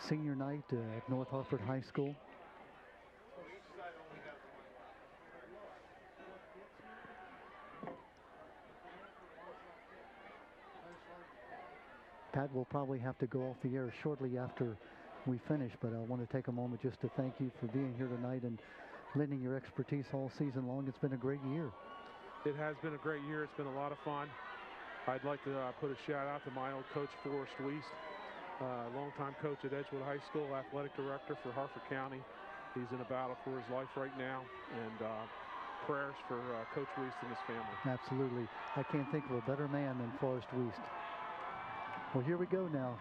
Senior night at North Harford High School. Pat will probably have to go off the air shortly after we finish, but I want to take a moment just to thank you for being here tonight and lending your expertise all season long. It's been a great year. It has been a great year. It's been a lot of fun. I'd like to put a shout out to my old coach, Forrest Wiest, longtime coach at Edgewood High School, athletic director for Harford County. He's in a battle for his life right now, and prayers for Coach Wiest and his family. Absolutely. I can't think of a better man than Forrest Wiest. Well, here we go now.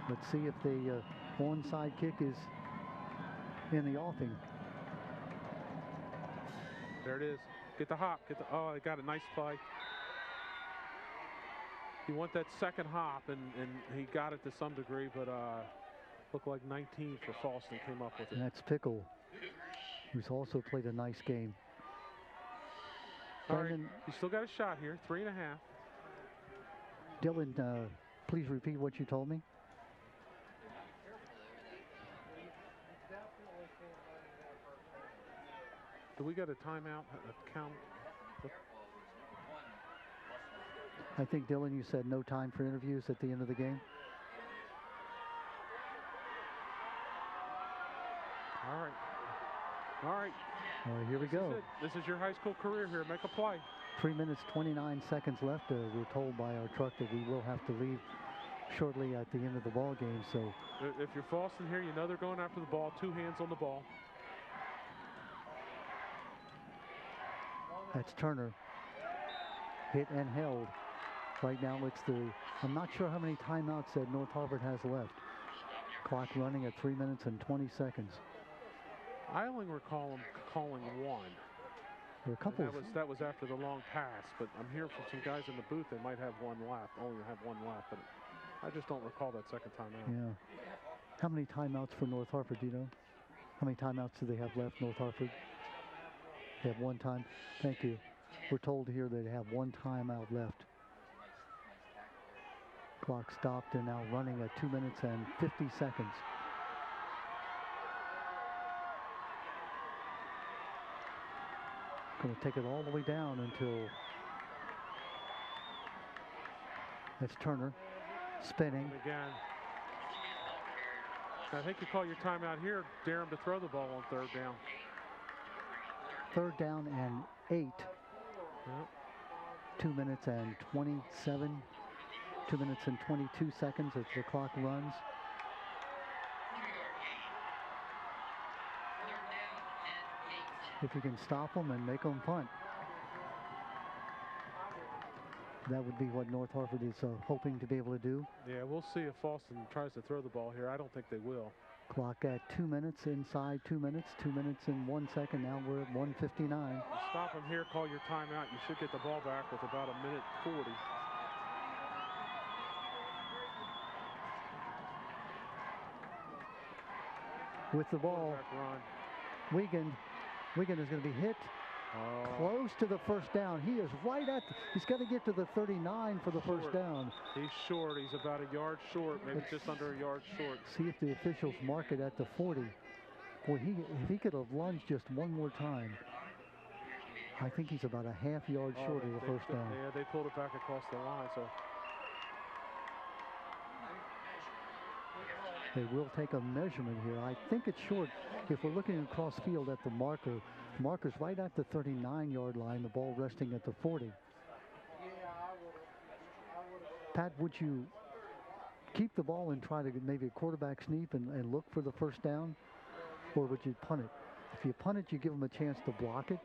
Let's see if the onside kick is in the offing. There it is. Get the hop. Oh, I got a nice play. You want that second hop, and he got it to some degree, but looked like 19 for Fallston came up with it. And that's Pickle, who's also played a nice game. All right, you still got a shot here, 3.5. Dylan, please repeat what you told me. Do we got a timeout count? I think, Dylan, you said no time for interviews at the end of the game. All right. All right. All right, here we go. This is your high school career here. Make a play. 3 minutes, 29 seconds left. We're told by our truck that we will have to leave shortly at the end of the ball game. So if you're Fallston here, you know they're going after the ball. 2 hands on the ball. That's Turner. Hit and held. Right now it's I'm not sure how many timeouts that North Harford has left. Clock running at 3 minutes and 20 seconds. I only recall him calling one. There are a couple. That was after the long pass, but I'm hearing from some guys in the booth they might have one left, only have one left, but I just don't recall that second timeout. Yeah. How many timeouts for North Harford, do you know? How many timeouts do they have left, North Harford? They have one time. Thank you. We're told here they have one timeout left. Clock stopped and now running at 2 minutes and 50 seconds. Going to take it all the way down until that's Turner spinning. And again, I think you call your timeout here, dare him to throw the ball on 3rd down. 3rd down and 8. Yep. 2 minutes and 27. 2 minutes and 22 seconds as the clock runs. If you can stop them and make them punt, that would be what North Harford is hoping to be able to do. Yeah, we'll see if Fallston tries to throw the ball here. I don't think they will. Clock at 2 minutes inside 2 minutes. 2 minutes and 1 second. Now we're at 1:59. Stop them here, call your timeout. You should get the ball back with about 1:40. With the ball, Wiegand is going to be hit close to the first down. He is right at, he's got to get to the 39 for the first down. He's short. He's about a yard short, maybe just under a yard short. See if the officials mark it at the 40. Boy, if he could have lunged just one more time, I think he's about a half yard short of the first down. Yeah, they pulled it back across the line, so. They will take a measurement here. I think it's short. If we're looking across field at the marker's right at the 39-yard line, the ball resting at the 40. Pat, would you keep the ball and try to get maybe a quarterback sneak and look for the first down? Or would you punt it? If you punt it, you give them a chance to block it,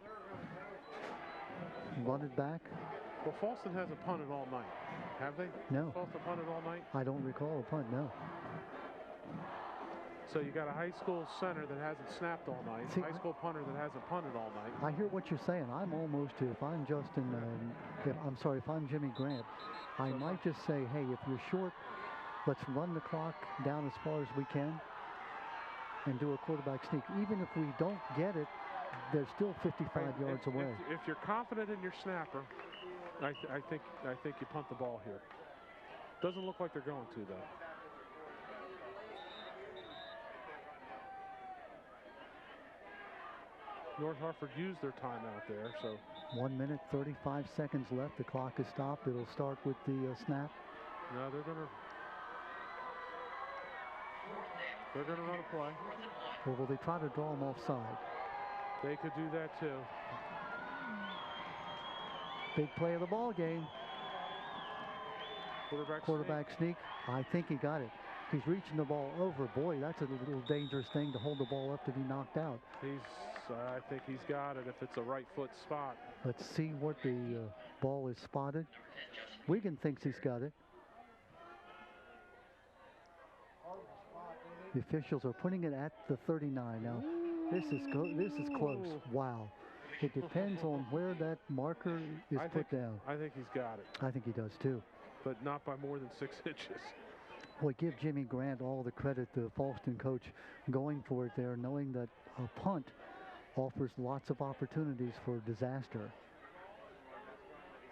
run it back. Well, Fallston hasn't punted all night, have they? No. Fallston punted all night? I don't recall a punt, no. So you got a high school center that hasn't snapped all night, high school punter that hasn't punted all night. I hear what you're saying. I'm almost to, if I'm Justin, if I'm Jimmy Grant, I might just say, hey, if you're short, let's run the clock down as far as we can and do a quarterback sneak. Even if we don't get it, they're still 55 yards away. If you're confident in your snapper, I think you punt the ball here. Doesn't look like they're going to, though. North Harford used their timeout there, so. 1 minute, 35 seconds left. The clock is stopped. It'll start with the snap. No, they're gonna run a play. Or will they try to draw them offside? They could do that too. Big play of the ball game. Quarterback sneak. I think he got it. He's reaching the ball over. Boy, that's a little dangerous thing to hold the ball up to be knocked out. I think he's got it if it's a right foot spot. Let's see what the ball is spotted. Wiegand thinks he's got it. The officials are putting it at the 39 now. This is close. Wow. It depends on where that marker is put down. I think he's got it. I think he does too. But not by more than 6 inches. Boy, give Jimmy Grant all the credit, the Fallston coach, going for it there, knowing that a punt offers lots of opportunities for disaster.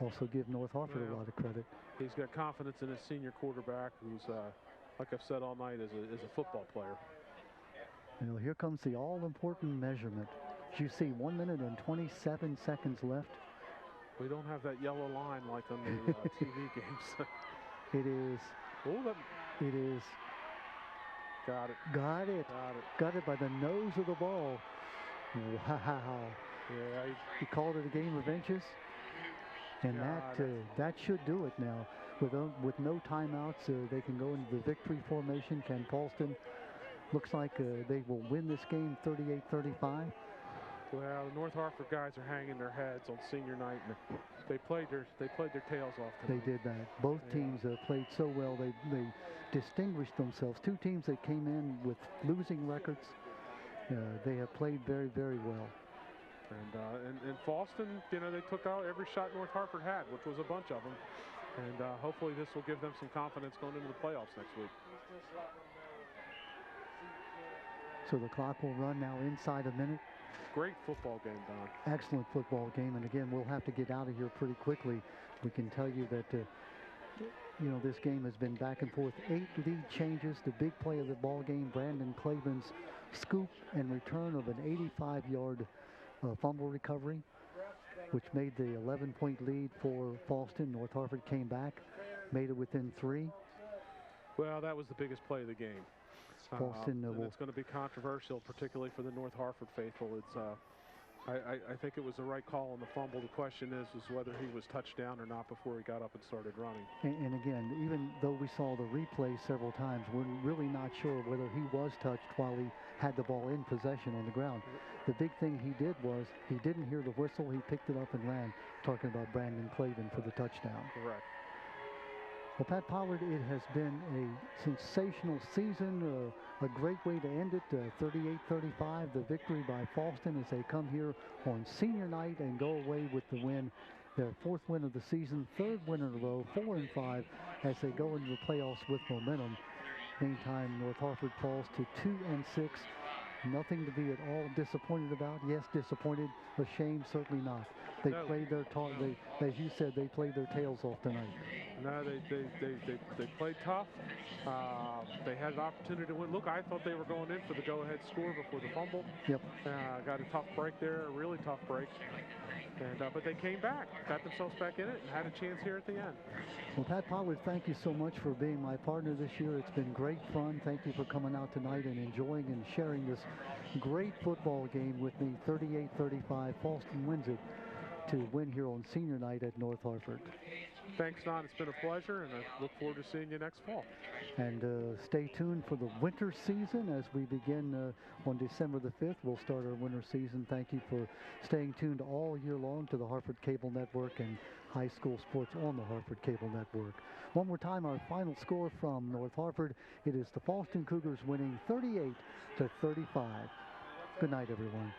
Also give North Harford a lot of credit. He's got confidence in his senior quarterback, who's, like I've said all night, is a football player. You know, here comes the all-important measurement. As you see, 1 minute and 27 seconds left. We don't have that yellow line like on the TV games. It is. Oh, it is. Got it. Got it. Got it. Got it by the nose of the ball. Wow. Yeah. He called it a game of inches. And that should do it now. With no timeouts, they can go into the victory formation. Ken Fallston looks like they will win this game 38-35. Well, the North Harford guys are hanging their heads on senior night, and they played their tails off tonight. They did that. Both teams played so well. They distinguished themselves. Two teams that came in with losing records. They have played very, very well. And Fallston, you know, they took out every shot North Harford had, which was a bunch of them. And hopefully this will give them some confidence going into the playoffs next week. So the clock will run now inside a minute. Great football game, Don. Excellent football game. And again, we'll have to get out of here pretty quickly. We can tell you that, you know, this game has been back and forth. 8 lead changes. The big play of the ball game, Brandon Clavin's scoop and return of an 85-yard fumble recovery, which made the 11-point lead for Fallston. North Harford came back, made it within 3. Well, that was the biggest play of the game. Fallston, and it's going to be controversial, particularly for the North Harford faithful. It's, I think it was the right call on the fumble. The question is whether he was touched down or not before he got up and started running. And again, even though we saw the replay several times, we're really not sure whether he was touched while he had the ball in possession on the ground. The big thing he did was he didn't hear the whistle. He picked it up and ran, talking about Brandon Clavin for the touchdown. Correct. Well, Pat Pollard, it has been a sensational season, a great way to end it, 38-35, the victory by Fallston as they come here on senior night and go away with the win, their 4th win of the season, 3rd win in a row, 4-5 as they go into the playoffs with momentum. Meantime, North Harford falls to 2-6. Nothing to be at all disappointed about. Yes, disappointed, ashamed, certainly not. They played their as you said, they played their tails off tonight. No, they played tough. They had an opportunity to win. Look, I thought they were going in for the go-ahead score before the fumble. Yep. Got a tough break there, a really tough break. And but they came back, got themselves back in it, and had a chance here at the end. Well, Pat Pollard, thank you so much for being my partner this year. It's been great fun. Thank you for coming out tonight and enjoying and sharing this great football game with me. 38-35, Fallston wins it to win here on senior night at North Harford. Thanks, Don. It's been a pleasure, and I look forward to seeing you next fall. And stay tuned for the winter season as we begin on December the 5th. We'll start our winter season. Thank you for staying tuned all year long to the Harford Cable Network and high school sports on the Harford Cable Network. One more time, our final score from North Harford. It is the Fallston Cougars winning 38-35. Good night, everyone.